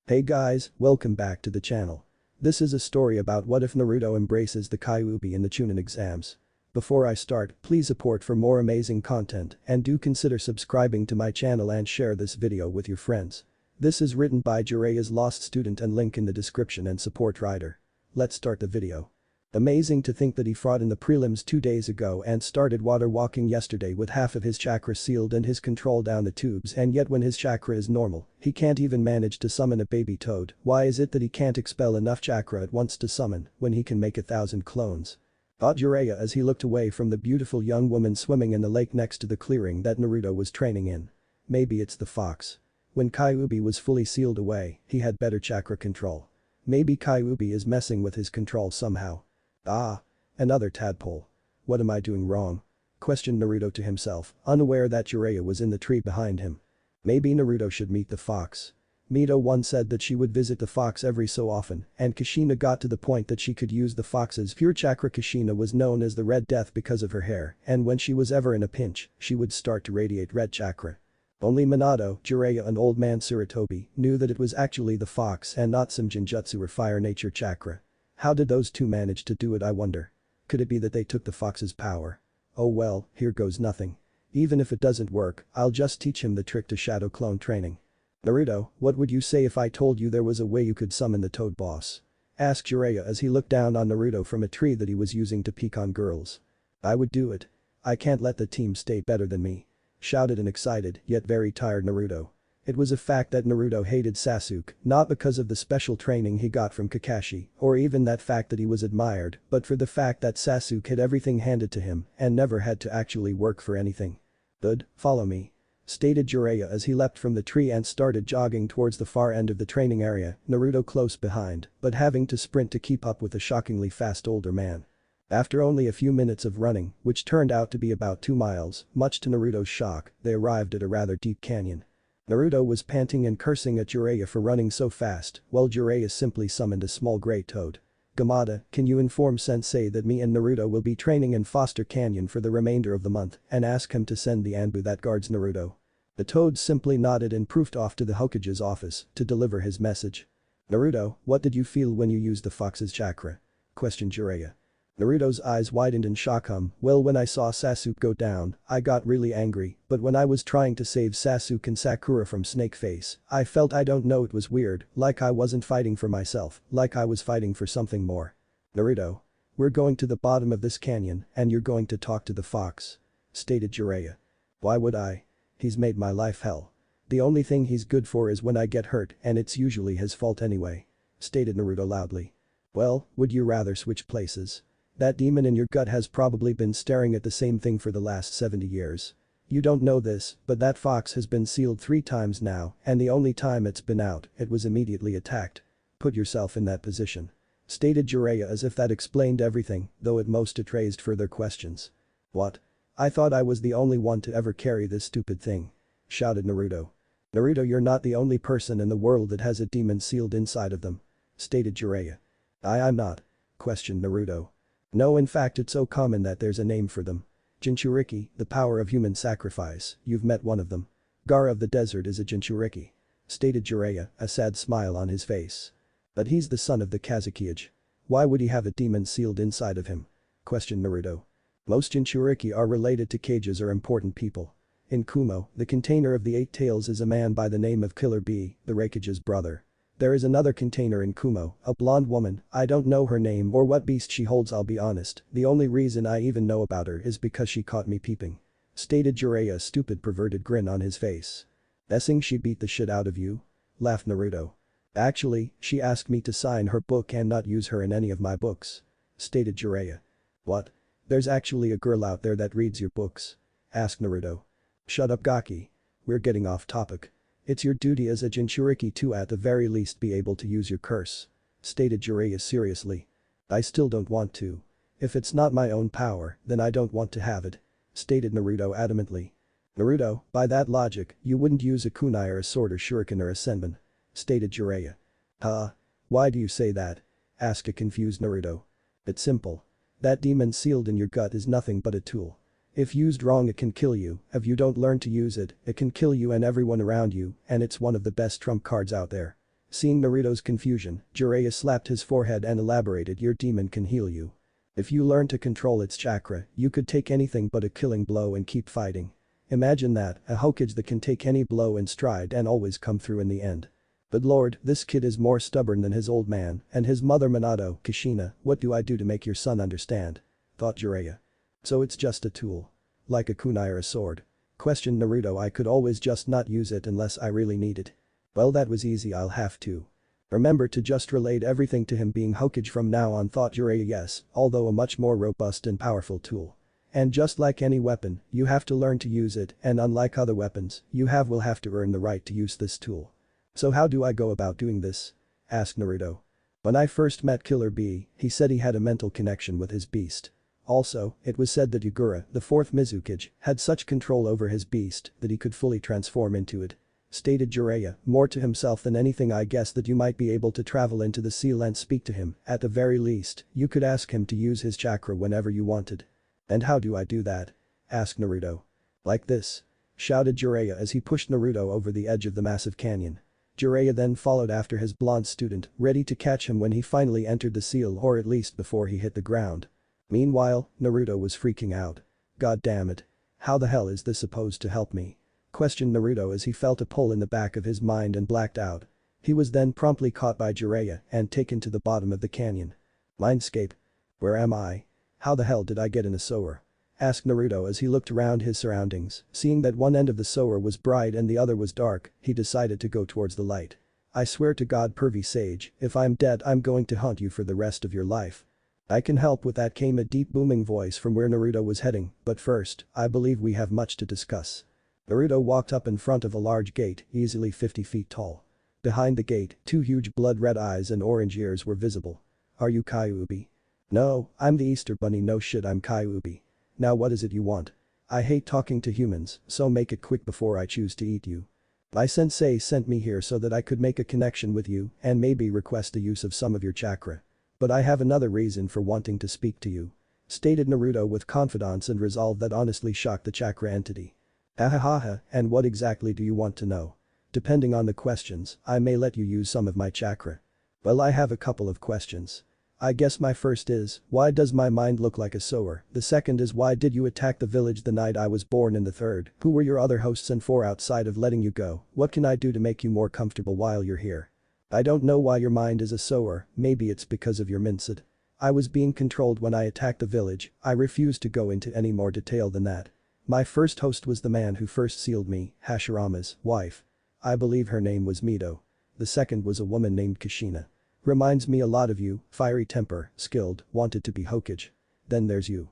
Hey guys, welcome back to the channel. This is a story about what if Naruto embraces the kyuubi in the chunin exams. Before I start, please support for more amazing content and do consider subscribing to my channel and share this video with your friends. This is written by Jiraiya's lost student and link in the description and support writer. Let's start the video. Amazing to think that he fought in the prelims 2 days ago and started water walking yesterday with half of his chakra sealed and his control down the tubes, and yet when his chakra is normal, he can't even manage to summon a baby toad. Why is it that he can't expel enough chakra at once to summon when he can make 1,000 clones? Thought Jiraiya as he looked away from the beautiful young woman swimming in the lake next to the clearing that Naruto was training in. Maybe it's the fox. When kyuubi was fully sealed away, he had better chakra control. Maybe kyuubi is messing with his control somehow. Ah. Another tadpole. What am I doing wrong? Questioned Naruto to himself, unaware that Jiraiya was in the tree behind him. Maybe Naruto should meet the fox. Mito once said that she would visit the fox every so often, and Kushina got to the point that she could use the fox's pure chakra. Kushina was known as the Red Death because of her hair, and when she was ever in a pinch, she would start to radiate red chakra. Only Minato, Jiraiya and old man Sarutobi knew that it was actually the fox and not some genjutsu or fire nature chakra. How did those two manage to do it, I wonder? Could it be that they took the fox's power? Oh well, here goes nothing. Even if it doesn't work, I'll just teach him the trick to shadow clone training. Naruto, what would you say if I told you there was a way you could summon the toad boss? Asked Jiraiya as he looked down on Naruto from a tree that he was using to peek on girls. I would do it. I can't let the team stay better than me. Shouted an excited yet very tired Naruto. It was a fact that Naruto hated Sasuke, not because of the special training he got from Kakashi, or even that fact that he was admired, but for the fact that Sasuke had everything handed to him and never had to actually work for anything. Good, follow me. Stated Jiraiya as he leapt from the tree and started jogging towards the far end of the training area, Naruto close behind, but having to sprint to keep up with a shockingly fast older man. After only a few minutes of running, which turned out to be about 2 miles, much to Naruto's shock, they arrived at a rather deep canyon. Naruto was panting and cursing at Jiraiya for running so fast, while Jiraiya simply summoned a small grey toad. Gamada, can you inform sensei that me and Naruto will be training in Foster Canyon for the remainder of the month and ask him to send the Anbu that guards Naruto? The toad simply nodded and proofed off to the Hokage's office to deliver his message. Naruto, what did you feel when you used the fox's chakra? Questioned Jiraiya. Naruto's eyes widened in shock. Well, when I saw Sasuke go down, I got really angry, but when I was trying to save Sasuke and Sakura from Snake Face, I felt, I don't know, it was weird, like I wasn't fighting for myself, like I was fighting for something more. Naruto. We're going to the bottom of this canyon and you're going to talk to the fox. Stated Jiraiya. Why would I? He's made my life hell. The only thing he's good for is when I get hurt and it's usually his fault anyway. Stated Naruto loudly. Well, would you rather switch places? That demon in your gut has probably been staring at the same thing for the last 70 years. You don't know this, but that fox has been sealed 3 times now, and the only time it's been out, it was immediately attacked. Put yourself in that position. Stated Jiraiya as if that explained everything, though at most it raised further questions. What? I thought I was the only one to ever carry this stupid thing. Shouted Naruto. Naruto, you're not the only person in the world that has a demon sealed inside of them. Stated Jiraiya. I'm not. Questioned Naruto. No, in fact it's so common that there's a name for them. Jinchuriki, the power of human sacrifice, you've met one of them. Gaara of the desert is a Jinchuriki. Stated Jiraiya, a sad smile on his face. But he's the son of the Kazekage. Why would he have a demon sealed inside of him? Questioned Naruto. Most Jinchuriki are related to Kages or important people. In Kumo, the container of the 8 tails is a man by the name of Killer Bee, the Raikage's brother. There is another container in Kumo, a blonde woman, I don't know her name or what beast she holds, I'll be honest, the only reason I even know about her is because she caught me peeping. Stated Jiraiya, a stupid perverted grin on his face. Guessing she beat the shit out of you? Laughed Naruto. Actually, she asked me to sign her book and not use her in any of my books. Stated Jiraiya. What? There's actually a girl out there that reads your books? Asked Naruto. Shut up Gaki. We're getting off topic. It's your duty as a Jinchuriki to at the very least be able to use your curse. Stated Jiraiya seriously. I still don't want to. If it's not my own power, then I don't want to have it. Stated Naruto adamantly. Naruto, by that logic, you wouldn't use a kunai or a sword or shuriken or a senbon. Stated Jiraiya. Huh? Why do you say that? Asked a confused Naruto. It's simple. That demon sealed in your gut is nothing but a tool. If used wrong it can kill you, if you don't learn to use it, it can kill you and everyone around you, and it's one of the best trump cards out there. Seeing Naruto's confusion, Jiraiya slapped his forehead and elaborated, your demon can heal you. If you learn to control its chakra, you could take anything but a killing blow and keep fighting. Imagine that, a Hokage that can take any blow in stride and always come through in the end. But lord, this kid is more stubborn than his old man and his mother Minato, Kushina, what do I do to make your son understand? Thought Jiraiya. So it's just a tool. Like a kunai or a sword. Questioned Naruto, I could always just not use it unless I really need it. Well that was easy, I'll have to. Remember to just relate everything to him being Hokage from now on, thought Jiraiya. Yes, although a much more robust and powerful tool. And just like any weapon, you have to learn to use it, and unlike other weapons, will have to earn the right to use this tool. So how do I go about doing this? Asked Naruto. When I first met Killer Bee, he said he had a mental connection with his beast. Also, it was said that Yagura, the fourth Mizukage, had such control over his beast that he could fully transform into it. Stated Jiraiya, more to himself than anything. I guess that you might be able to travel into the seal and speak to him, at the very least, you could ask him to use his chakra whenever you wanted. And how do I do that? Asked Naruto. Like this. Shouted Jiraiya as he pushed Naruto over the edge of the massive canyon. Jiraiya then followed after his blonde student, ready to catch him when he finally entered the seal, or at least before he hit the ground. Meanwhile, Naruto was freaking out. God damn it. How the hell is this supposed to help me? Questioned Naruto as he felt a pull in the back of his mind and blacked out. He was then promptly caught by Jiraiya and taken to the bottom of the canyon. Mindscape. Where am I? How the hell did I get in a sewer? Asked Naruto as he looked around his surroundings. Seeing that one end of the sewer was bright and the other was dark, he decided to go towards the light. I swear to God, pervy sage, if I'm dead I'm going to haunt you for the rest of your life. I can help with that, came a deep booming voice from where Naruto was heading, but first, I believe we have much to discuss. Naruto walked up in front of a large gate, easily 50 feet tall. Behind the gate, two huge blood-red eyes and orange ears were visible. Are you Kyuubi? No, I'm the Easter Bunny. No shit, I'm Kyuubi. Now what is it you want? I hate talking to humans, so make it quick before I choose to eat you. My sensei sent me here so that I could make a connection with you and maybe request the use of some of your chakra. But I have another reason for wanting to speak to you. Stated Naruto with confidence and resolve that honestly shocked the chakra entity. Ahahaha, and what exactly do you want to know? Depending on the questions, I may let you use some of my chakra. Well, I have a couple of questions. I guess my first is, why does my mind look like a sewer? The second is, why did you attack the village the night I was born? And the third, who were your other hosts? And four, outside of letting you go, what can I do to make you more comfortable while you're here? I don't know why your mind is a sewer, maybe it's because of your mindset. I was being controlled when I attacked the village, I refuse to go into any more detail than that. My first host was the man who first sealed me, Hashirama's wife. I believe her name was Mito. The second was a woman named Kushina. Reminds me a lot of you, fiery temper, skilled, wanted to be Hokage. Then there's you.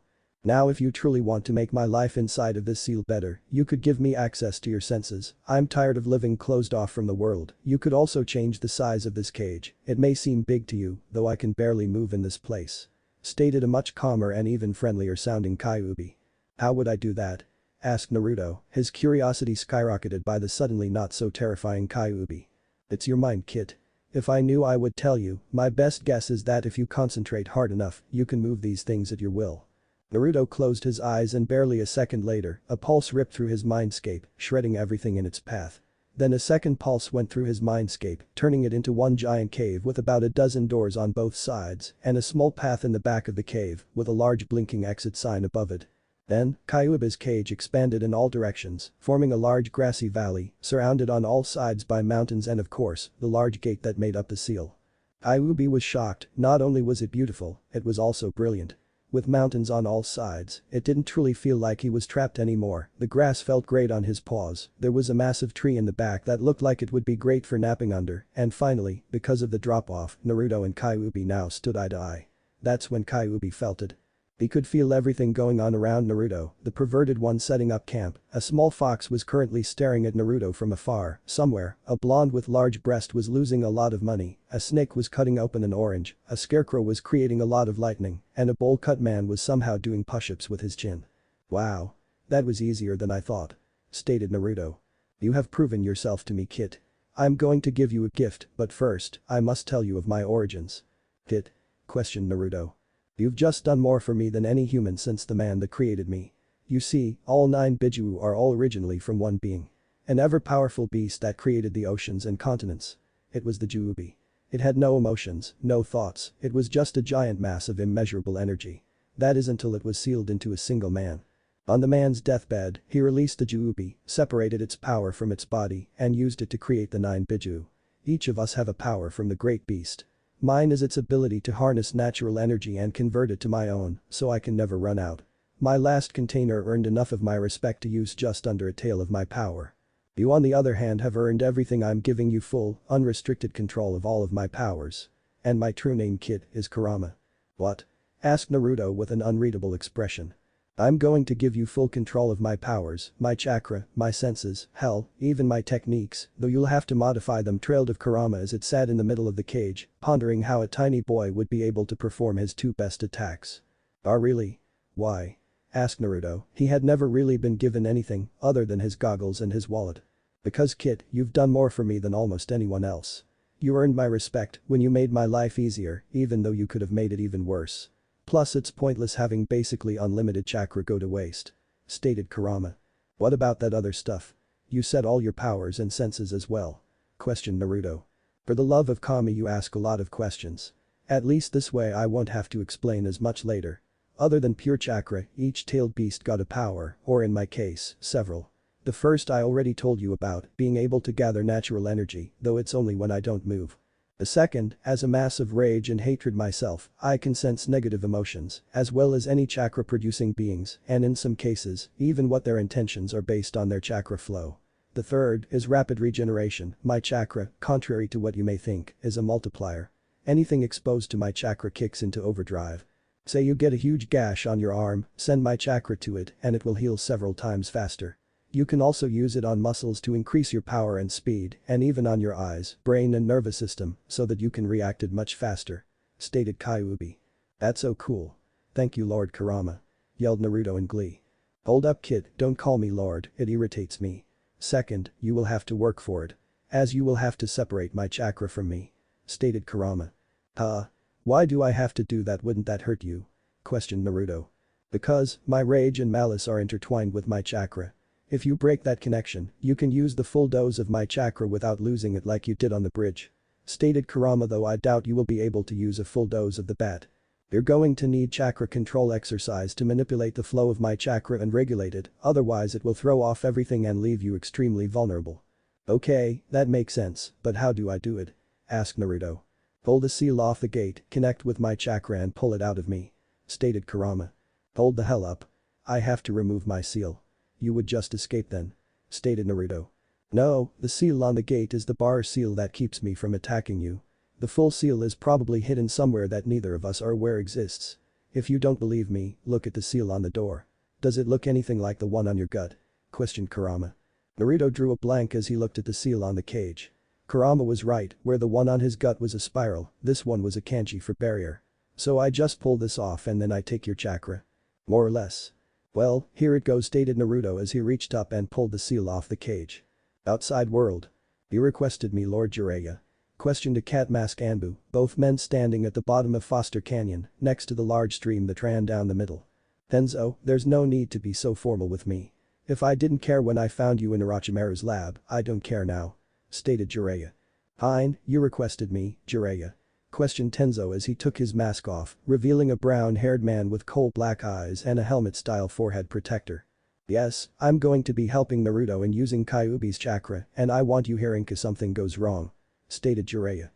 Now if you truly want to make my life inside of this seal better, you could give me access to your senses. I'm tired of living closed off from the world. You could also change the size of this cage. It may seem big to you, though I can barely move in this place. Stated a much calmer and even friendlier sounding Kyuubi. How would I do that? Asked Naruto, his curiosity skyrocketed by the suddenly not so terrifying Kyuubi. It's your mind, kid. If I knew I would tell you, my best guess is that if you concentrate hard enough, you can move these things at your will. Naruto closed his eyes and barely a second later, a pulse ripped through his mindscape, shredding everything in its path. Then a second pulse went through his mindscape, turning it into one giant cave with about a dozen doors on both sides and a small path in the back of the cave with a large blinking exit sign above it. Then, Kyuubi's cage expanded in all directions, forming a large grassy valley, surrounded on all sides by mountains and of course, the large gate that made up the seal. Kyuubi was shocked, not only was it beautiful, it was also brilliant. With mountains on all sides, it didn't truly feel like he was trapped anymore, the grass felt great on his paws, there was a massive tree in the back that looked like it would be great for napping under, and finally, because of the drop-off, Naruto and Kyuubi now stood eye to eye. That's when Kyuubi felt it. He could feel everything going on around Naruto, the perverted one setting up camp. A small fox was currently staring at Naruto from afar. Somewhere, a blonde with large breast was losing a lot of money. A snake was cutting open an orange. A scarecrow was creating a lot of lightning. And a bowl-cut man was somehow doing push-ups with his chin. Wow. That was easier than I thought. Stated Naruto. You have proven yourself to me, kid. I'm going to give you a gift, but first, I must tell you of my origins. Kid? Questioned Naruto. You've just done more for me than any human since the man that created me. You see, all 9 Biju are all originally from one being. An ever-powerful beast that created the oceans and continents. It was the kyuubi. It had no emotions, no thoughts, it was just a giant mass of immeasurable energy. That is until it was sealed into a single man. On the man's deathbed, he released the kyuubi, separated its power from its body, and used it to create the 9 biju. Each of us have a power from the great beast. Mine is its ability to harness natural energy and convert it to my own, so I can never run out. My last container earned enough of my respect to use just under a tael of my power. You on the other hand have earned everything. I'm giving you full, unrestricted control of all of my powers. And my true name, kid, is Kurama. What? Asked Naruto with an unreadable expression. I'm going to give you full control of my powers, my chakra, my senses, hell, even my techniques, though you'll have to modify them, trailed of Kurama as it sat in the middle of the cage, pondering how a tiny boy would be able to perform his 2 best attacks. Oh really? Why? Asked Naruto. He had never really been given anything other than his goggles and his wallet. Because kid, you've done more for me than almost anyone else. You earned my respect when you made my life easier, even though you could have made it even worse. Plus it's pointless having basically unlimited chakra go to waste. Stated Kurama. What about that other stuff? You said all your powers and senses as well. Questioned Naruto. For the love of Kami, you ask a lot of questions. At least this way I won't have to explain as much later. Other than pure chakra, each tailed beast got a power, or in my case, several. The first I already told you about, being able to gather natural energy, though it's only when I don't move. The second, as a mass of rage and hatred myself, I can sense negative emotions, as well as any chakra-producing beings, and in some cases, even what their intentions are based on their chakra flow. The third is rapid regeneration. My chakra, contrary to what you may think, is a multiplier. Anything exposed to my chakra kicks into overdrive. Say you get a huge gash on your arm, send my chakra to it and it will heal several times faster. You can also use it on muscles to increase your power and speed, and even on your eyes, brain and nervous system, so that you can react it much faster. Stated Kyuubi. That's so cool. Thank you Lord Kurama. Yelled Naruto in glee. Hold up kid, don't call me Lord, it irritates me. Second, you will have to work for it. As you will have to separate my chakra from me. Stated Kurama. Huh? Why do I have to do that? Wouldn't that hurt you? Questioned Naruto. Because, my rage and malice are intertwined with my chakra. If you break that connection, you can use the full dose of my chakra without losing it like you did on the bridge. Stated Kurama, though I doubt you will be able to use a full dose of the bat. You're going to need chakra control exercise to manipulate the flow of my chakra and regulate it, otherwise it will throw off everything and leave you extremely vulnerable. Okay, that makes sense, but how do I do it? Asked Naruto. Pull the seal off the gate, connect with my chakra and pull it out of me. Stated Kurama. Hold the hell up. I have to remove my seal. You would just escape then. Stated Naruto. No, the seal on the gate is the bar seal that keeps me from attacking you. The full seal is probably hidden somewhere that neither of us are aware exists. If you don't believe me, look at the seal on the door. Does it look anything like the one on your gut? Questioned Kurama. Naruto drew a blank as he looked at the seal on the cage. Kurama was right, where the one on his gut was a spiral, this one was a kanji for barrier. So I just pull this off and then I take your chakra. More or less. Well, here it goes, stated Naruto as he reached up and pulled the seal off the cage. Outside world. You requested me Lord Jiraiya. Questioned a cat mask Anbu, both men standing at the bottom of Foster Canyon, next to the large stream that ran down the middle. Tenzo, there's no need to be so formal with me. If I didn't care when I found you in Orochimaru's lab, I don't care now. Stated Jiraiya. Fine, you requested me, Jiraiya. Questioned Tenzo as he took his mask off, revealing a brown-haired man with coal-black eyes and a helmet-style forehead protector. Yes, I'm going to be helping Naruto in using Kyuubi's chakra and I want you here in case something goes wrong. Stated Jiraiya.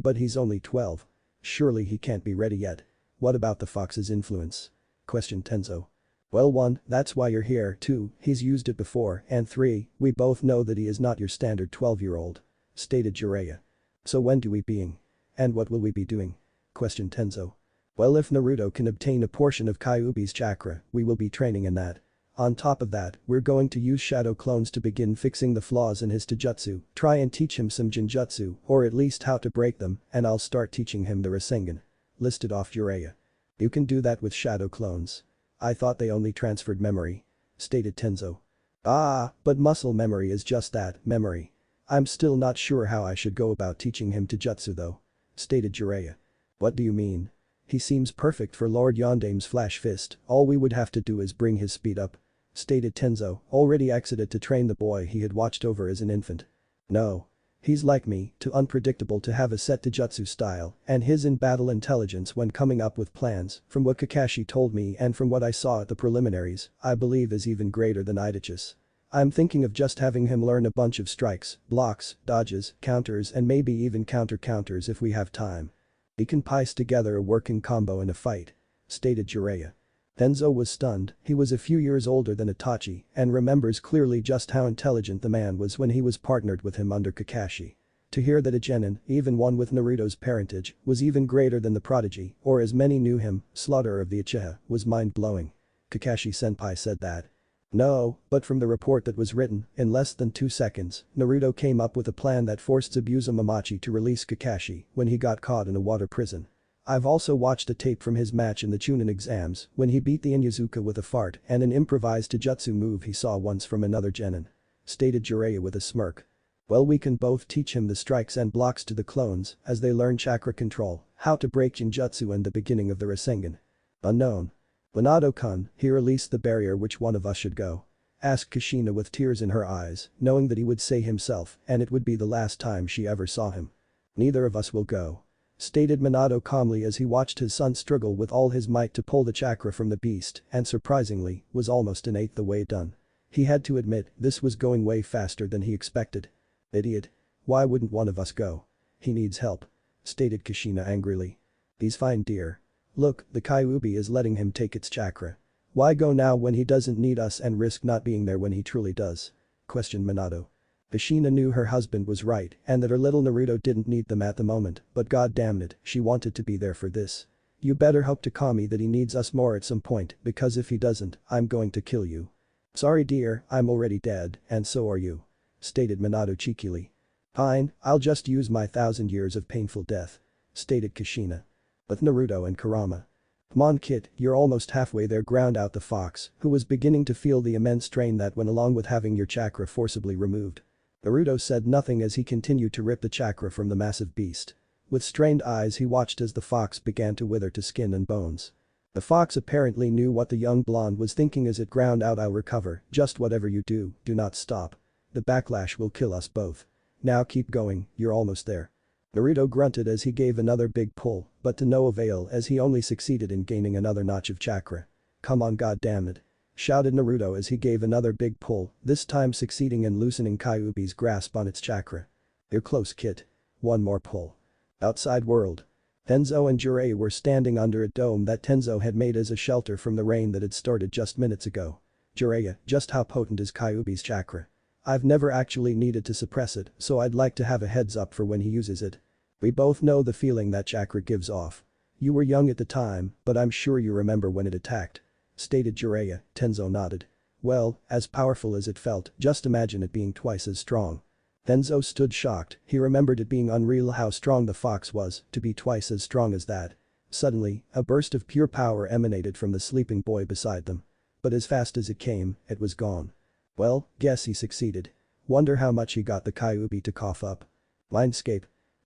But he's only 12. Surely he can't be ready yet. What about the fox's influence? Questioned Tenzo. Well 1, that's why you're here, 2, he's used it before, and 3, we both know that he is not your standard 12-year-old. Stated Jiraiya. So when do we being? And what will we be doing? Questioned Tenzo. Well, if Naruto can obtain a portion of Kyuubi's chakra, we will be training in that. On top of that, we're going to use shadow clones to begin fixing the flaws in his taijutsu, try and teach him some genjutsu, or at least how to break them, and I'll start teaching him the Rasengan. Listed off Jiraiya. You can do that with shadow clones. I thought they only transferred memory. Stated Tenzo. Ah, but muscle memory is just that, memory. I'm still not sure how I should go about teaching him taijutsu though. Stated Jiraiya. What do you mean? He seems perfect for Lord Yondame's flash fist, all we would have to do is bring his speed up. Stated Tenzo, already exited to train the boy he had watched over as an infant. No. He's like me, too unpredictable to have a set jutsu style, and his in-battle intelligence when coming up with plans, from what Kakashi told me and from what I saw at the preliminaries, I believe is even greater than Itachi's. I'm thinking of just having him learn a bunch of strikes, blocks, dodges, counters and maybe even counter-counters if we have time. He can piece together a working combo in a fight," stated Jiraiya. Tenzo was stunned, he was a few years older than Itachi and remembers clearly just how intelligent the man was when he was partnered with him under Kakashi. To hear that a genin, even one with Naruto's parentage, was even greater than the prodigy, or as many knew him, slaughterer of the Uchiha, was mind-blowing. Kakashi-senpai said that. No, but from the report that was written, in less than 2 seconds, Naruto came up with a plan that forced Zabuza Mamachi to release Kakashi when he got caught in a water prison. I've also watched a tape from his match in the chunin exams when he beat the Inyazuka with a fart and an improvised jutsu move he saw once from another genin," stated Jiraiya with a smirk. "Well, we can both teach him the strikes and blocks to the clones as they learn chakra control, how to break Jinjutsu and the beginning of the Rasengan." Unknown. "Minato-kun, he released the barrier, which one of us should go?" asked Kushina with tears in her eyes, knowing that he would say himself and it would be the last time she ever saw him. "Neither of us will go," stated Minato calmly as he watched his son struggle with all his might to pull the chakra from the beast and surprisingly, was almost an eighth the way done. He had to admit this was going way faster than he expected. "Idiot. Why wouldn't one of us go? He needs help," stated Kushina angrily. "He's fine, dear. Look, the kyuubi is letting him take its chakra. Why go now when he doesn't need us and risk not being there when he truly does?" questioned Minato. Kushina knew her husband was right and that her little Naruto didn't need them at the moment, but god damn it, she wanted to be there for this. "You better hope to Kami that he needs us more at some point, because if he doesn't, I'm going to kill you." "Sorry dear, I'm already dead, and so are you," stated Minato cheekily. "Fine, I'll just use my 1,000 years of painful death," stated Kushina. "With Naruto and Kurama." "Come on kid, you're almost halfway there," ground out the fox, who was beginning to feel the immense strain that went along with having your chakra forcibly removed. Naruto said nothing as he continued to rip the chakra from the massive beast. With strained eyes he watched as the fox began to wither to skin and bones. The fox apparently knew what the young blonde was thinking as it ground out, "I'll recover, just whatever you do, do not stop. The backlash will kill us both. Now keep going, you're almost there." Naruto grunted as he gave another big pull, but to no avail as he only succeeded in gaining another notch of chakra. "Come on, goddammit," shouted Naruto as he gave another big pull, this time succeeding in loosening Kyuubi's grasp on its chakra. "You're close, kid. One more pull." Outside world. Tenzo and Jiraiya were standing under a dome that Tenzo had made as a shelter from the rain that had started just minutes ago. "Jiraiya, just how potent is Kyuubi's chakra? I've never actually needed to suppress it, so I'd like to have a heads up for when he uses it. We both know the feeling that chakra gives off. You were young at the time, but I'm sure you remember when it attacked," stated Jiraiya. Tenzo nodded. "Well, as powerful as it felt, just imagine it being twice as strong." Tenzo stood shocked, he remembered it being unreal how strong the fox was, to be twice as strong as that. Suddenly, a burst of pure power emanated from the sleeping boy beside them. But as fast as it came, it was gone. Well, guess he succeeded. Wonder how much he got the Kyuubi to cough up. Mindscape.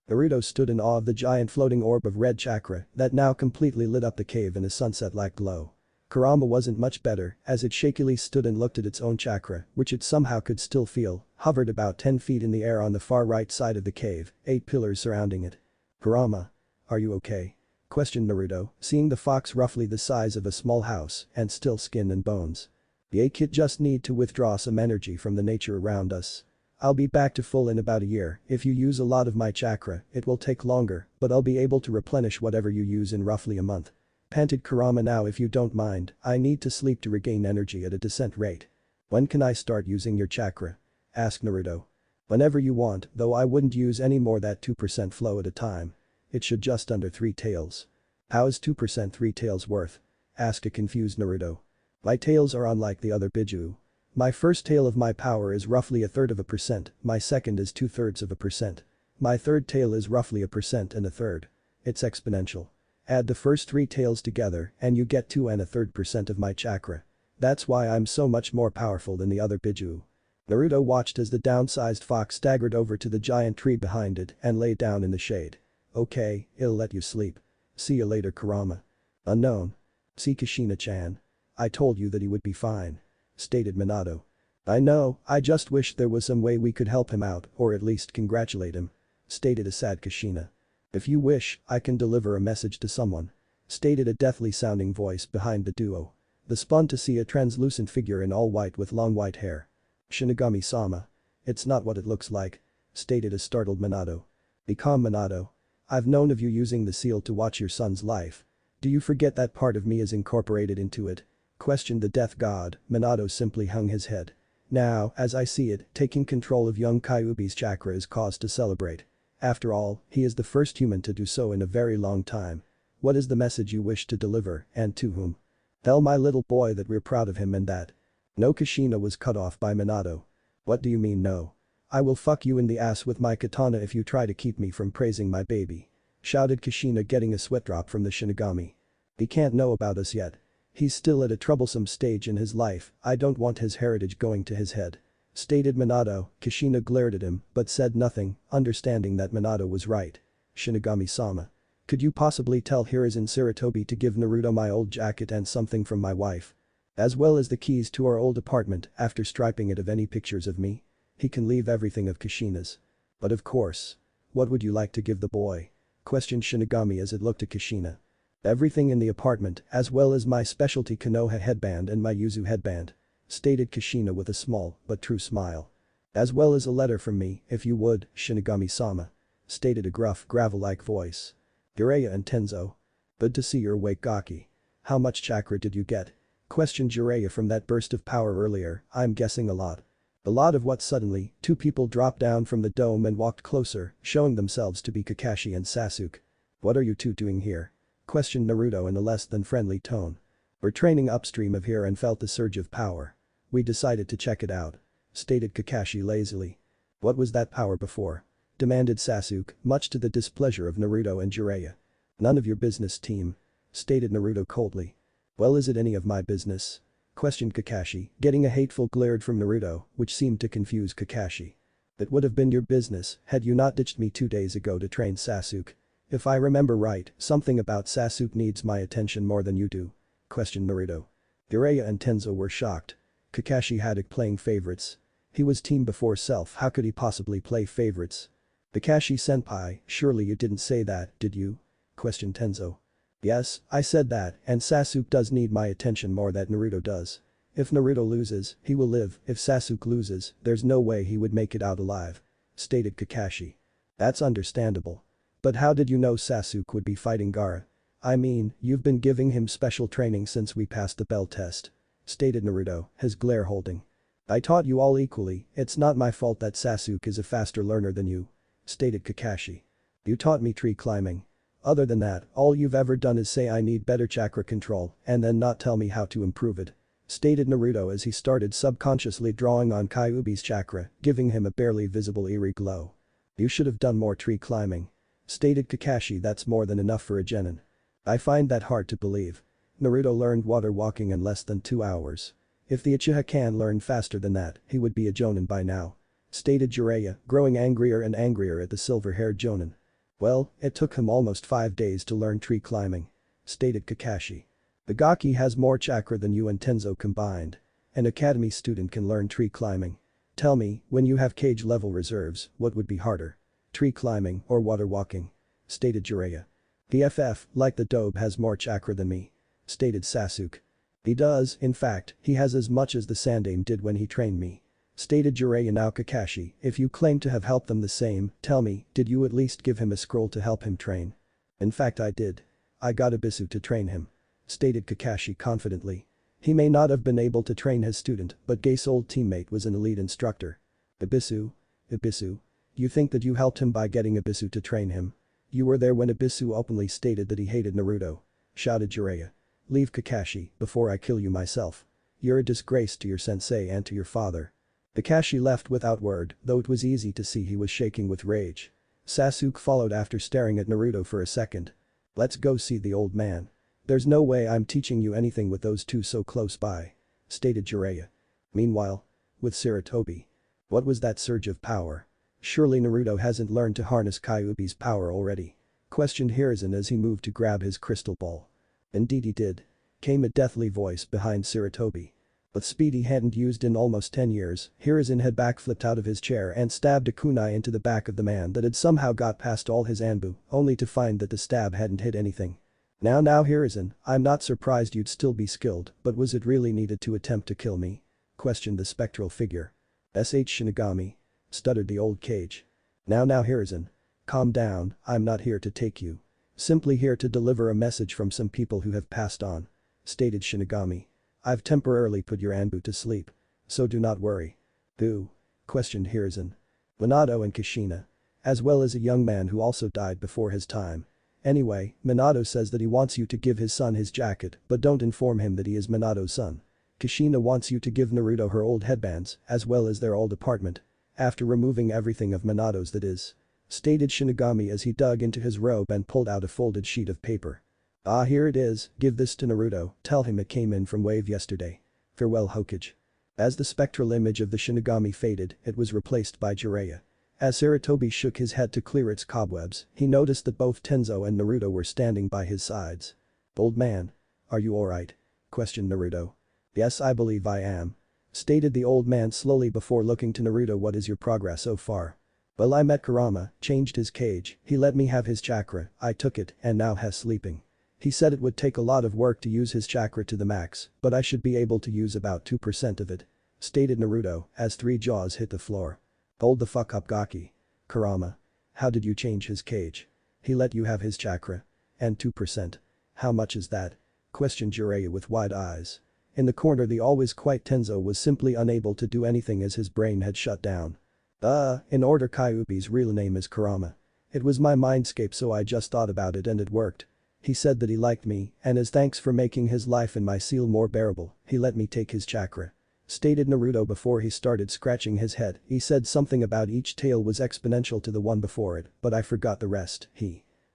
Naruto stood in awe of the giant floating orb of red chakra that now completely lit up the cave in a sunset-like glow. Kurama wasn't much better as it shakily stood and looked at its own chakra, which it somehow could still feel, hovered about 10 feet in the air on the far right side of the cave, 8 pillars surrounding it. "Kurama. Are you okay?" questioned Naruto, seeing the fox roughly the size of a small house and still skin and bones. "Yeah kid, just need to withdraw some energy from the nature around us. I'll be back to full in about a year. If you use a lot of my chakra, it will take longer, but I'll be able to replenish whatever you use in roughly a month," panted Kurama. "Now if you don't mind, I need to sleep to regain energy at a decent rate." "When can I start using your chakra?" asked Naruto. "Whenever you want, though I wouldn't use any more than 2% flow at a time. It should just under 3 tails." "How is 2% 3 tails worth?" asked a confused Naruto. "My tails are unlike the other Biju. My first tail of my power is roughly 1/3%, my second is 2/3%. My third tail is roughly 1% and 1/3. It's exponential. Add the first 3 tails together and you get 2 1/3% of my chakra. That's why I'm so much more powerful than the other Biju." Naruto watched as the downsized fox staggered over to the giant tree behind it and lay down in the shade. "Okay, it'll let you sleep. See you later, Kurama." Unknown. "See Kushina-chan. I told you that he would be fine," stated Minato. I know, I just wish there was some way we could help him out or at least congratulate him. Stated a sad Kushina. If you wish, I can deliver a message to someone. Stated a deathly sounding voice behind the duo. The spun to see a translucent figure in all white with long white hair. Shinigami-sama. It's not what it looks like. Stated a startled Minato. Be calm, Minato. I've known of you using the seal to watch your son's life. Do you forget that part of me is incorporated into it? Questioned the death god. Minato simply hung his head. Now, as I see it, taking control of young Kyuubi's chakra is cause to celebrate. After all, he is the first human to do so in a very long time. What is the message you wish to deliver, and to whom? Tell my little boy that we're proud of him and that. No, Kushina was cut off by Minato. What do you mean no? I will fuck you in the ass with my katana if you try to keep me from praising my baby. Shouted Kushina, getting a sweat drop from the Shinigami. He can't know about us yet. He's still at a troublesome stage in his life, I don't want his heritage going to his head. Stated Minato. Kushina glared at him but said nothing, understanding that Minato was right. Shinigami-sama. Could you possibly tell Hiruzen Sarutobi to give Naruto my old jacket and something from my wife? As well as the keys to our old apartment after striping it of any pictures of me? He can leave everything of Kushina's. But of course. What would you like to give the boy? Questioned Shinigami as it looked at Kushina. Everything in the apartment as well as my specialty Konoha headband and my Yuzu headband. Stated Kushina with a small but true smile. As well as a letter from me, if you would, Shinigami-sama. Stated a gruff, gravel-like voice. Jiraiya and Tenzo. Good to see you're awake, Gaki. How much chakra did you get? Questioned Jiraiya from that burst of power earlier. I'm guessing a lot. A lot of what? Suddenly, two people dropped down from the dome and walked closer, showing themselves to be Kakashi and Sasuke. What are you two doing here? Questioned Naruto in a less than friendly tone. We're training upstream of here and felt the surge of power. We decided to check it out. Stated Kakashi lazily. What was that power before? Demanded Sasuke, much to the displeasure of Naruto and Jiraiya. None of your business, team. Stated Naruto coldly. Well, is it any of my business? Questioned Kakashi, getting a hateful glare from Naruto, which seemed to confuse Kakashi. It would have been your business had you not ditched me 2 days ago to train Sasuke. If I remember right, something about Sasuke needs my attention more than you do. Questioned Naruto. Jiraiya and Tenzo were shocked. Kakashi had playing favorites. He was team before self, how could he possibly play favorites? Kakashi-senpai, surely you didn't say that, did you? Questioned Tenzo. Yes, I said that, and Sasuke does need my attention more than Naruto does. If Naruto loses, he will live, if Sasuke loses, there's no way he would make it out alive. Stated Kakashi. That's understandable. But how did you know Sasuke would be fighting Gaara? I mean, you've been giving him special training since we passed the bell test. Stated Naruto, his glare holding. I taught you all equally, it's not my fault that Sasuke is a faster learner than you. Stated Kakashi. You taught me tree climbing. Other than that, all you've ever done is say I need better chakra control and then not tell me how to improve it. Stated Naruto as he started subconsciously drawing on Kyuubi's chakra, giving him a barely visible eerie glow. You should have done more tree climbing. Stated Kakashi. That's more than enough for a genin. I find that hard to believe. Naruto learned water walking in less than 2 hours. If the Uchiha can learn faster than that, he would be a jonin by now. Stated Jiraiya, growing angrier and angrier at the silver-haired jonin. Well, it took him almost 5 days to learn tree climbing. Stated Kakashi. The Gaki has more chakra than you and Tenzo combined. An academy student can learn tree climbing. Tell me, when you have cage level reserves, what would be harder? Tree climbing or water walking? Stated Jiraiya. PFF, like the Dobe, has more chakra than me. Stated Sasuke. He does, in fact, he has as much as the Sandaime did when he trained me. Stated Jiraiya. Now Kakashi, if you claim to have helped them the same, tell me, did you at least give him a scroll to help him train? In fact I did. I got Ibisu to train him. Stated Kakashi confidently. He may not have been able to train his student, but Gei's old teammate was an elite instructor. Ibisu? Ibisu? You think that you helped him by getting Ibisu to train him? You were there when Ibisu openly stated that he hated Naruto. Shouted Jiraiya. Leave Kakashi before I kill you myself. You're a disgrace to your sensei and to your father. Kakashi left without word, though it was easy to see he was shaking with rage. Sasuke followed after staring at Naruto for a second. Let's go see the old man. There's no way I'm teaching you anything with those two so close by. Stated Jiraiya. Meanwhile, with Sarutobi. What was that surge of power? Surely Naruto hasn't learned to harness Kyuubi's power already. Questioned Hiruzen as he moved to grab his crystal ball. Indeed he did. Came a deathly voice behind Sarutobi. With speed he hadn't used in almost 10 years, Hiruzen had backflipped out of his chair and stabbed a kunai into the back of the man that had somehow got past all his anbu, only to find that the stab hadn't hit anything. Now Hiruzen, I'm not surprised you'd still be skilled, but was it really needed to attempt to kill me? Questioned the spectral figure. Shinigami. Stuttered the old cage. Now Hiruzen. Calm down, I'm not here to take you. Simply here to deliver a message from some people who have passed on. Stated Shinigami. I've temporarily put your anbu to sleep. So do not worry. Who? Questioned Hiruzen. Minato and Kushina. As well as a young man who also died before his time. Anyway, Minato says that he wants you to give his son his jacket, but don't inform him that he is Minato's son. Kushina wants you to give Naruto her old headbands, as well as their old apartment. After removing everything of Minato's that is. Stated Shinigami as he dug into his robe and pulled out a folded sheet of paper. Ah, here it is, give this to Naruto, tell him it came in from Wave yesterday. Farewell Hokage. As the spectral image of the Shinigami faded, it was replaced by Jiraiya. As Sarutobi shook his head to clear its cobwebs, he noticed that both Tenzo and Naruto were standing by his sides. Old man. Are you alright? Questioned Naruto. Yes, I believe I am. Stated the old man slowly before looking to Naruto. What is your progress so far? Well, I met Kurama, changed his cage, he let me have his chakra, I took it, and now has sleeping. He said it would take a lot of work to use his chakra to the max, but I should be able to use about 2% of it. Stated Naruto, as three jaws hit the floor. Hold the fuck up Gaki. Kurama. How did you change his cage? He let you have his chakra. And 2%. How much is that? Questioned Jiraiya with wide eyes. In the corner the always quiet Tenzo was simply unable to do anything as his brain had shut down. In order Kyuubi's real name is Kurama. It was my mindscape so I just thought about it and it worked. He said that he liked me, and as thanks for making his life and my seal more bearable, he let me take his chakra. Stated Naruto before he started scratching his head. He said something about each tail was exponential to the one before it, but I forgot the rest.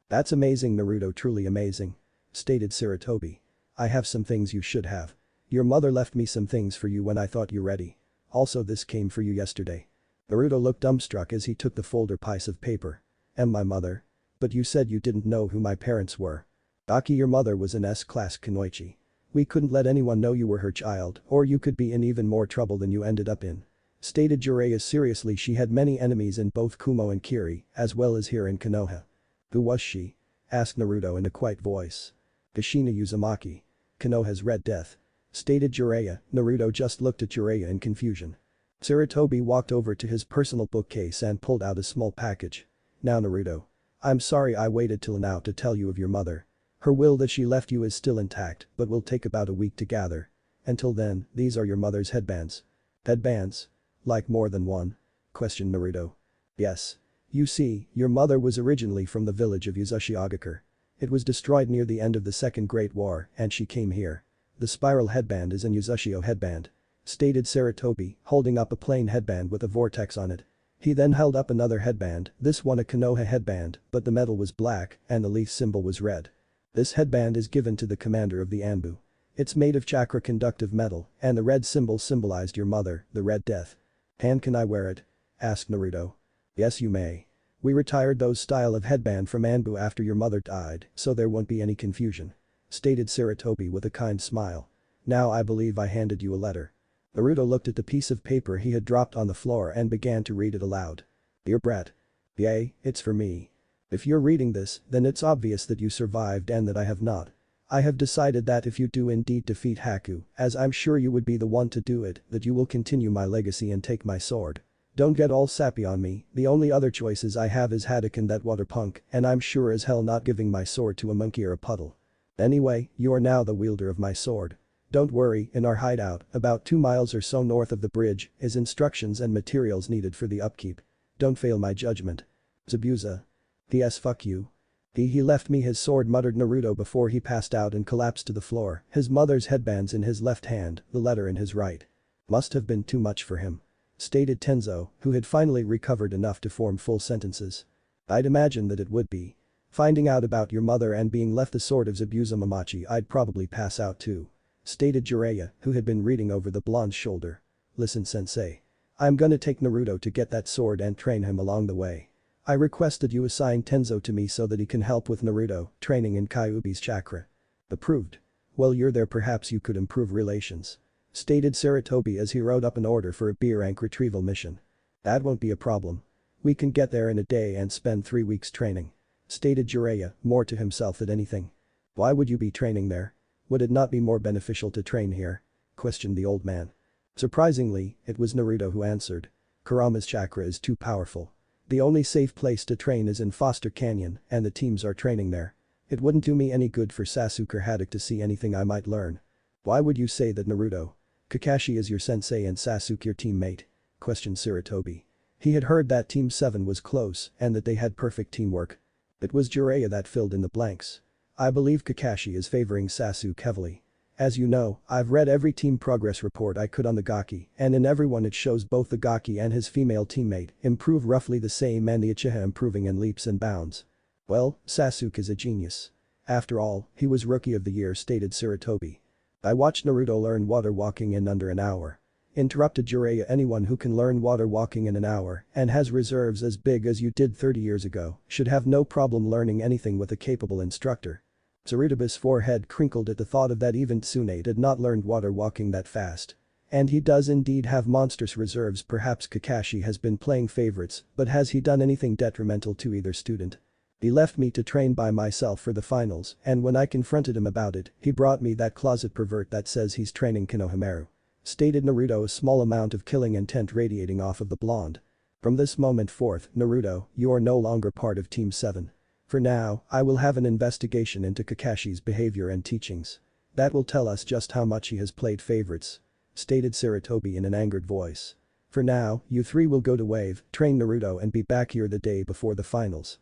That's amazing Naruto, truly amazing. Stated Sarutobi. I have some things you should have. Your mother left me some things for you when I thought you ready. Also this came for you yesterday. Naruto looked dumbstruck as he took the folder piece of paper. And my mother? But you said you didn't know who my parents were. Aki, your mother was an S-class kunoichi. We couldn't let anyone know you were her child or you could be in even more trouble than you ended up in. Stated Jiraiya seriously. She had many enemies in both Kumo and Kiri, as well as here in Konoha. Who was she? Asked Naruto in a quiet voice. Kushina Uzumaki. Konoha's Red Death. Stated Jiraiya. Naruto just looked at Jiraiya in confusion. Sarutobi walked over to his personal bookcase and pulled out a small package. Now Naruto. I'm sorry I waited till now to tell you of your mother. Her will that she left you is still intact, but will take about a week to gather. Until then, these are your mother's headbands. Headbands? Like more than one? Questioned Naruto. Yes. You see, your mother was originally from the village of Uzushiogakure. It was destroyed near the end of the Second Great War, and she came here. The spiral headband is an Uzushio headband. Stated Sarutobi, holding up a plain headband with a vortex on it. He then held up another headband, this one a Konoha headband, but the metal was black and the leaf symbol was red. This headband is given to the commander of the Anbu. It's made of chakra conductive metal, and the red symbol symbolized your mother, the Red Death. And can I wear it? Asked Naruto. Yes you may. We retired those style of headband from Anbu after your mother died, so there won't be any confusion. Stated Sarutobi with a kind smile. Now I believe I handed you a letter. Naruto looked at the piece of paper he had dropped on the floor and began to read it aloud. Dear Brett. Yay, it's for me. If you're reading this, then it's obvious that you survived and that I have not. I have decided that if you do indeed defeat Haku, as I'm sure you would be the one to do it, that you will continue my legacy and take my sword. Don't get all sappy on me, the only other choices I have is Hadouken that water punk, and I'm sure as hell not giving my sword to a monkey or a puddle. Anyway, you are now the wielder of my sword. Don't worry, in our hideout, about 2 miles or so north of the bridge, is instructions and materials needed for the upkeep. Don't fail my judgment. Zabuza. P.S. Fuck you. He left me his sword, muttered Naruto before he passed out and collapsed to the floor, his mother's headbands in his left hand, the letter in his right. Must have been too much for him. Stated Tenzo, who had finally recovered enough to form full sentences. I'd imagine that it would be. Finding out about your mother and being left the sword of Zabuza Mamachi, I'd probably pass out too. Stated Jiraiya, who had been reading over the blonde's shoulder. Listen sensei. I'm gonna take Naruto to get that sword and train him along the way. I request that you assign Tenzo to me so that he can help with Naruto training in Kyuubi's chakra. Approved. While you're there perhaps you could improve relations. stated Saratobi as he wrote up an order for a B rank retrieval mission. That won't be a problem. We can get there in a day and spend 3 weeks training. Stated Jiraiya, more to himself than anything. Why would you be training there? Would it not be more beneficial to train here? Questioned the old man. Surprisingly, it was Naruto who answered. Kurama's chakra is too powerful. The only safe place to train is in Foster Canyon and the teams are training there. It wouldn't do me any good for Sasuke or Haddock to see anything I might learn. Why would you say that, Naruto? Kakashi is your sensei and Sasuke your teammate? Questioned Saratobi. He had heard that Team 7 was close and that they had perfect teamwork. It was Jiraiya that filled in the blanks. I believe Kakashi is favoring Sasuke heavily. As you know, I've read every team progress report I could on the Gaki and in every one it shows both the Gaki and his female teammate improve roughly the same and the Uchiha improving in leaps and bounds. Well, Sasuke is a genius. After all, he was Rookie of the Year, stated Saratobi. I watched Naruto learn water walking in under an hour. Interrupted Jiraiya. Anyone who can learn water walking in an hour and has reserves as big as you did 30 years ago should have no problem learning anything with a capable instructor. Sarutobi's forehead crinkled at the thought of that. Even Tsunade had not learned water walking that fast. And he does indeed have monstrous reserves. Perhaps Kakashi has been playing favorites, but has he done anything detrimental to either student? He left me to train by myself for the finals and when I confronted him about it, he brought me that closet pervert that says he's training Konohamaru. Stated Naruto, a small amount of killing intent radiating off of the blonde. From this moment forth, Naruto, you are no longer part of Team 7. For now, I will have an investigation into Kakashi's behavior and teachings. That will tell us just how much he has played favorites. Stated Saratobi in an angered voice. For now, you three will go to Wave, train Naruto and be back here the day before the finals.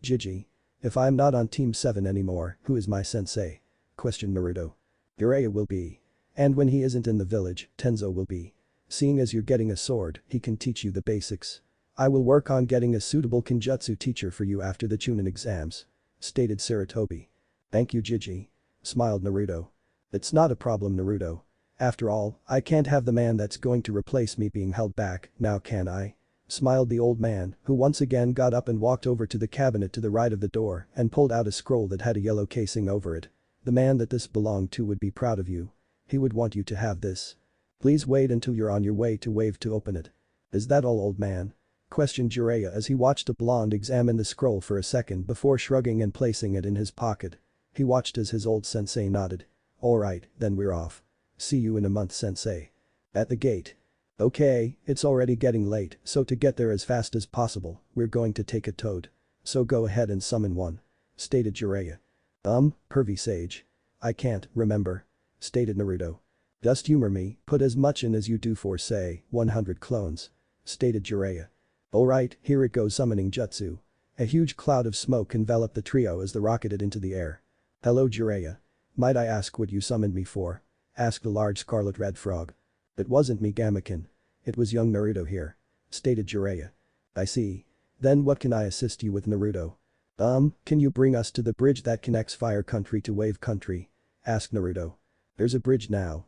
Gigi. If I'm not on Team 7 anymore, who is my sensei? Questioned Naruto. Jiraiya will be. And when he isn't in the village, Tenzo will be. Seeing as you're getting a sword, he can teach you the basics. I will work on getting a suitable Kenjutsu teacher for you after the chunin exams. Stated Saratobi. Thank you, Gigi. Smiled Naruto. It's not a problem, Naruto. After all, I can't have the man that's going to replace me being held back, now can I? Smiled the old man, who once again got up and walked over to the cabinet to the right of the door and pulled out a scroll that had a yellow casing over it. The man that this belonged to would be proud of you. He would want you to have this. Please wait until you're on your way to Wave to open it. Is that all, old man? Questioned Jiraiya as he watched the blonde examine the scroll for a second before shrugging and placing it in his pocket. He watched as his old sensei nodded. Alright, then we're off. See you in a month, sensei. At the gate. Okay, it's already getting late, so to get there as fast as possible, we're going to take a toad. So go ahead and summon one. Stated Jiraiya. Pervy sage. I can't remember. Stated Naruto. Just humor me, put as much in as you do for say, 100 clones. Stated Jiraiya. Alright, here it goes. Summoning jutsu. A huge cloud of smoke enveloped the trio as they rocketed into the air. Hello, Jiraiya. Might I ask what you summoned me for? Asked the large scarlet red frog. It wasn't me, Gamaken. It was young Naruto here. Stated Jiraiya. I see. Then what can I assist you with, Naruto? Can you bring us to the bridge that connects Fire Country to Wave Country? Asked Naruto. There's a bridge now.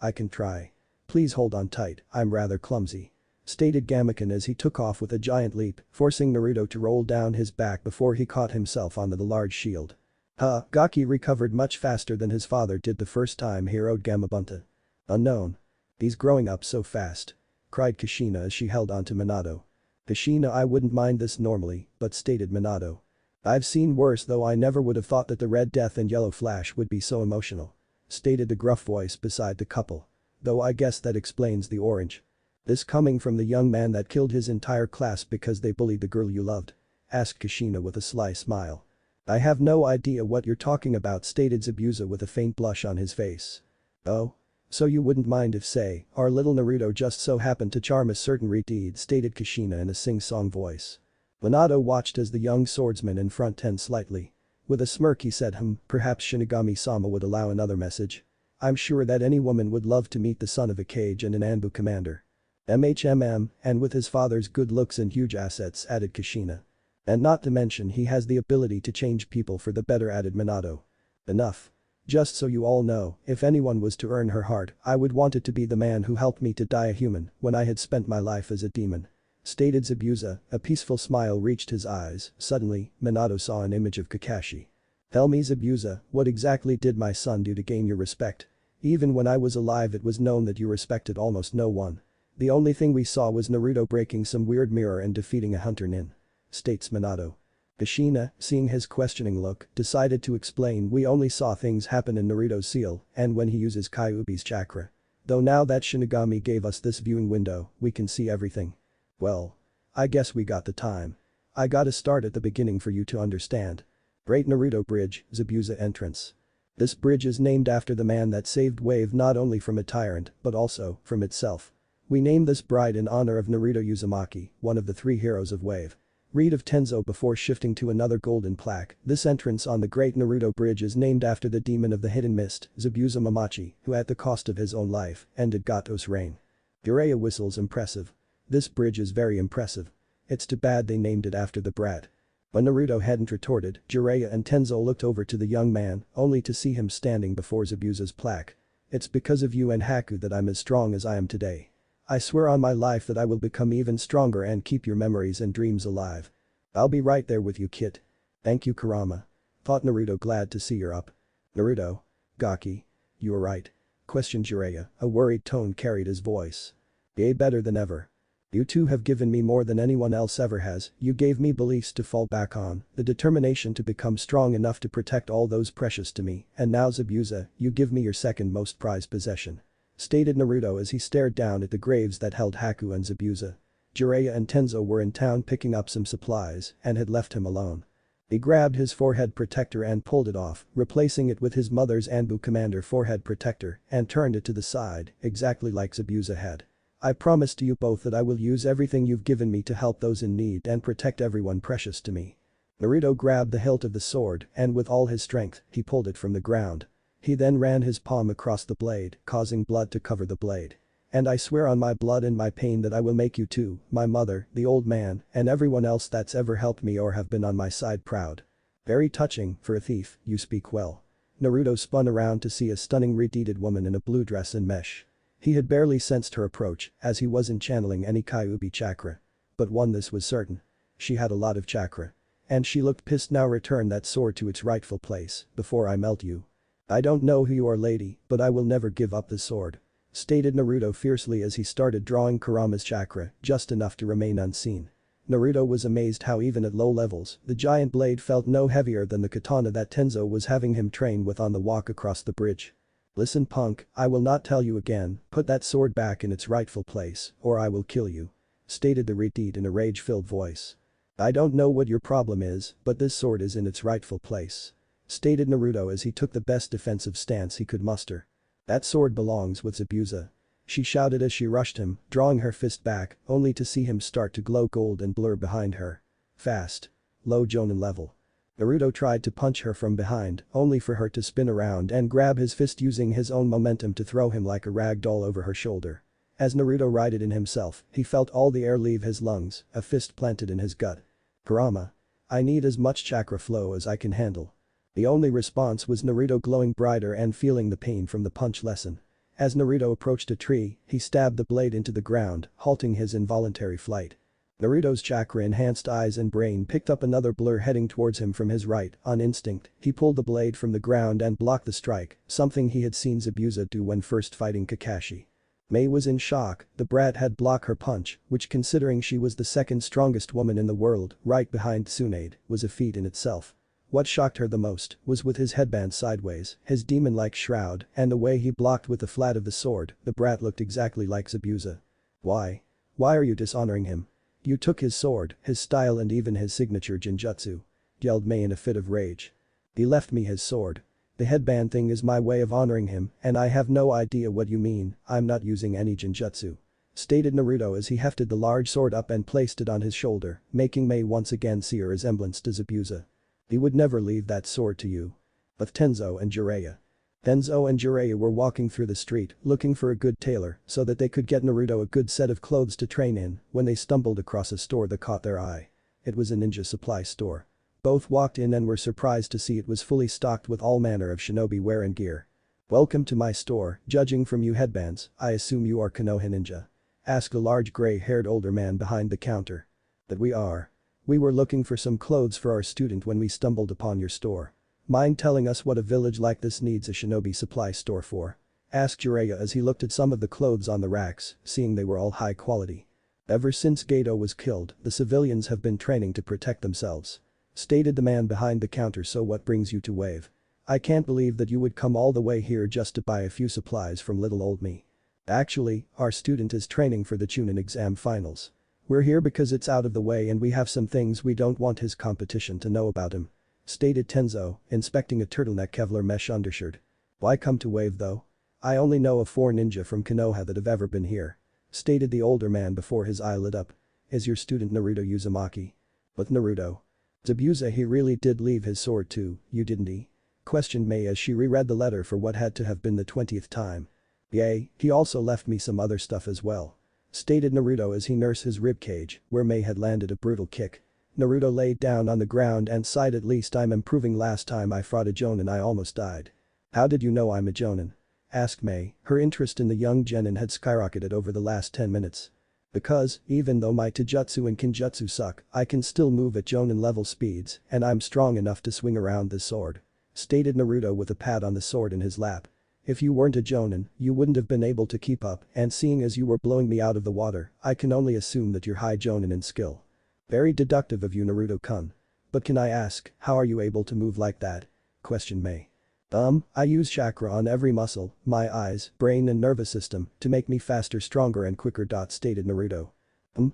I can try. Please hold on tight, I'm rather clumsy. Stated Gamaken as he took off with a giant leap, forcing Naruto to roll down his back before he caught himself onto the large shield. Gaki recovered much faster than his father did the first time he rode Gamabunta. Unknown. He's growing up so fast. Cried Kushina as she held onto Minato. Kushina, I wouldn't mind this normally, but stated Minato. I've seen worse, though I never would have thought that the Red Death and Yellow Flash would be so emotional. Stated the gruff voice beside the couple. Though I guess that explains the orange. This coming from the young man that killed his entire class because they bullied the girl you loved? Asked Kushina with a sly smile. I have no idea what you're talking about, stated Zabuza with a faint blush on his face. Oh? So you wouldn't mind if, say, our little Naruto just so happened to charm a certain deed, stated Kushina in a sing-song voice. Minato watched as the young swordsman in front tensed slightly. With a smirk he said, perhaps Shinigami-sama would allow another message. I'm sure that any woman would love to meet the son of a Kage and an Anbu commander. And with his father's good looks and huge assets, added Kushina. And not to mention he has the ability to change people for the better, added Minato. Enough. Just so you all know, if anyone was to earn her heart, I would want it to be the man who helped me to die a human when I had spent my life as a demon. Stated Zabuza, a peaceful smile reached his eyes. Suddenly, Minato saw an image of Kakashi. Tell me, Zabuza, what exactly did my son do to gain your respect? Even when I was alive it was known that you respected almost no one. The only thing we saw was Naruto breaking some weird mirror and defeating a hunter nin," states Minato. Kushina, seeing his questioning look, decided to explain we only saw things happen in Naruto's seal and when he uses Kyuubi's chakra. Though now that Shinigami gave us this viewing window, we can see everything. Well. I guess we got the time. I gotta start at the beginning for you to understand. Great Naruto Bridge, Zabuza entrance. This bridge is named after the man that saved Wave not only from a tyrant but also from itself. We named this bride in honor of Naruto Uzumaki, one of the 3 heroes of Wave. Read of Tenzo before shifting to another golden plaque. This entrance on the Great Naruto Bridge is named after the demon of the hidden mist, Zabuza Mamachi, who at the cost of his own life ended Gato's reign. Jiraiya whistles impressive. This bridge is very impressive. It's too bad they named it after the brat. When Naruto hadn't retorted, Jiraiya and Tenzo looked over to the young man, only to see him standing before Zabuza's plaque. It's because of you and Haku that I'm as strong as I am today. I swear on my life that I will become even stronger and keep your memories and dreams alive. I'll be right there with you, kid. Thank you, Kurama. Thought Naruto, glad to see you're up. Naruto. Gaki. You were right. Questioned Jiraiya, a worried tone carried his voice. Yay, better than ever. You two have given me more than anyone else ever has. You gave me beliefs to fall back on, the determination to become strong enough to protect all those precious to me, and now Zabuza, you give me your second most prized possession. Stated Naruto as he stared down at the graves that held Haku and Zabuza. Jiraiya and Tenzo were in town picking up some supplies and had left him alone. He grabbed his forehead protector and pulled it off, replacing it with his mother's Anbu Commander forehead protector and turned it to the side, exactly like Zabuza had. I promise to you both that I will use everything you've given me to help those in need and protect everyone precious to me. Naruto grabbed the hilt of the sword and with all his strength, he pulled it from the ground. He then ran his palm across the blade, causing blood to cover the blade. And I swear on my blood and my pain that I will make you two, my mother, the old man, and everyone else that's ever helped me or have been on my side proud. Very touching, for a thief, you speak well. Naruto spun around to see a stunning red-headed woman in a blue dress and mesh. He had barely sensed her approach, as he wasn't channeling any Kyuubi chakra. But one this was certain. She had a lot of chakra. And she looked pissed. Now return that sword to its rightful place, before I melt you. I don't know who you are, lady, but I will never give up the sword. Stated Naruto fiercely as he started drawing Kurama's chakra, just enough to remain unseen. Naruto was amazed how even at low levels, the giant blade felt no heavier than the katana that Tenzo was having him train with on the walk across the bridge. Listen, punk, I will not tell you again, put that sword back in its rightful place, or I will kill you. Stated the Redeed in a rage-filled voice. I don't know what your problem is, but this sword is in its rightful place. Stated Naruto as he took the best defensive stance he could muster. That sword belongs with Zabuza. She shouted as she rushed him, drawing her fist back, only to see him start to glow gold and blur behind her. Fast. Low Jonin level. Naruto tried to punch her from behind, only for her to spin around and grab his fist using his own momentum to throw him like a rag doll over her shoulder. As Naruto righted in himself, he felt all the air leave his lungs, a fist planted in his gut. Kurama. I need as much chakra flow as I can handle. The only response was Naruto glowing brighter and feeling the pain from the punch lessen. As Naruto approached a tree, he stabbed the blade into the ground, halting his involuntary flight. Naruto's chakra-enhanced eyes and brain picked up another blur heading towards him from his right. On instinct, he pulled the blade from the ground and blocked the strike, something he had seen Zabuza do when first fighting Kakashi. Mei was in shock. The brat had blocked her punch, which considering she was the second strongest woman in the world, right behind Tsunade, was a feat in itself. What shocked her the most was with his headband sideways, his demon-like shroud, and the way he blocked with the flat of the sword, the brat looked exactly like Zabuza. Why? Why are you dishonoring him? You took his sword, his style and even his signature genjutsu. Yelled Mei in a fit of rage. He left me his sword. The headband thing is my way of honoring him and I have no idea what you mean, I'm not using any genjutsu. Stated Naruto as he hefted the large sword up and placed it on his shoulder, making Mei once again see a resemblance to Zabuza. He would never leave that sword to you. But Tenzo and Jiraiya. Tenzo and Jiraiya were walking through the street, looking for a good tailor so that they could get Naruto a good set of clothes to train in, when they stumbled across a store that caught their eye. It was a ninja supply store. Both walked in and were surprised to see it was fully stocked with all manner of shinobi wear and gear. Welcome to my store, judging from you headbands, I assume you are Konoha ninja. Asked a large gray-haired older man behind the counter. That we are. We were looking for some clothes for our student when we stumbled upon your store. Mind telling us what a village like this needs a shinobi supply store for? Asked Jiraiya as he looked at some of the clothes on the racks, seeing they were all high quality. Ever since Gato was killed, the civilians have been training to protect themselves. Stated the man behind the counter. So what brings you to Wave? I can't believe that you would come all the way here just to buy a few supplies from little old me. Actually, our student is training for the chunin exam finals. We're here because it's out of the way and we have some things we don't want his competition to know about him. Stated Tenzo, inspecting a turtleneck Kevlar mesh undershirt. Why come to Wave though? I only know of 4 ninja from Konoha that have ever been here. Stated the older man before his eye lit up. Is your student Naruto Uzumaki? But Naruto. Zabuza, he really did leave his sword too, you didn't he? Questioned Mei as she reread the letter for what had to have been the 20th time. Yay, he also left me some other stuff as well. Stated Naruto as he nursed his ribcage, where Mei had landed a brutal kick. Naruto laid down on the ground and sighed. At least I'm improving. Last time I fought a Jonin I almost died. How did you know I'm a Jonin? Asked Mei, her interest in the young genin had skyrocketed over the last 10 minutes. Because, even though my taijutsu and kinjutsu suck, I can still move at Jonin level speeds and I'm strong enough to swing around this sword. Stated Naruto with a pat on the sword in his lap. If you weren't a Jonin, you wouldn't have been able to keep up, and seeing as you were blowing me out of the water, I can only assume that you're high Jonin in skill. Very deductive of you, Naruto-kun. But can I ask, how are you able to move like that? Questioned Mei. I use chakra on every muscle, my eyes, brain and nervous system, to make me faster, stronger and quicker. Stated Naruto.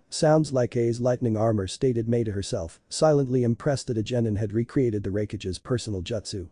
Sounds like A's lightning armor, stated Mei to herself, silently impressed that a genin had recreated the Raikage's personal jutsu.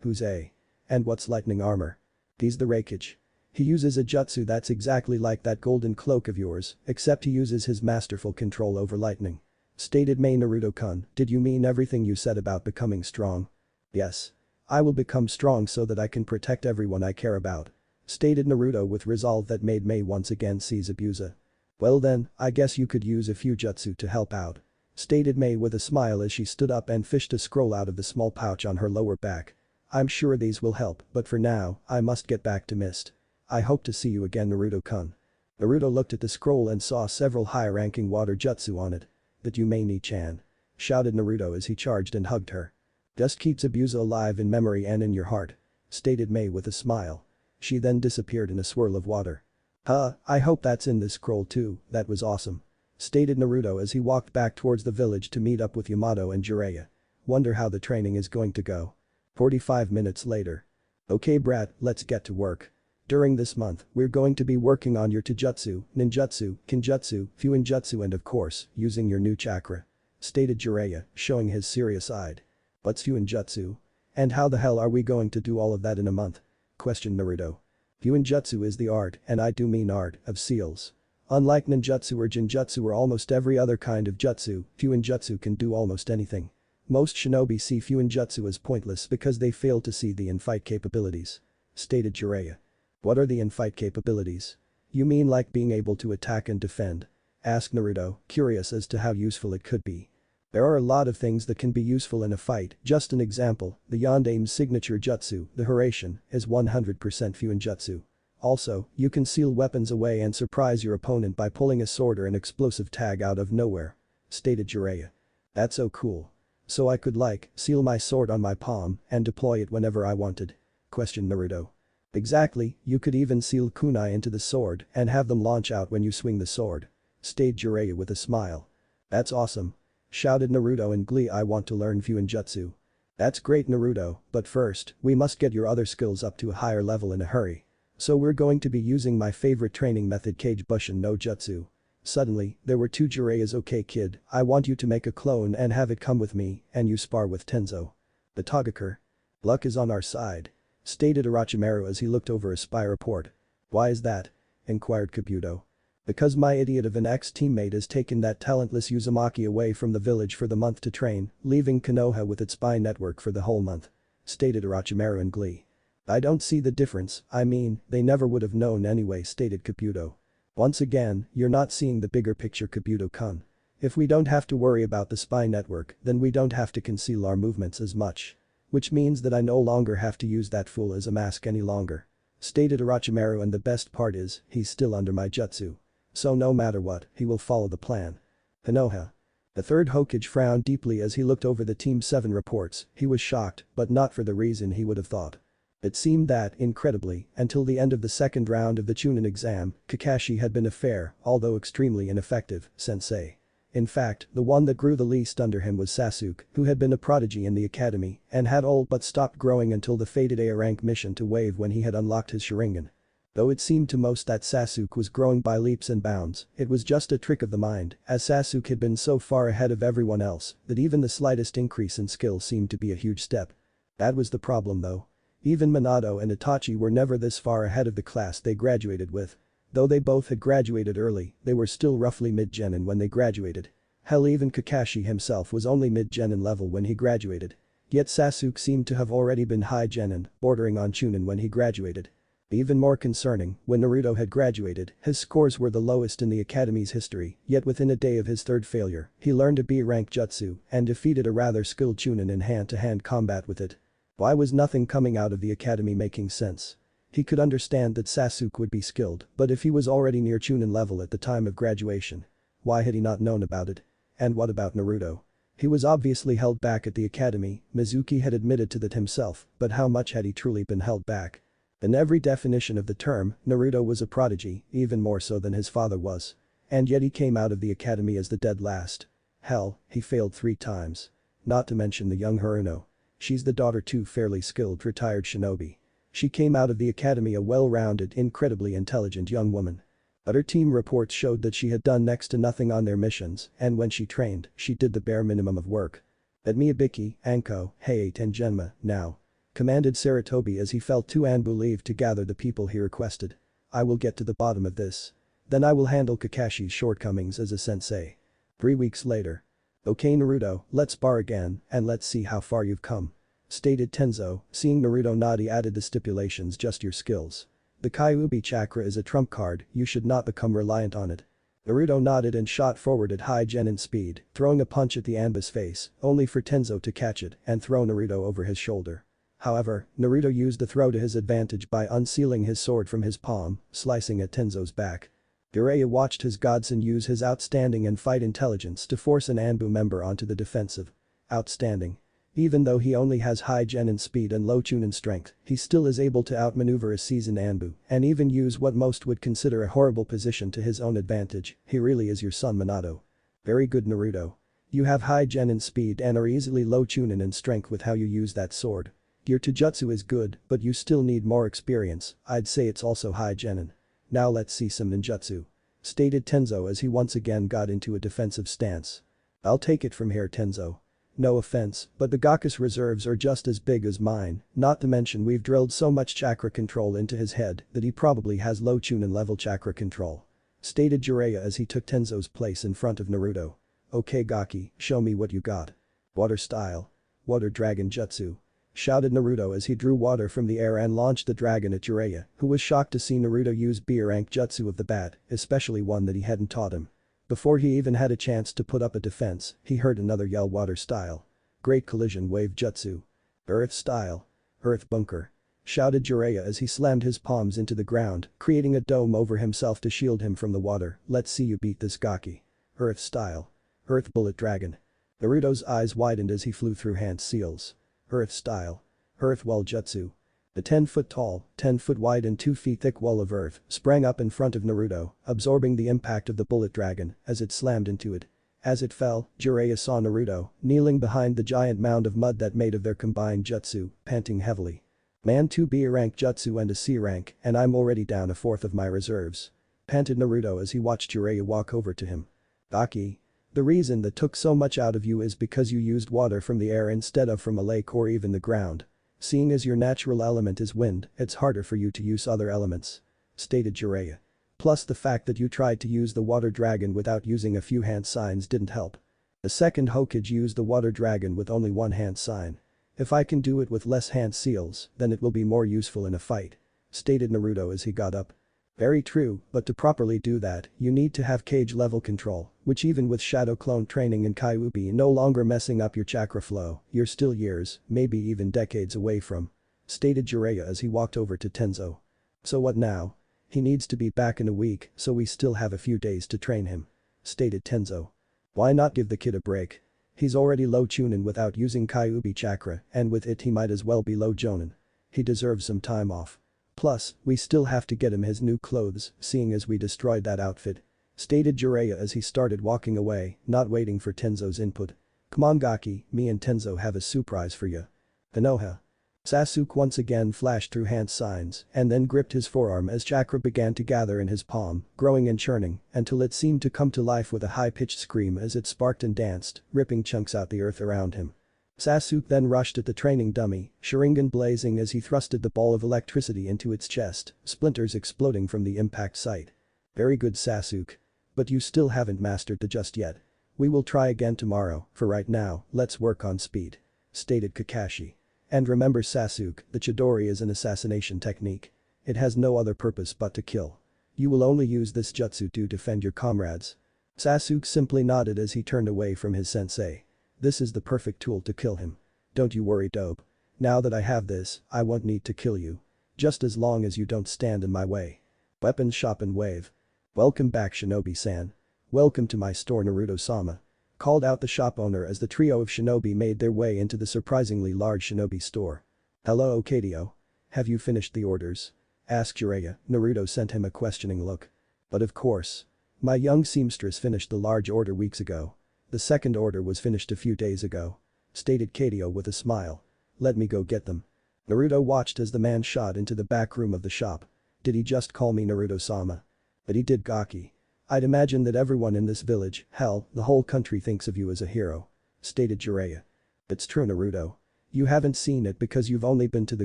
Who's A? And what's lightning armor? He's the Raikage. He uses a jutsu that's exactly like that golden cloak of yours, except he uses his masterful control over lightning. Stated Mei. Naruto-kun, did you mean everything you said about becoming strong? Yes. I will become strong so that I can protect everyone I care about. Stated Naruto with resolve that made Mei once again see Zabuza. Well then, I guess you could use a few jutsu to help out. Stated Mei with a smile as she stood up and fished a scroll out of the small pouch on her lower back. I'm sure these will help, but for now, I must get back to Mist. I hope to see you again, Naruto-kun. Naruto looked at the scroll and saw several high-ranking water jutsu on it. That you may need-chan. Shouted Naruto as he charged and hugged her. Just keep Zabuza alive in memory and in your heart. Stated Mei with a smile. She then disappeared in a swirl of water. I hope that's in this scroll too, that was awesome. Stated Naruto as he walked back towards the village to meet up with Yamato and Jiraiya. Wonder how the training is going to go. 45 minutes later. Okay brat, let's get to work. During this month, we're going to be working on your taijutsu, ninjutsu, kinjutsu, fuinjutsu and of course, using your new chakra. Stated Jiraiya, showing his serious-eyed. What's fuinjutsu? And how the hell are we going to do all of that in a month? Questioned Naruto. Fuinjutsu is the art, and I do mean art, of seals. Unlike ninjutsu or jinjutsu or almost every other kind of jutsu, fuinjutsu can do almost anything. Most shinobi see fuinjutsu as pointless because they fail to see the in-fight capabilities. Stated Jiraiya. What are the in-fight capabilities? You mean like being able to attack and defend? Asked Naruto, curious as to how useful it could be. There are a lot of things that can be useful in a fight. Just an example, the Yondame's signature jutsu, the Hiraishin, is 100% fuinjutsu. Also, you can seal weapons away and surprise your opponent by pulling a sword or an explosive tag out of nowhere. Stated Jiraiya. That's so cool. So I could seal my sword on my palm and deploy it whenever I wanted? Questioned Naruto. Exactly, you could even seal kunai into the sword and have them launch out when you swing the sword. Stated Jiraiya with a smile. That's awesome. Shouted Naruto in glee. I want to learn fuinjutsu. That's great Naruto, but first, we must get your other skills up to a higher level in a hurry. So we're going to be using my favorite training method, Kage Bushin no Jutsu. Suddenly, there were two Jiraiyas. Okay kid, I want you to make a clone and have it come with me and you spar with Tenzo. The Togakur. Luck is on our side. Stated Orochimaru as he looked over a spy report. Why is that? Inquired Kabuto. Because my idiot of an ex-teammate has taken that talentless Uzumaki away from the village for the month to train, leaving Konoha with its spy network for the whole month. Stated Orochimaru in glee. I don't see the difference, I mean, they never would have known anyway, stated Kabuto. Once again, you're not seeing the bigger picture, Kabuto-kun. If we don't have to worry about the spy network, then we don't have to conceal our movements as much. Which means that I no longer have to use that fool as a mask any longer. Stated Orochimaru, and the best part is, he's still under my jutsu. So no matter what, he will follow the plan. Konoha. The third Hokage frowned deeply as he looked over the Team 7 reports. He was shocked, but not for the reason he would have thought. It seemed that, incredibly, until the end of the second round of the chunin exam, Kakashi had been a fair, although extremely ineffective, sensei. In fact, the one that grew the least under him was Sasuke, who had been a prodigy in the academy and had all but stopped growing until the fated A rank mission to Wave when he had unlocked his Sharingan. Though it seemed to most that Sasuke was growing by leaps and bounds, it was just a trick of the mind, as Sasuke had been so far ahead of everyone else that even the slightest increase in skill seemed to be a huge step. That was the problem though. Even Minato and Itachi were never this far ahead of the class they graduated with. Though they both had graduated early, they were still roughly mid-genin when they graduated. Hell, even Kakashi himself was only mid-genin level when he graduated. Yet Sasuke seemed to have already been high genin, bordering on chunin when he graduated. Even more concerning, when Naruto had graduated, his scores were the lowest in the academy's history, yet within a day of his third failure, he learned a B-rank jutsu and defeated a rather skilled chunin in hand-to-hand combat with it. Why was nothing coming out of the academy making sense? He could understand that Sasuke would be skilled, but if he was already near chunin level at the time of graduation, why had he not known about it? And what about Naruto? He was obviously held back at the academy, Mizuki had admitted to that himself, but how much had he truly been held back? In every definition of the term, Naruto was a prodigy, even more so than his father was. And yet he came out of the academy as the dead last. Hell, he failed 3 times. Not to mention the young Haruno. She's the daughter to fairly skilled retired shinobi. She came out of the academy a well-rounded, incredibly intelligent young woman. But her team reports showed that she had done next to nothing on their missions, and when she trained, she did the bare minimum of work. At Miyabiki, Anko, Hayate and Genma, now. Commanded Sarutobi as he felt to Anbu leave to gather the people he requested. I will get to the bottom of this. Then I will handle Kakashi's shortcomings as a sensei. 3 weeks later. Okay Naruto, let's spar again, and let's see how far you've come. Stated Tenzo, seeing Naruto nod he added the stipulations just your skills. The Kyuubi chakra is a trump card, you should not become reliant on it. Naruto nodded and shot forward at high genin speed, throwing a punch at the Anba's face, only for Tenzo to catch it and throw Naruto over his shoulder. However, Naruto used the throw to his advantage by unsealing his sword from his palm, slicing at Tenzo's back. Jiraiya watched his godson use his outstanding and fight intelligence to force an Anbu member onto the defensive. Outstanding. Even though he only has high genin speed and low chunin strength, he still is able to outmaneuver a seasoned Anbu and even use what most would consider a horrible position to his own advantage. He really is your son Minato. Very good Naruto. You have high genin speed and are easily low chunin in strength with how you use that sword. Your Taijutsu is good, but you still need more experience, I'd say it's also high genin. Now let's see some ninjutsu. Stated Tenzo as he once again got into a defensive stance. I'll take it from here Tenzo. No offense, but the Gaku's reserves are just as big as mine, not to mention we've drilled so much chakra control into his head that he probably has low chunin level chakra control. Stated Jiraiya as he took Tenzo's place in front of Naruto. Okay Gaki, show me what you got. Water style. Water dragon jutsu. Shouted Naruto as he drew water from the air and launched the dragon at Jiraiya, who was shocked to see Naruto use B-rank jutsu of the bat, especially one that he hadn't taught him. Before he even had a chance to put up a defense, he heard another yell water style. Great collision wave jutsu. Earth style. Earth bunker. Shouted Jiraiya as he slammed his palms into the ground, creating a dome over himself to shield him from the water. Let's see you beat this Gaki. Earth style. Earth bullet dragon. Naruto's eyes widened as he flew through hand seals. Earth style. Earth wall jutsu. The 10-foot tall, 10-foot wide and 2 feet thick wall of earth sprang up in front of Naruto, absorbing the impact of the bullet dragon as it slammed into it. As it fell, Jiraiya saw Naruto, kneeling behind the giant mound of mud that made of their combined jutsu, panting heavily. Man 2 B-rank jutsu and a C rank, and I'm already down a fourth of my reserves. Panted Naruto as he watched Jiraiya walk over to him. Gaki. The reason that took so much out of you is because you used water from the air instead of from a lake or even the ground. Seeing as your natural element is wind, it's harder for you to use other elements. Stated Jiraiya. Plus the fact that you tried to use the water dragon without using a few hand signs didn't help. The second Hokage used the water dragon with only one hand sign. If I can do it with less hand seals, then it will be more useful in a fight. Stated Naruto as he got up. Very true, but to properly do that, you need to have cage level control, which even with shadow clone training and Kyuubi no longer messing up your chakra flow, you're still years, maybe even decades away from. Stated Jiraiya as he walked over to Tenzo. So what now? He needs to be back in a week, so we still have a few days to train him. Stated Tenzo. Why not give the kid a break? He's already low chunin without using Kyuubi chakra, and with it he might as well be low jonin. He deserves some time off. Plus, we still have to get him his new clothes, seeing as we destroyed that outfit. Stated Jiraiya as he started walking away, not waiting for Tenzo's input. Come on Gaki, me and Tenzo have a surprise for you. Konoha. Sasuke once again flashed through hand signs and then gripped his forearm as chakra began to gather in his palm, growing and churning, until it seemed to come to life with a high-pitched scream as it sparked and danced, ripping chunks out the earth around him. Sasuke then rushed at the training dummy, Sharingan blazing as he thrusted the ball of electricity into its chest, splinters exploding from the impact site. Very good Sasuke. But you still haven't mastered the just yet. We will try again tomorrow, for right now, let's work on speed. Stated Kakashi. And remember Sasuke, the Chidori is an assassination technique. It has no other purpose but to kill. You will only use this jutsu to defend your comrades. Sasuke simply nodded as he turned away from his sensei. This is the perfect tool to kill him. Don't you worry dope. Now that I have this, I won't need to kill you. Just as long as you don't stand in my way. Weapons shop and wave. Welcome back Shinobi-san. Welcome to my store Naruto-sama. Called out the shop owner as the trio of shinobi made their way into the surprisingly large shinobi store. Hello Okadio. Have you finished the orders? Asked Jiraiya. Naruto sent him a questioning look. But of course. My young seamstress finished the large order weeks ago. The second order was finished a few days ago. Stated Kadio with a smile. Let me go get them. Naruto watched as the man shot into the back room of the shop. Did he just call me Naruto-sama? But he did Gaki. I'd imagine that everyone in this village, hell, the whole country thinks of you as a hero. Stated Jiraiya. It's true Naruto. You haven't seen it because you've only been to the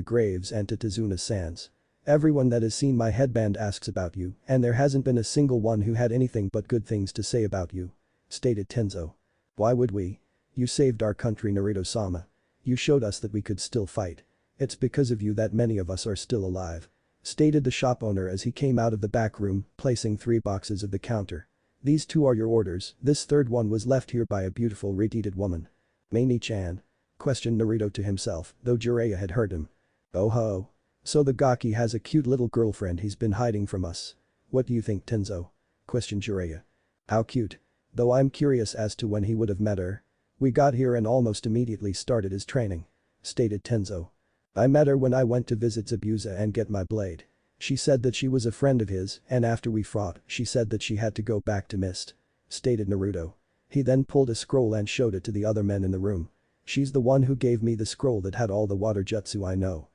graves and to Tazuna Sands. Everyone that has seen my headband asks about you and there hasn't been a single one who had anything but good things to say about you. Stated Tenzo. Why would we? You saved our country Naruto-sama. You showed us that we could still fight. It's because of you that many of us are still alive. Stated the shop owner as he came out of the back room, placing 3 boxes of the counter. These 2 are your orders, this third one was left here by a beautiful red-headed woman. Maini-chan? Questioned Naruto to himself, though Jiraiya had heard him. Oh ho. So the Gaki has a cute little girlfriend he's been hiding from us. What do you think Tenzo? Questioned Jiraiya. How cute. Though I'm curious as to when he would have met her. We got here and almost immediately started his training. Stated Tenzo. I met her when I went to visit Zabuza and get my blade. She said that she was a friend of his and after we fought, she said that she had to go back to Mist. Stated Naruto. He then pulled a scroll and showed it to the other men in the room. She's the one who gave me the scroll that had all the water jutsu I know.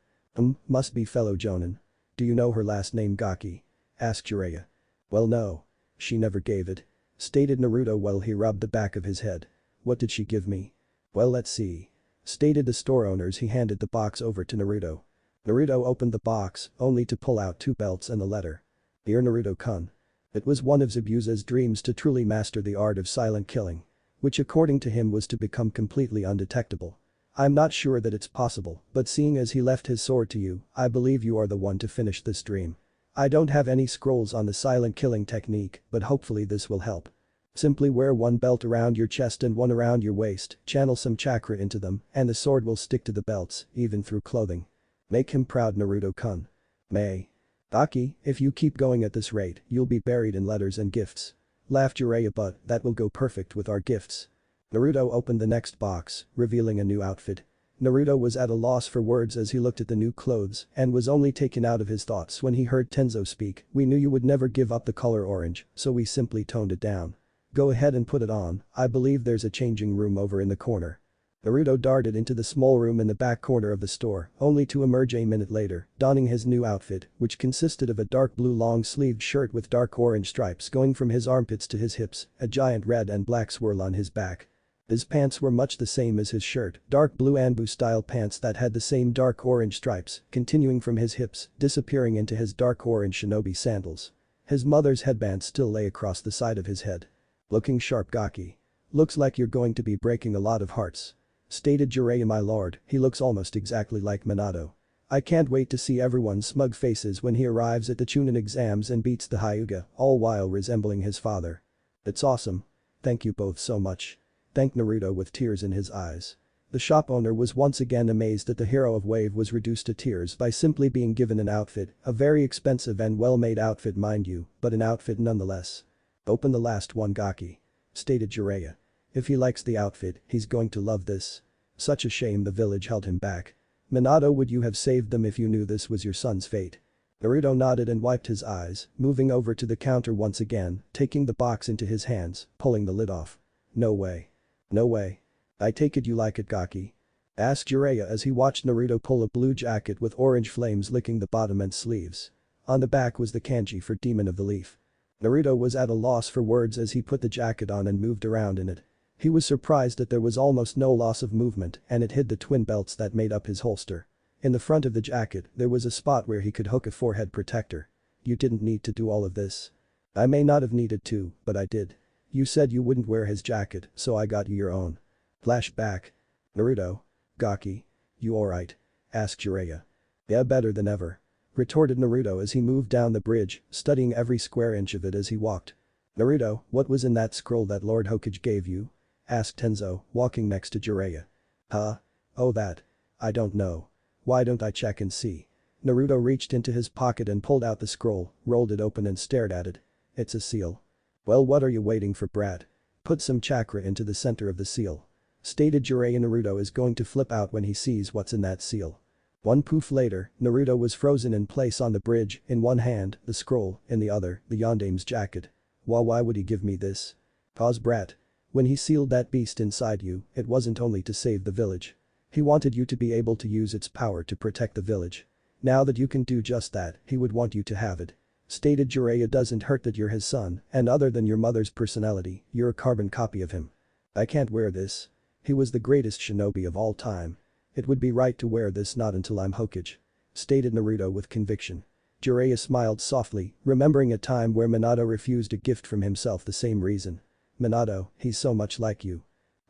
Must be fellow Jonin. Do you know her last name Gaki? Asked Jiraiya. Well no. She never gave it. Stated Naruto while he rubbed the back of his head. What did she give me? Well let's see. Stated the store owner as he handed the box over to Naruto. Naruto opened the box, only to pull out 2 belts and a letter. Dear Naruto-kun. It was one of Zabuza's dreams to truly master the art of silent killing. Which according to him was to become completely undetectable. I'm not sure that it's possible, but seeing as he left his sword to you, I believe you are the one to finish this dream. I don't have any scrolls on the silent killing technique, but hopefully this will help. Simply wear 1 belt around your chest and 1 around your waist, channel some chakra into them, and the sword will stick to the belts, even through clothing. Make him proud Naruto-kun. May. Gaki, if you keep going at this rate, you'll be buried in letters and gifts. Laughed Jiraiya but that will go perfect with our gifts. Naruto opened the next box, revealing a new outfit. Naruto was at a loss for words as he looked at the new clothes and was only taken out of his thoughts when he heard Tenzo speak. We knew you would never give up the color orange, so we simply toned it down. Go ahead and put it on, I believe there's a changing room over in the corner. Naruto darted into the small room in the back corner of the store, only to emerge a minute later, donning his new outfit, which consisted of a dark blue long-sleeved shirt with dark orange stripes going from his armpits to his hips, a giant red and black swirl on his back. His pants were much the same as his shirt, dark blue Anbu-style pants that had the same dark orange stripes, continuing from his hips, disappearing into his dark orange shinobi sandals. His mother's headband still lay across the side of his head. Looking sharp Gaki. Looks like you're going to be breaking a lot of hearts. Stated Jiraiya my lord, he looks almost exactly like Minato. I can't wait to see everyone's smug faces when he arrives at the chunin exams and beats the Hyuga, all while resembling his father. It's awesome. Thank you both so much. Thanked Naruto with tears in his eyes. The shop owner was once again amazed that the hero of Wave was reduced to tears by simply being given an outfit, a very expensive and well-made outfit mind you, but an outfit nonetheless. Open the last one Gaki. Stated Jiraiya. If he likes the outfit, he's going to love this. Such a shame the village held him back. Minato, would you have saved them if you knew this was your son's fate? Naruto nodded and wiped his eyes, moving over to the counter once again, taking the box into his hands, pulling the lid off. No way. No way. I take it you like it, Gaki? Asked Jiraiya as he watched Naruto pull a blue jacket with orange flames licking the bottom and sleeves. On the back was the kanji for Demon of the Leaf. Naruto was at a loss for words as he put the jacket on and moved around in it. He was surprised that there was almost no loss of movement and it hid the twin belts that made up his holster. In the front of the jacket, there was a spot where he could hook a forehead protector. You didn't need to do all of this. I may not have needed to, but I did. You said you wouldn't wear his jacket, so I got you your own. Flashback. Naruto. Gaki. You alright? Asked Jiraiya. Yeah, better than ever. Retorted Naruto as he moved down the bridge, studying every square inch of it as he walked. Naruto, what was in that scroll that Lord Hokage gave you? Asked Tenzo, walking next to Jiraiya. Huh? Oh that. I don't know. Why don't I check and see? Naruto reached into his pocket and pulled out the scroll, rolled it open and stared at it. It's a seal. Well, what are you waiting for, brat? Put some chakra into the center of the seal. Stated Jiraiya. Naruto is going to flip out when he sees what's in that seal. One poof later, Naruto was frozen in place on the bridge, in one hand, the scroll, in the other, the Yondame's jacket. Why would he give me this? Pause, brat. When he sealed that beast inside you, it wasn't only to save the village. He wanted you to be able to use its power to protect the village. Now that you can do just that, he would want you to have it. Stated Jiraiya. Doesn't hurt that you're his son, and other than your mother's personality, you're a carbon copy of him. I can't wear this. He was the greatest shinobi of all time. It would be right to wear this not until I'm Hokage. Stated Naruto with conviction. Jiraiya smiled softly, remembering a time where Minato refused a gift from himself the same reason. Minato, he's so much like you.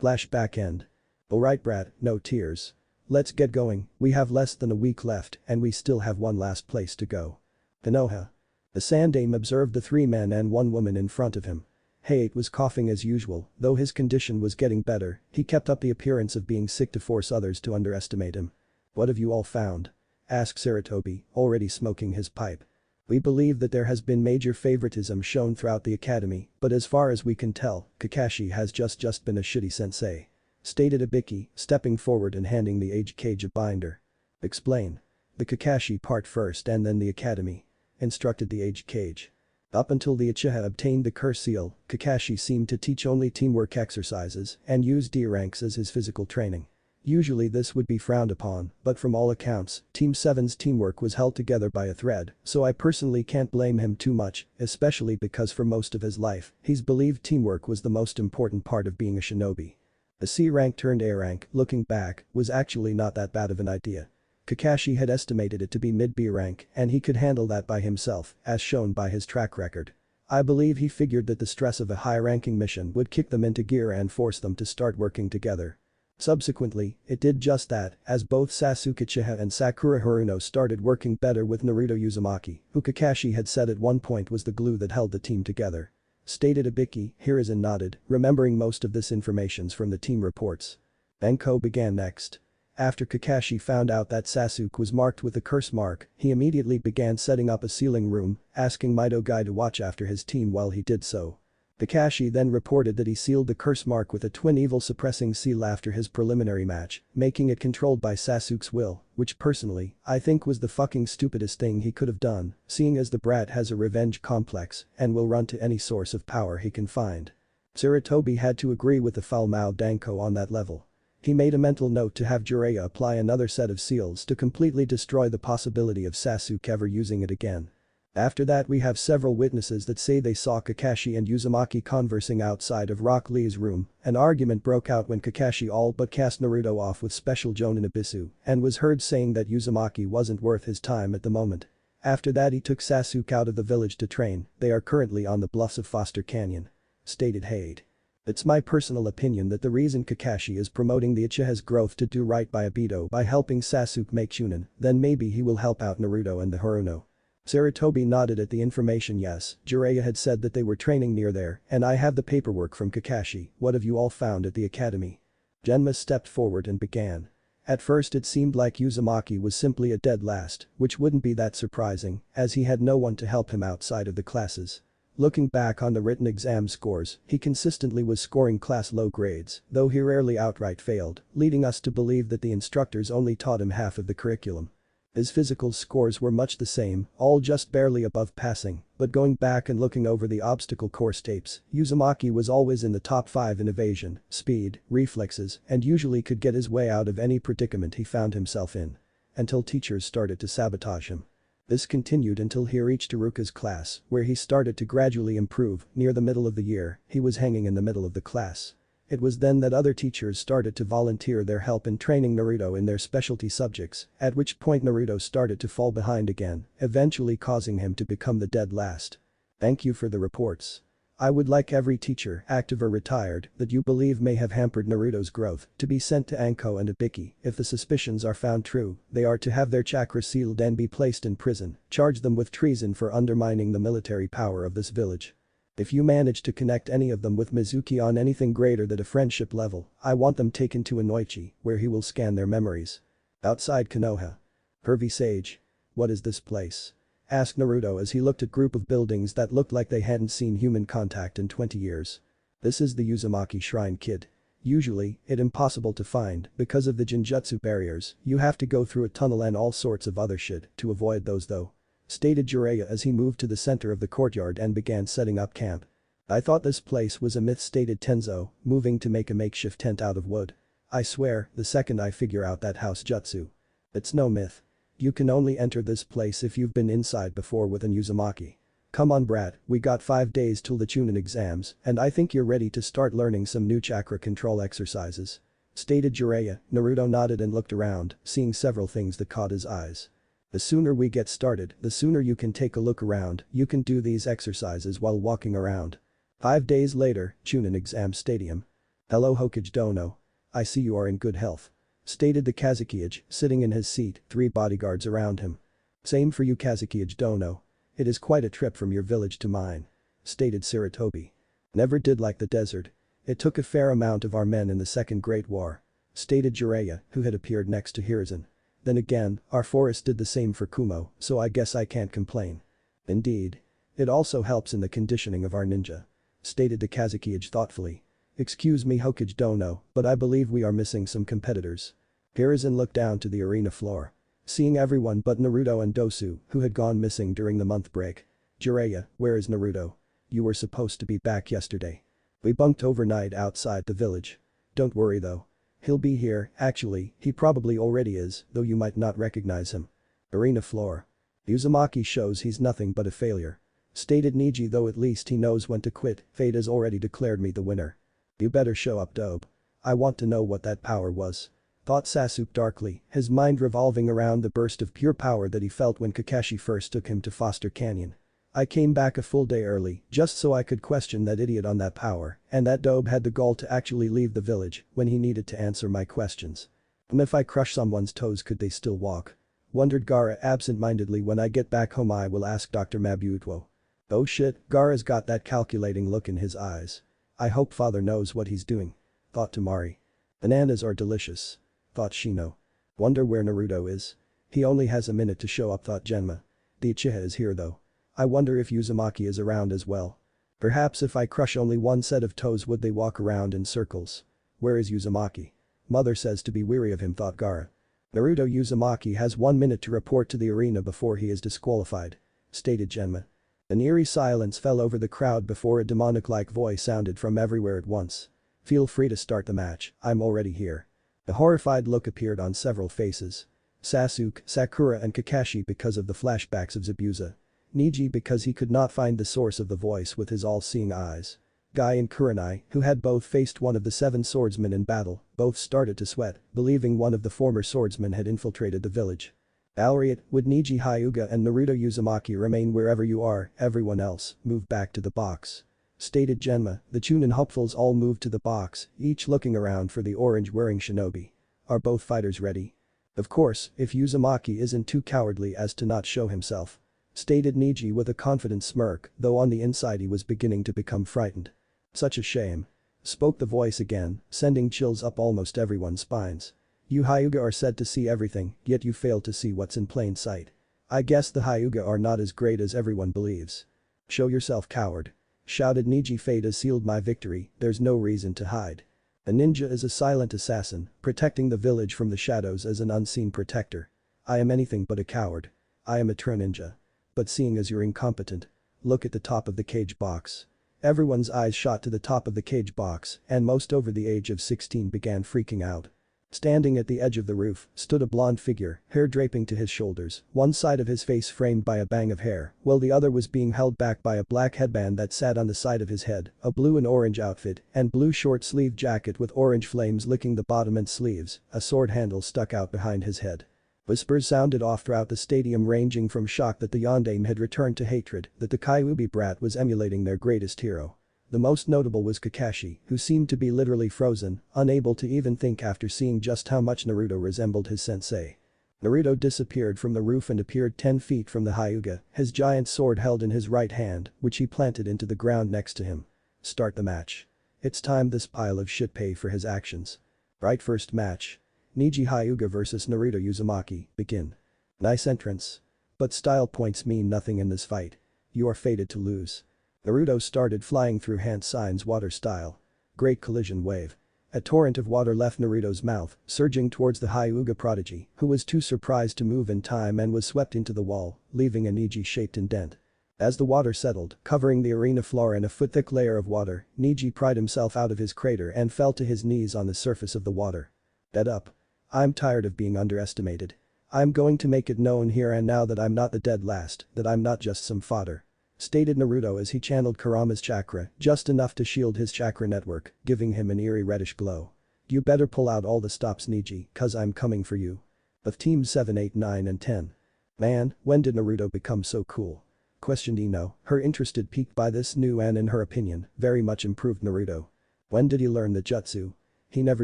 Flashback end. Alright brat, no tears. Let's get going, we have less than a week left and we still have one last place to go. Konoha. The Sandame observed the 3 men and 1 woman in front of him. Hayate was coughing as usual, though his condition was getting better, he kept up the appearance of being sick to force others to underestimate him. What have you all found? Asked Sarutobi, already smoking his pipe. We believe that there has been major favoritism shown throughout the academy, but as far as we can tell, Kakashi has just been a shitty sensei. Stated Ibiki, stepping forward and handing the age cage a binder. Explain. The Kakashi part first and then the academy. Instructed the age cage. Up until the Uchiha obtained the curse seal, Kakashi seemed to teach only teamwork exercises and use D ranks as his physical training. Usually this would be frowned upon, but from all accounts, Team 7's teamwork was held together by a thread, so I personally can't blame him too much, especially because for most of his life, he's believed teamwork was the most important part of being a shinobi. A C rank turned A rank, looking back, was actually not that bad of an idea. Kakashi had estimated it to be mid-B rank and he could handle that by himself, as shown by his track record. I believe he figured that the stress of a high-ranking mission would kick them into gear and force them to start working together. Subsequently, it did just that, as both Sasuke Uchiha and Sakura Haruno started working better with Naruto Uzumaki, who Kakashi had said at one point was the glue that held the team together. Stated Ibiki, Hiruzen nodded, remembering most of this information's from the team reports. Benko began next. After Kakashi found out that Sasuke was marked with the curse mark, he immediately began setting up a sealing room, asking Mido Guy to watch after his team while he did so. Kakashi then reported that he sealed the curse mark with a twin evil suppressing seal after his preliminary match, making it controlled by Sasuke's will, which personally, I think was the fucking stupidest thing he could have done, seeing as the brat has a revenge complex and will run to any source of power he can find. Sarutobi had to agree with the foul-mouthed Danko on that level. He made a mental note to have Jiraiya apply another set of seals to completely destroy the possibility of Sasuke ever using it again. After that we have several witnesses that say they saw Kakashi and Uzumaki conversing outside of Rock Lee's room. An argument broke out when Kakashi all but cast Naruto off with special Jonin Abisu and was heard saying that Uzumaki wasn't worth his time at the moment. After that he took Sasuke out of the village to train, they are currently on the bluffs of Foster Canyon. Stated Hade. It's my personal opinion that the reason Kakashi is promoting the Uchiha's growth to do right by Obito by helping Sasuke make chunin, then maybe he will help out Naruto and the Haruno. Sarutobi nodded at the information. Yes, Jiraiya had said that they were training near there and I have the paperwork from Kakashi. What have you all found at the academy? Genma stepped forward and began. At first it seemed like Uzumaki was simply a dead last, which wouldn't be that surprising as he had no one to help him outside of the classes. Looking back on the written exam scores, he consistently was scoring class low grades, though he rarely outright failed, leading us to believe that the instructors only taught him half of the curriculum. His physical scores were much the same, all just barely above passing, but going back and looking over the obstacle course tapes, Uzumaki was always in the top 5 in evasion, speed, reflexes, and usually could get his way out of any predicament he found himself in. Until teachers started to sabotage him. This continued until he reached Iruka's class, where he started to gradually improve. Near the middle of the year, he was hanging in the middle of the class. It was then that other teachers started to volunteer their help in training Naruto in their specialty subjects, at which point Naruto started to fall behind again, eventually causing him to become the dead last. Thank you for the reports. I would like every teacher, active or retired, that you believe may have hampered Naruto's growth to be sent to Anko and Ibiki. If the suspicions are found true, they are to have their chakra sealed and be placed in prison. Charge them with treason for undermining the military power of this village. If you manage to connect any of them with Mizuki on anything greater than a friendship level, I want them taken to Inoichi, where he will scan their memories. Outside Konoha. Hervey Sage. What is this place? Asked Naruto as he looked at group of buildings that looked like they hadn't seen human contact in 20 years. This is the Uzumaki Shrine, kid. Usually, it's impossible to find because of the Jinjutsu barriers. You have to go through a tunnel and all sorts of other shit to avoid those though. Stated Jiraiya as he moved to the center of the courtyard and began setting up camp. I thought this place was a myth, stated Tenzo, moving to make a makeshift tent out of wood. I swear, the second I figure out that house jutsu. It's no myth. You can only enter this place if you've been inside before with an Uzumaki. Come on brat, we got 5 days till the chunin exams and I think you're ready to start learning some new chakra control exercises. Stated Jiraiya. Naruto nodded and looked around, seeing several things that caught his eyes. The sooner we get started, the sooner you can take a look around. You can do these exercises while walking around. 5 days later, Chunin Exam Stadium. Hello Hokage Dono. I see you are in good health. Stated the Kazekage, sitting in his seat, 3 bodyguards around him. Same for you Kazekage Dono. It is quite a trip from your village to mine. Stated Sarutobi. Never did like the desert. It took a fair amount of our men in the Second Great War. Stated Jiraiya, who had appeared next to Hiruzen. Then again, our forest did the same for Kumo, so I guess I can't complain. Indeed. It also helps in the conditioning of our ninja. Stated the Kazekage thoughtfully. Excuse me Hokage Dono, but I believe we are missing some competitors. Hiruzen looked down to the arena floor. Seeing everyone but Naruto and Dosu, who had gone missing during the month break. Jiraiya, where is Naruto? You were supposed to be back yesterday. We bunked overnight outside the village. Don't worry though. He'll be here. Actually, he probably already is, though you might not recognize him. Arena floor. Uzumaki shows he's nothing but a failure. Stated Neji, though at least he knows when to quit. Fate has already declared me the winner. You better show up dope. I want to know what that power was. Thought Sasuke darkly, his mind revolving around the burst of pure power that he felt when Kakashi first took him to Foster Canyon. I came back a full day early just so I could question that idiot on that power, and that dope had the gall to actually leave the village when he needed to answer my questions. If I crush someone's toes, could they still walk? Wondered Gaara absent-mindedly. When I get back home I will ask Dr. Mabuto. Oh shit, Gaara's got that calculating look in his eyes. I hope father knows what he's doing. Thought Tamari. Bananas are delicious. Thought Shino. Wonder where Naruto is. He only has a minute to show up, thought Genma. The Uchiha is here though. I wonder if Uzumaki is around as well. Perhaps if I crush only one set of toes would they walk around in circles. Where is Uzumaki? Mother says to be wary of him, thought Gaara. Naruto Uzumaki has 1 minute to report to the arena before he is disqualified. Stated Genma. An eerie silence fell over the crowd before a demonic-like voice sounded from everywhere at once. Feel free to start the match, I'm already here. A horrified look appeared on several faces. Sasuke, Sakura and Kakashi because of the flashbacks of Zabuza. Neji because he could not find the source of the voice with his all-seeing eyes. Guy and Kurenai, who had both faced one of the 7 swordsmen in battle, both started to sweat, believing one of the former swordsmen had infiltrated the village. Alright, would Neji Hyuga and Naruto Uzumaki remain wherever you are, everyone else, move back to the box. Stated Genma. The Chunin hopefuls all moved to the box, each looking around for the orange-wearing shinobi. Are both fighters ready? Of course, if Uzumaki isn't too cowardly as to not show himself. Stated Neji with a confident smirk, though on the inside he was beginning to become frightened. Such a shame. Spoke the voice again, sending chills up almost everyone's spines. You Hyuga are said to see everything, yet you fail to see what's in plain sight. I guess the Hyuga are not as great as everyone believes. "Show yourself, coward," shouted Niji. "Fate has sealed my victory, there's no reason to hide." A ninja is a silent assassin, protecting the village from the shadows as an unseen protector. "I am anything but a coward. I am a true ninja. But seeing as you're incompetent, look at the top of the cage box." Everyone's eyes shot to the top of the cage box, and most over the age of 16 began freaking out. Standing at the edge of the roof stood a blonde figure, hair draping to his shoulders, one side of his face framed by a bang of hair, while the other was being held back by a black headband that sat on the side of his head, a blue and orange outfit, and blue short-sleeved jacket with orange flames licking the bottom and sleeves, a sword handle stuck out behind his head. Whispers sounded off throughout the stadium, ranging from shock that the Yondaime had returned to hatred that the kyuubi brat was emulating their greatest hero. The most notable was Kakashi, who seemed to be literally frozen, unable to even think after seeing just how much Naruto resembled his sensei. Naruto disappeared from the roof and appeared 10 feet from the Hyuga, his giant sword held in his right hand, which he planted into the ground next to him. "Start the match. It's time this pile of shit pay for his actions." Right, first match. Niji Hyuga vs Naruto Uzumaki, begin. Nice entrance. But style points mean nothing in this fight. You are fated to lose. Naruto started flying through hand signs water style. Great collision wave. A torrent of water left Naruto's mouth, surging towards the Hyuga prodigy, who was too surprised to move in time and was swept into the wall, leaving a Neji-shaped indent. As the water settled, covering the arena floor in a foot-thick layer of water, Neji pried himself out of his crater and fell to his knees on the surface of the water. "Dead up. I'm tired of being underestimated. I'm going to make it known here and now that I'm not the dead last, that I'm not just some fodder," stated Naruto as he channeled Kurama's chakra, just enough to shield his chakra network, giving him an eerie reddish glow. "You better pull out all the stops, Neji, cause I'm coming for you." Of Teams 7, 8, 9 and 10. "Man, when did Naruto become so cool?" questioned Ino, her interest piqued by this new and, in her opinion, very much improved Naruto. "When did he learn the jutsu? He never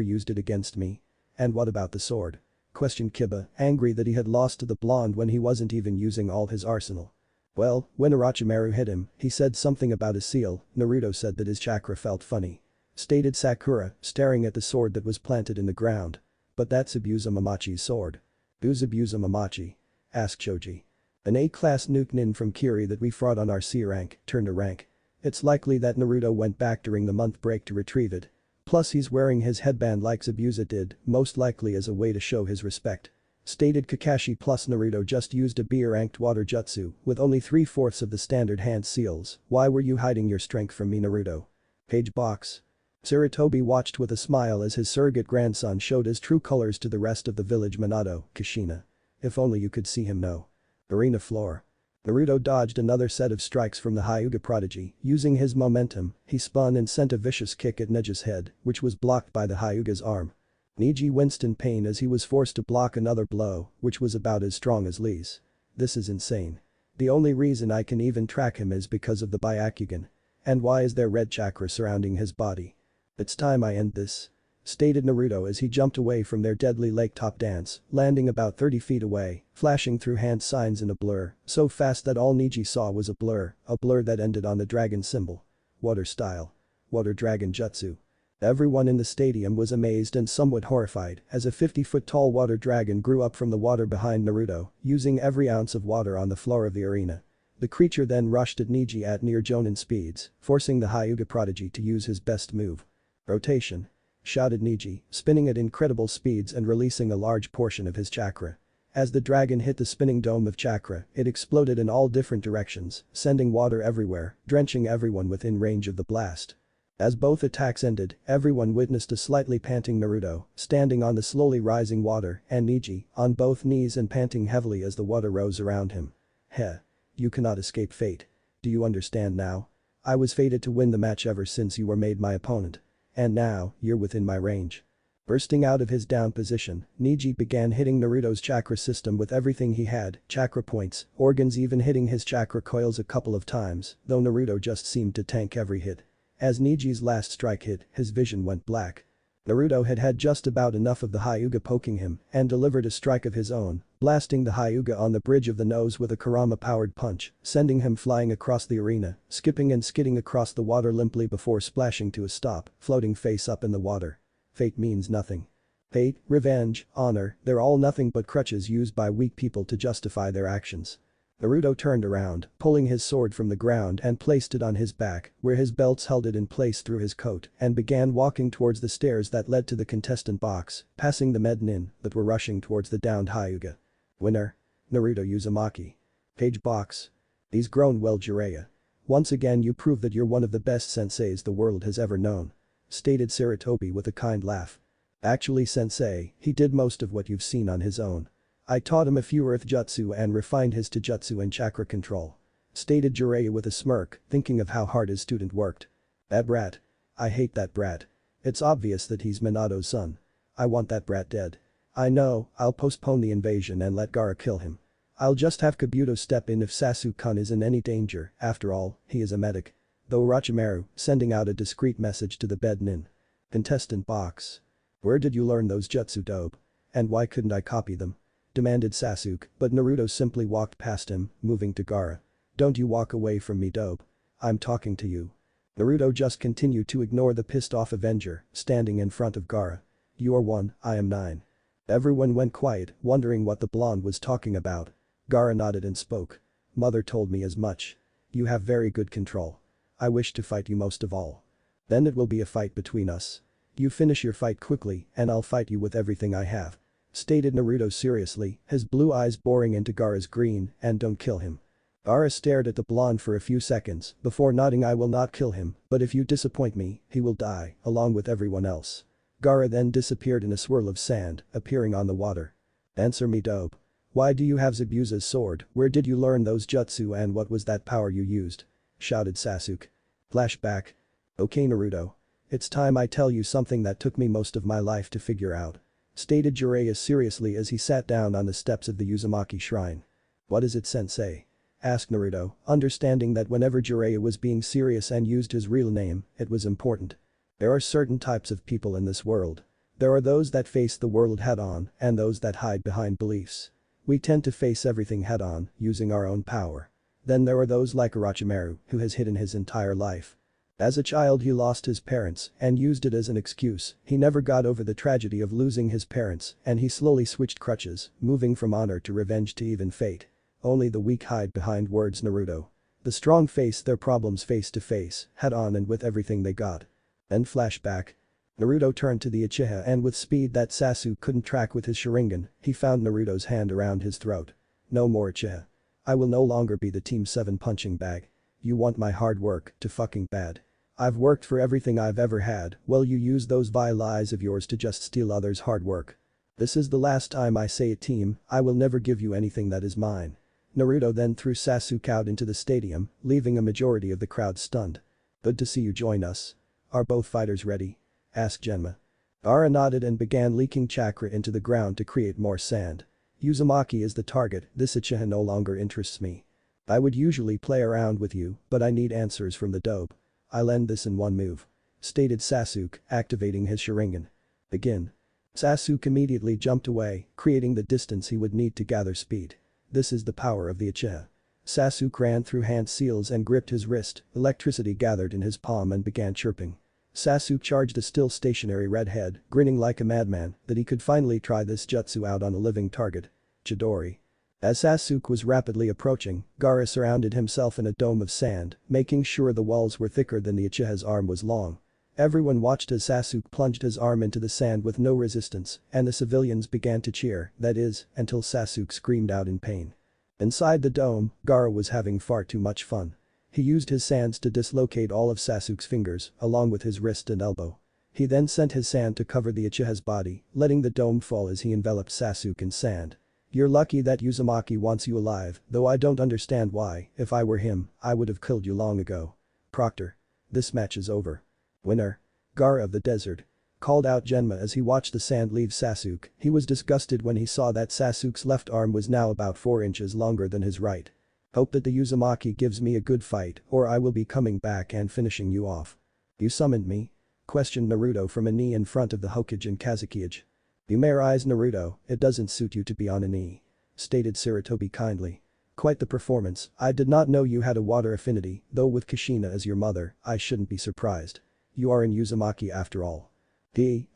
used it against me." "And what about the sword?" questioned Kiba, angry that he had lost to the blonde when he wasn't even using all his arsenal. "Well, when Orochimaru hit him, he said something about a seal. Naruto said that his chakra felt funny," stated Sakura, staring at the sword that was planted in the ground. "But that's Abusa Mamachi's sword." "Who's Abusa Mamachi?" asked Choji. "An A-class nuke nin from Kiri that we fought on our C rank, turned to rank. It's likely that Naruto went back during the month break to retrieve it. Plus he's wearing his headband like Zabuza did, most likely as a way to show his respect," stated Kakashi. "Plus Naruto just used a B-ranked water jutsu with only 3/4 of the standard hand seals. Why were you hiding your strength from me, Naruto?" Page box. Sarutobi watched with a smile as his surrogate grandson showed his true colors to the rest of the village. Minato, Kushina. If only you could see him now. Arena floor. Naruto dodged another set of strikes from the Hyuga prodigy. Using his momentum, he spun and sent a vicious kick at Neji's head, which was blocked by the Hyuga's arm. Neji winced in pain as he was forced to block another blow, which was about as strong as Lee's. "This is insane. The only reason I can even track him is because of the Byakugan. And why is there red chakra surrounding his body? It's time I end this," stated Naruto as he jumped away from their deadly lake top dance, landing about 30 feet away, flashing through hand signs in a blur, so fast that all Neji saw was a blur that ended on the dragon symbol. Water style. Water dragon jutsu. Everyone in the stadium was amazed and somewhat horrified as a 50-foot-tall water dragon grew up from the water behind Naruto, using every ounce of water on the floor of the arena. The creature then rushed at Neji at near Jonin speeds, forcing the Hyuga prodigy to use his best move. "Rotation," shouted Neji, spinning at incredible speeds and releasing a large portion of his chakra. As the dragon hit the spinning dome of chakra, it exploded in all different directions, sending water everywhere, drenching everyone within range of the blast. As both attacks ended, everyone witnessed a slightly panting Naruto, standing on the slowly rising water, and Neji, on both knees and panting heavily as the water rose around him. "Heh. You cannot escape fate. Do you understand now? I was fated to win the match ever since you were made my opponent. And now, you're within my range." Bursting out of his down position, Neji began hitting Naruto's chakra system with everything he had, chakra points, organs, even hitting his chakra coils a couple of times, though Naruto just seemed to tank every hit. As Neji's last strike hit, his vision went black. Naruto had had just about enough of the Hyuga poking him and delivered a strike of his own, blasting the Hyuga on the bridge of the nose with a Kurama-powered punch, sending him flying across the arena, skipping and skidding across the water limply before splashing to a stop, floating face up in the water. Fate means nothing. Fate, revenge, honor, they're all nothing but crutches used by weak people to justify their actions. Naruto turned around, pulling his sword from the ground and placed it on his back, where his belts held it in place through his coat, and began walking towards the stairs that led to the contestant box, passing the Mednin that were rushing towards the downed Hyuga. Winner. Naruto Uzumaki. Page box. He's grown well, Jiraiya. Once again you prove that you're one of the best senseis the world has ever known. Stated Sarutobi with a kind laugh. Actually sensei, he did most of what you've seen on his own. I taught him a few earth jutsu and refined his taijutsu and chakra control. Stated Jiraiya with a smirk, thinking of how hard his student worked. That brat. I hate that brat. It's obvious that he's Minato's son. I want that brat dead. I know, I'll postpone the invasion and let Gaara kill him. I'll just have Kabuto step in if Sasuke-kun is in any danger, after all, he is a medic. Though Orochimaru, sending out a discreet message to the Bednin. Contestant box. Where did you learn those jutsu, dope? And why couldn't I copy them? Demanded Sasuke, but Naruto simply walked past him, moving to Gaara. Don't you walk away from me, dope. I'm talking to you. Naruto just continued to ignore the pissed-off Avenger, standing in front of Gaara. You are 1, I am 9. Everyone went quiet, wondering what the blonde was talking about. Gaara nodded and spoke. Mother told me as much. You have very good control. I wish to fight you most of all. Then it will be a fight between us. You finish your fight quickly and I'll fight you with everything I have. Stated Naruto seriously, his blue eyes boring into Gaara's green, and don't kill him. Gaara stared at the blonde for a few seconds before nodding. I will not kill him, but if you disappoint me, he will die, along with everyone else. Gaara then disappeared in a swirl of sand, appearing on the water. Answer me, dope. Why do you have Zabuza's sword? Where did you learn those jutsu and what was that power you used? Shouted Sasuke. Flashback. Okay, Naruto. It's time I tell you something that took me most of my life to figure out. Stated Jiraiya seriously as he sat down on the steps of the Uzumaki shrine. What is it, sensei? Asked Naruto, understanding that whenever Jiraiya was being serious and used his real name, it was important. There are certain types of people in this world. There are those that face the world head-on and those that hide behind beliefs. We tend to face everything head-on, using our own power. Then there are those like Orochimaru, who has hidden his entire life. As a child he lost his parents and used it as an excuse. He never got over the tragedy of losing his parents and he slowly switched crutches, moving from honor to revenge to even fate. Only the weak hide behind words, Naruto. The strong face their problems face to face, head on and with everything they got. Then flashback. Naruto turned to the Uchiha and with speed that Sasuke couldn't track with his Sharingan, he found Naruto's hand around his throat. No more Uchiha. I will no longer be the Team 7 punching bag. You want my hard work, too fucking bad. I've worked for everything I've ever had, well you use those vile eyes of yours to just steal others' hard work. This is the last time I say it, team, I will never give you anything that is mine. Naruto then threw Sasuke out into the stadium, leaving a majority of the crowd stunned. Good to see you join us. Are both fighters ready? Asked Genma. Gaara nodded and began leaking chakra into the ground to create more sand. Uzumaki is the target, this Uchiha no longer interests me. I would usually play around with you, but I need answers from the dope. I'll end this in one move. Stated Sasuke, activating his Sharingan. Begin. Sasuke immediately jumped away, creating the distance he would need to gather speed. This is the power of the Uchiha. Sasuke ran through hand seals and gripped his wrist, electricity gathered in his palm and began chirping. Sasuke charged a still stationary redhead, grinning like a madman that he could finally try this jutsu out on a living target. Chidori. As Sasuke was rapidly approaching, Gaara surrounded himself in a dome of sand, making sure the walls were thicker than the Uchiha's arm was long. Everyone watched as Sasuke plunged his arm into the sand with no resistance, and the civilians began to cheer, that is, until Sasuke screamed out in pain. Inside the dome, Gaara was having far too much fun. He used his sands to dislocate all of Sasuke's fingers, along with his wrist and elbow. He then sent his sand to cover the Uchiha's body, letting the dome fall as he enveloped Sasuke in sand. You're lucky that Uzumaki wants you alive, though I don't understand why. If I were him, I would have killed you long ago. Proctor. This match is over. Winner. Gaara of the Desert. Called out Genma as he watched the sand leave Sasuke. He was disgusted when he saw that Sasuke's left arm was now about 4 inches longer than his right. Hope that the Uzumaki gives me a good fight or I will be coming back and finishing you off. You summoned me? Questioned Naruto from a knee in front of the Hokage and Kazekage. You mere eyes, Naruto, it doesn't suit you to be on a knee. Stated Sarutobi kindly. Quite the performance, I did not know you had a water affinity, though with Kushina as your mother, I shouldn't be surprised. You are in Uzumaki after all.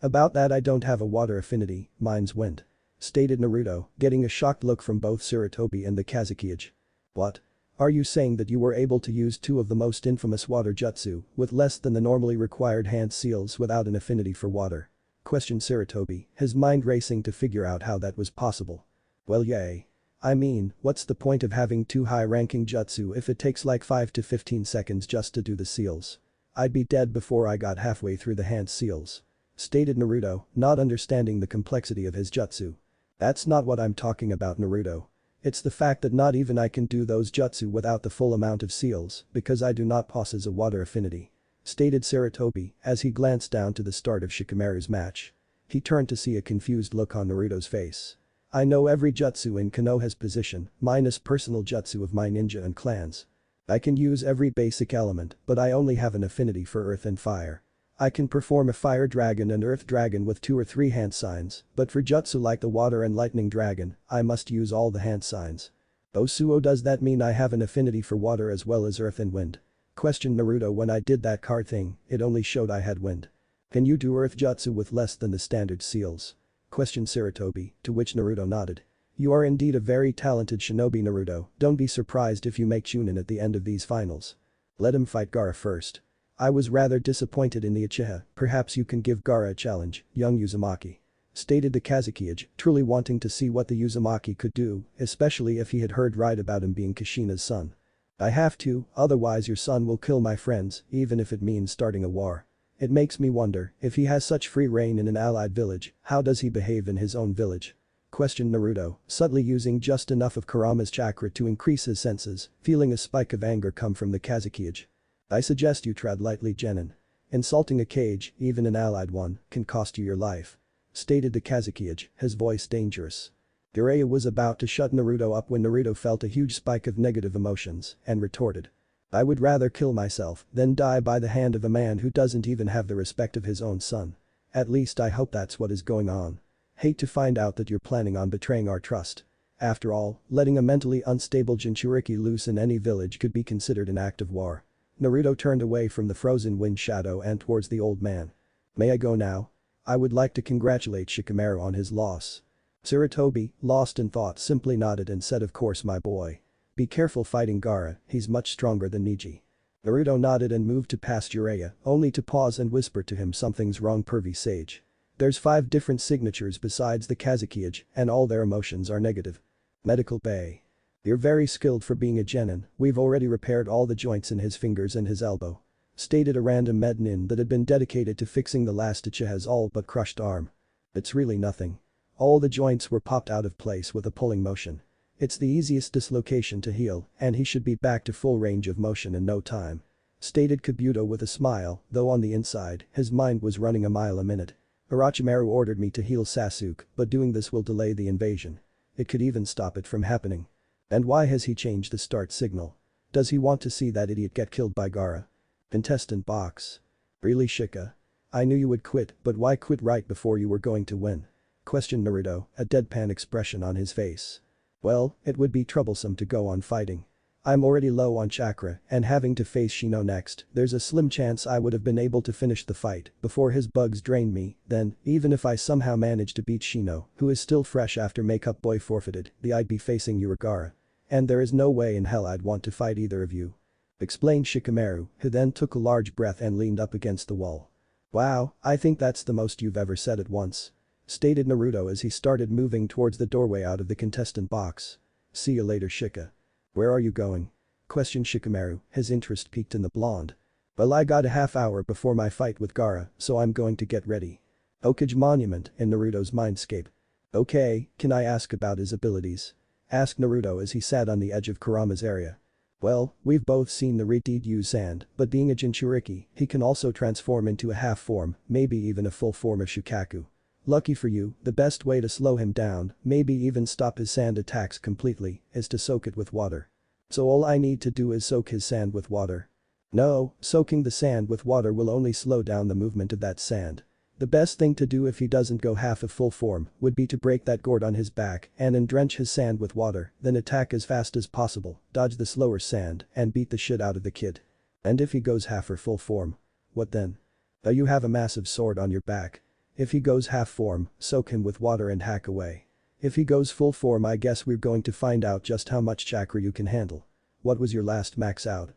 About that I don't have a water affinity, mine's wind. Stated Naruto, getting a shocked look from both Sarutobi and the Kazekage. What? Are you saying that you were able to use two of the most infamous water jutsu with less than the normally required hand seals without an affinity for water? Questioned Saratobi, his mind racing to figure out how that was possible. Well yay. I mean, what's the point of having two high-ranking jutsu if it takes like 5 to 15 seconds just to do the seals? I'd be dead before I got halfway through the hand seals. Stated Naruto, not understanding the complexity of his jutsu. That's not what I'm talking about, Naruto. It's the fact that not even I can do those jutsu without the full amount of seals because I do not possess a water affinity. Stated Saratobi as he glanced down to the start of Shikamaru's match. He turned to see a confused look on Naruto's face. I know every jutsu in Konoha's position, minus personal jutsu of my ninja and clans. I can use every basic element, but I only have an affinity for earth and fire. I can perform a fire dragon and earth dragon with 2 or 3 hand signs, but for jutsu like the water and lightning dragon, I must use all the hand signs. Osuo, does that mean I have an affinity for water as well as earth and wind? Questioned Naruto. When I did that card thing, it only showed I had wind. Can you do earth jutsu with less than the standard seals? Questioned Saratobi, to which Naruto nodded. You are indeed a very talented shinobi, Naruto, don't be surprised if you make chunin at the end of these finals. Let him fight Gaara first. I was rather disappointed in the Uchiha, perhaps you can give Gaara a challenge, young Uzumaki. Stated the Kazekage, truly wanting to see what the Uzumaki could do, especially if he had heard right about him being Kushina's son. I have to, otherwise your son will kill my friends, even if it means starting a war. It makes me wonder, if he has such free reign in an allied village, how does he behave in his own village? Questioned Naruto, subtly using just enough of Kurama's chakra to increase his senses, feeling a spike of anger come from the Kazekage. I suggest you tread lightly, Genin. Insulting a cage, even an allied one, can cost you your life. Stated the Kazekage, his voice dangerous. Jiraiya was about to shut Naruto up when Naruto felt a huge spike of negative emotions and retorted. I would rather kill myself than die by the hand of a man who doesn't even have the respect of his own son. At least I hope that's what is going on. Hate to find out that you're planning on betraying our trust. After all, letting a mentally unstable Jinchuriki loose in any village could be considered an act of war. Naruto turned away from the frozen wind shadow and towards the old man. May I go now? I would like to congratulate Shikamaru on his loss. Saratobi, lost in thought, simply nodded and said, of course my boy. Be careful fighting Gaara, he's much stronger than Neji. Naruto nodded and moved to past Jiraiya, only to pause and whisper to him, something's wrong, pervy sage. There's 5 different signatures besides the Kazekage and all their emotions are negative. Medical Bay. You're very skilled for being a genin, we've already repaired all the joints in his fingers and his elbow. Stated a random med nin that had been dedicated to fixing the last Uchiha's all but crushed arm. It's really nothing. All the joints were popped out of place with a pulling motion. It's the easiest dislocation to heal and he should be back to full range of motion in no time. Stated Kabuto with a smile, though on the inside, his mind was running a mile a minute. Orochimaru ordered me to heal Sasuke, but doing this will delay the invasion. It could even stop it from happening. And why has he changed the start signal? Does he want to see that idiot get killed by Gaara? Contestant box. Really, Shika? I knew you would quit, but why quit right before you were going to win? Questioned Naruto, a deadpan expression on his face. Well, it would be troublesome to go on fighting. I'm already low on chakra and having to face Shino next, there's a slim chance I would have been able to finish the fight before his bugs drained me, then, even if I somehow managed to beat Shino, who is still fresh after Makeup Boy forfeited, I'd be facing you or Gaara. And there is no way in hell I'd want to fight either of you. Explained Shikamaru, who then took a large breath and leaned up against the wall. Wow, I think that's the most you've ever said at once. Stated Naruto as he started moving towards the doorway out of the contestant box. See you later, Shika. Where are you going? Questioned Shikamaru, his interest piqued in the blonde. Well, I got a half hour before my fight with Gaara, so I'm going to get ready. Okage Monument in Naruto's mindscape. Okay, can I ask about his abilities? Asked Naruto as he sat on the edge of Kurama's area. Well, we've both seen the Naruto use sand, but being a Jinchuriki, he can also transform into a half form, maybe even a full form of Shukaku. Lucky for you, the best way to slow him down, maybe even stop his sand attacks completely, is to soak it with water. So all I need to do is soak his sand with water. No, soaking the sand with water will only slow down the movement of that sand. The best thing to do if he doesn't go half a full form would be to break that gourd on his back and drench his sand with water, then attack as fast as possible, dodge the slower sand, and beat the shit out of the kid. And if he goes half or full form? What then? You have a massive sword on your back. If he goes half form, soak him with water and hack away. If he goes full form I guess we're going to find out just how much chakra you can handle. What was your last max out?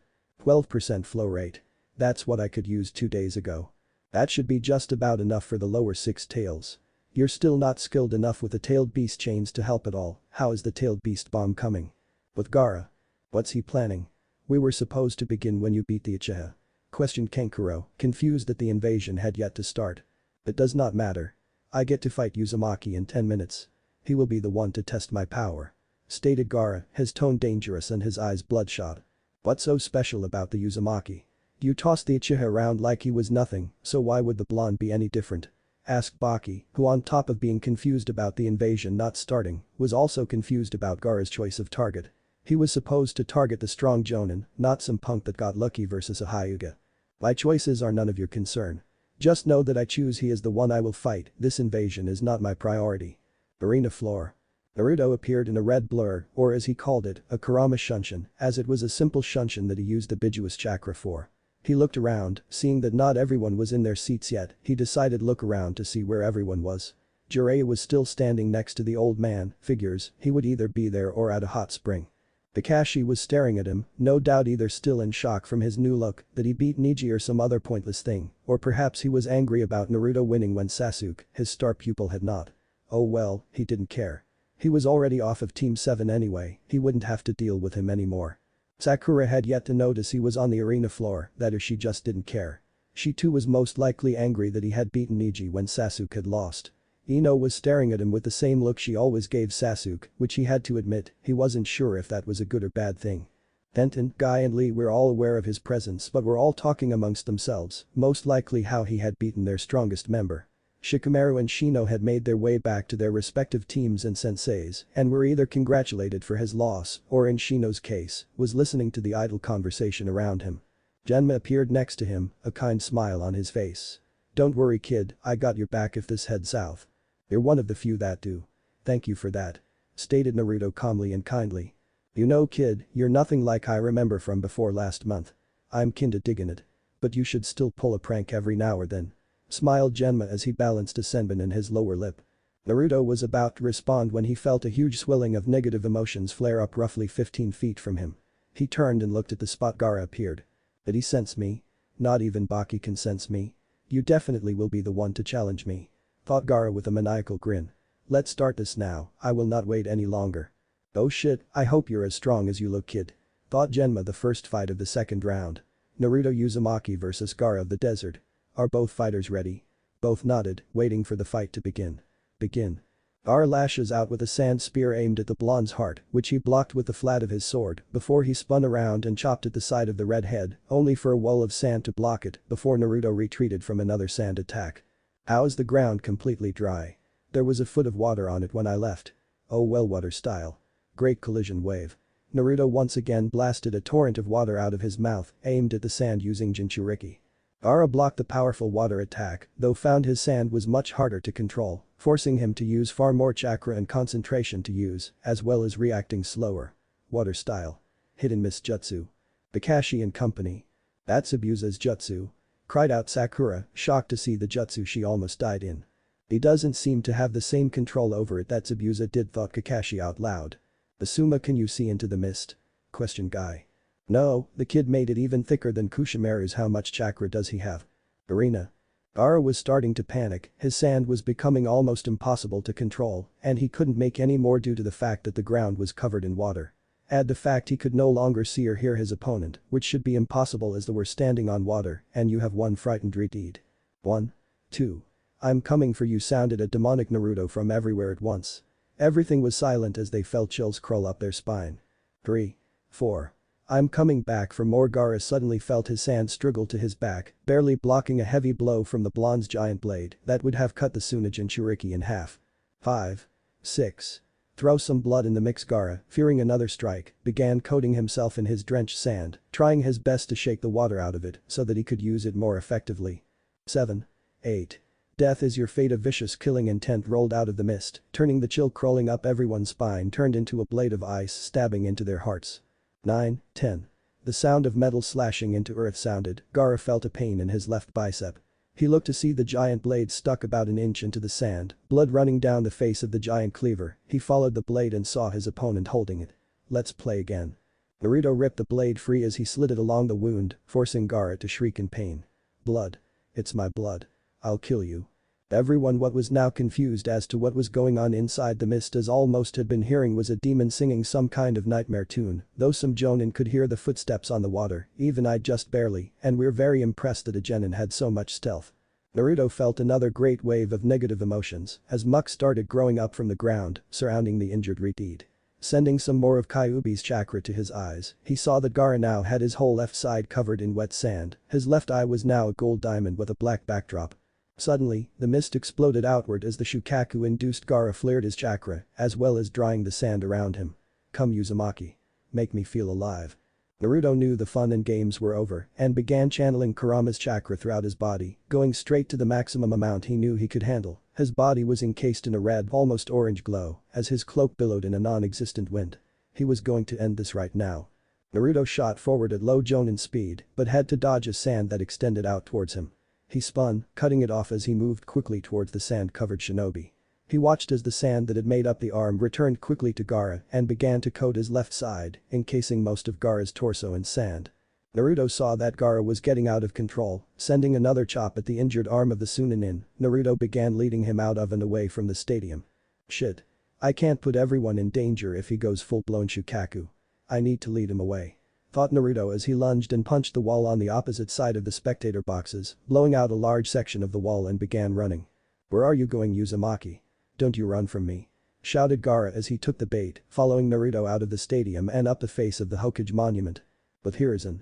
12% flow rate. That's what I could use 2 days ago. That should be just about enough for the lower 6 tails. You're still not skilled enough with the tailed beast chains to help at all. How is the tailed beast bomb coming? With Gaara. What's he planning? We were supposed to begin when you beat the Uchiha. Questioned Kenkuro, confused that the invasion had yet to start. It does not matter. I get to fight Uzumaki in 10 minutes. He will be the one to test my power. Stated Gaara, his tone dangerous and his eyes bloodshot. What's so special about the Uzumaki? You tossed the Uchiha around like he was nothing, so why would the blonde be any different? Asked Baki, who on top of being confused about the invasion not starting, was also confused about Gaara's choice of target. He was supposed to target the strong Jonin, not some punk that got lucky versus a Hyuga. My choices are none of your concern. Just know that I choose he is the one I will fight, this invasion is not my priority. Arena floor. Naruto appeared in a red blur, or as he called it, a Kurama Shunshin, as it was a simple Shunshin that he used ambiguous chakra for. He looked around, seeing that not everyone was in their seats yet, he decided look around to see where everyone was. Jiraiya was still standing next to the old man, figures, he would either be there or at a hot spring. Kakashi was staring at him, no doubt either still in shock from his new look, that he beat Neji or some other pointless thing, or perhaps he was angry about Naruto winning when Sasuke, his star pupil had not. Oh well, he didn't care. He was already off of Team 7 anyway, he wouldn't have to deal with him anymore. Sakura had yet to notice he was on the arena floor, that is she just didn't care. She too was most likely angry that he had beaten Neji when Sasuke had lost. Ino was staring at him with the same look she always gave Sasuke, which he had to admit, he wasn't sure if that was a good or bad thing. Denton, Guy and Lee were all aware of his presence but were all talking amongst themselves, most likely how he had beaten their strongest member. Shikamaru and Shino had made their way back to their respective teams and senseis and were either congratulated for his loss or in Shino's case, was listening to the idle conversation around him. Genma appeared next to him, a kind smile on his face. Don't worry kid, I got your back if this heads south. You're one of the few that do. Thank you for that. Stated Naruto calmly and kindly. You know kid, you're nothing like I remember from before last month. I'm kinda digging it. But you should still pull a prank every now or then. Smiled Genma as he balanced a senbon in his lower lip. Naruto was about to respond when he felt a huge swelling of negative emotions flare up roughly 15 feet from him. He turned and looked at the spot Gaara appeared. Did he sense me? Not even Baki can sense me. You definitely will be the one to challenge me. Thought Gaara with a maniacal grin. Let's start this now, I will not wait any longer. Oh shit, I hope you're as strong as you look kid. Thought Genma the first fight of the second round. Naruto Uzumaki vs Gaara of the desert. Are both fighters ready? Both nodded, waiting for the fight to begin. Begin. Gaara lashes out with a sand spear aimed at the blonde's heart, which he blocked with the flat of his sword, before he spun around and chopped at the side of the red head, only for a wall of sand to block it, before Naruto retreated from another sand attack. How is the ground completely dry? There was a foot of water on it when I left. Oh well water style. Great collision wave. Naruto once again blasted a torrent of water out of his mouth, aimed at the sand using Jinchuriki. Gaara blocked the powerful water attack, though found his sand was much harder to control, forcing him to use far more chakra and concentration to use, as well as reacting slower. Water style. Hit and miss jutsu. Kakashi and company. That's Abusa's jutsu. Cried out Sakura, shocked to see the jutsu she almost died in. He doesn't seem to have the same control over it that Zabuza did, thought Kakashi out loud. Basuma, can you see into the mist? Questioned Guy. No, the kid made it even thicker than Kushimaru's. How much chakra does he have? Arena. Gaara was starting to panic, his sand was becoming almost impossible to control, and he couldn't make any more due to the fact that the ground was covered in water. Add the fact he could no longer see or hear his opponent, which should be impossible as they were standing on water, and you have one frightened retreat. 1. 2. I'm coming for you sounded a demonic Naruto from everywhere at once. Everything was silent as they felt chills crawl up their spine. 3. 4. I'm coming back for more. Gaara suddenly felt his sand struggle to his back, barely blocking a heavy blow from the blonde's giant blade that would have cut the Tsunade and Jinchuriki in half. 5. 6. Throw some blood in the mix. Gaara, fearing another strike, began coating himself in his drenched sand, trying his best to shake the water out of it so that he could use it more effectively. 7. 8. Death is your fate. A vicious killing intent rolled out of the mist, turning the chill crawling up everyone's spine turned into a blade of ice stabbing into their hearts. 9. 10. The sound of metal slashing into earth sounded. Gaara felt a pain in his left bicep. He looked to see the giant blade stuck about an inch into the sand, blood running down the face of the giant cleaver. He followed the blade and saw his opponent holding it. Let's play again. Naruto ripped the blade free as he slid it along the wound, forcing Gaara to shriek in pain. Blood. It's my blood. I'll kill you. Everyone was now confused as to what was going on inside the mist, as all most had been hearing was a demon singing some kind of nightmare tune, though some jonin could hear the footsteps on the water, even I just barely, and we're very impressed that a genin had so much stealth. Naruto felt another great wave of negative emotions as muck started growing up from the ground, surrounding the injured Reed. Sending some more of Kyuubi's chakra to his eyes, he saw that Gaara now had his whole left side covered in wet sand, his left eye was now a gold diamond with a black backdrop. Suddenly, the mist exploded outward as the Shukaku-induced Gaara flared his chakra, as well as drying the sand around him. Come Uzumaki. Make me feel alive. Naruto knew the fun and games were over and began channeling Kurama's chakra throughout his body, going straight to the maximum amount he knew he could handle. His body was encased in a red, almost orange glow, as his cloak billowed in a non-existent wind. He was going to end this right now. Naruto shot forward at low jonin speed, but had to dodge a sand that extended out towards him. He spun, cutting it off as he moved quickly towards the sand-covered shinobi. He watched as the sand that had made up the arm returned quickly to Gaara and began to coat his left side, encasing most of Gaara's torso in sand. Naruto saw that Gaara was getting out of control, sending another chop at the injured arm of the Chunin. Naruto began leading him out of and away from the stadium. Shit. I can't put everyone in danger if he goes full-blown Shukaku. I need to lead him away. Thought Naruto as he lunged and punched the wall on the opposite side of the spectator boxes, blowing out a large section of the wall and began running. Where are you going, Uzumaki? Don't you run from me. Shouted Gaara as he took the bait, following Naruto out of the stadium and up the face of the Hokage monument. But Hiruzen.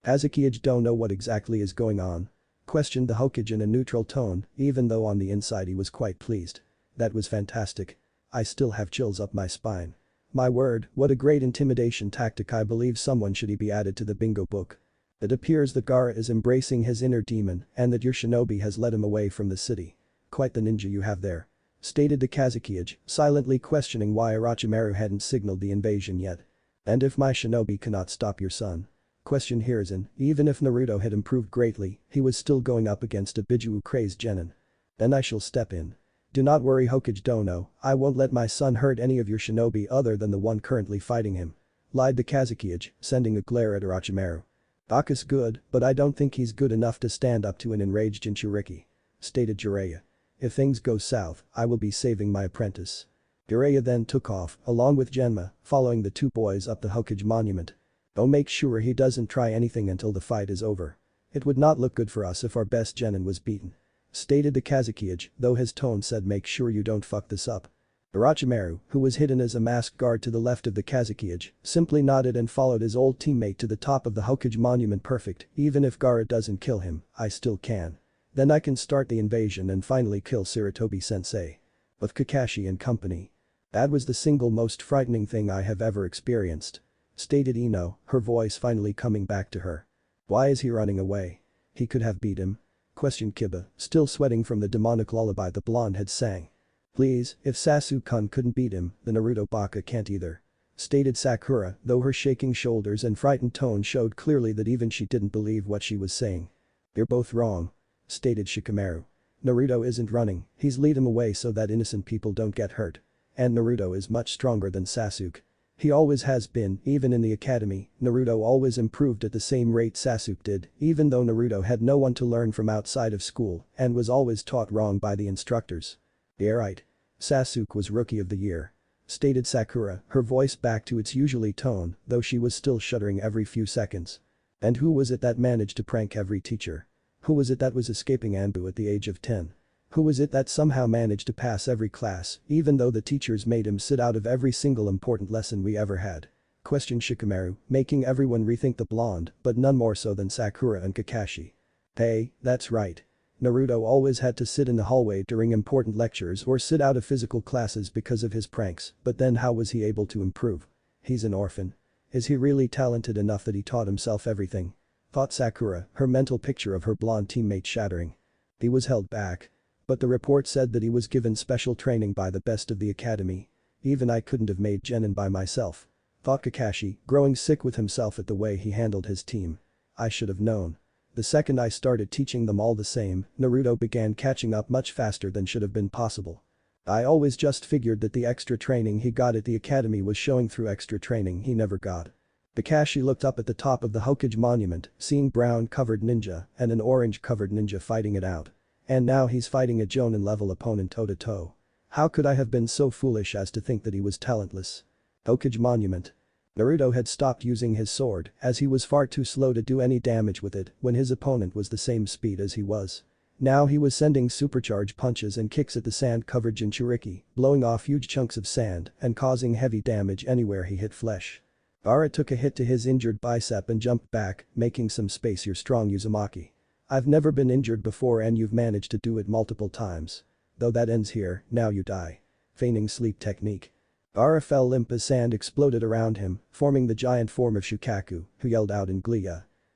Azuki don't know what exactly is going on. Questioned the Hokage in a neutral tone, even though on the inside he was quite pleased. That was fantastic. I still have chills up my spine. My word, what a great intimidation tactic. I believe someone should be added to the bingo book. It appears that Gaara is embracing his inner demon and that your shinobi has led him away from the city. Quite the ninja you have there. Stated the Kazukiage, silently questioning why Orochimaru hadn't signaled the invasion yet. And if my shinobi cannot stop your son? Questioned Hiruzen, even if Naruto had improved greatly, he was still going up against a Biju-crazed genin. Then I shall step in. Do not worry Hokage Dono, I won't let my son hurt any of your shinobi other than the one currently fighting him. Lied the Kazukiage, sending a glare at Orochimaru. Aka's good, but I don't think he's good enough to stand up to an enraged Jinchuriki. Stated Jiraiya. If things go south, I will be saving my apprentice. Jiraiya then took off, along with Genma, following the two boys up the Hokage monument. Oh, make sure he doesn't try anything until the fight is over. It would not look good for us if our best genin was beaten. Stated the Kazukiage, though his tone said make sure you don't fuck this up. Orochimaru, who was hidden as a masked guard to the left of the Kazukiage, simply nodded and followed his old teammate to the top of the Hokage monument. Perfect, even if Gaara doesn't kill him, I still can. Then I can start the invasion and finally kill Sarutobi-sensei. With Kakashi and company. That was the single most frightening thing I have ever experienced. Stated Ino, her voice finally coming back to her. Why is he running away? He could have beat him. Questioned Kiba, still sweating from the demonic lullaby the blonde had sang. Please, if Sasuke-kun couldn't beat him, then Naruto Baka can't either. Stated Sakura, though her shaking shoulders and frightened tone showed clearly that even she didn't believe what she was saying. You're both wrong. Stated Shikamaru. Naruto isn't running, he's lead him away so that innocent people don't get hurt. And Naruto is much stronger than Sasuke. He always has been, even in the academy, Naruto always improved at the same rate Sasuke did, even though Naruto had no one to learn from outside of school and was always taught wrong by the instructors. Yeah right. Sasuke was Rookie of the Year. Stated Sakura, her voice back to its usually tone, though she was still shuddering every few seconds. And who was it that managed to prank every teacher? Who was it that was escaping Anbu at the age of 10? Who was it that somehow managed to pass every class, even though the teachers made him sit out of every single important lesson we ever had? Questioned Shikamaru, making everyone rethink the blonde, but none more so than Sakura and Kakashi. Hey, that's right. Naruto always had to sit in the hallway during important lectures or sit out of physical classes because of his pranks, but then how was he able to improve? He's an orphan. Is he really talented enough that he taught himself everything? Thought Sakura, her mental picture of her blonde teammate shattering. He was held back. But the report said that he was given special training by the best of the academy. Even I couldn't have made genin by myself. Thought Kakashi, growing sick with himself at the way he handled his team. I should have known. The second I started teaching them all the same, Naruto began catching up much faster than should have been possible. I always just figured that the extra training he got at the academy was showing through extra training he never got. Kakashi looked up at the top of the Hokage monument, seeing brown-covered ninja and an orange-covered ninja fighting it out. And now he's fighting a Jonin-level opponent toe-to-toe. How could I have been so foolish as to think that he was talentless? Hokage monument. Naruto had stopped using his sword as he was far too slow to do any damage with it when his opponent was the same speed as he was. Now he was sending supercharged punches and kicks at the sand-covered Jinchuriki, blowing off huge chunks of sand and causing heavy damage anywhere he hit flesh. Gaara took a hit to his injured bicep and jumped back, making some space. You're strong, Uzumaki. I've never been injured before and you've managed to do it multiple times. Though that ends here, now you die. Feigning sleep technique. Gaara fell limp as sand exploded around him, forming the giant form of Shukaku, who yelled out in glee.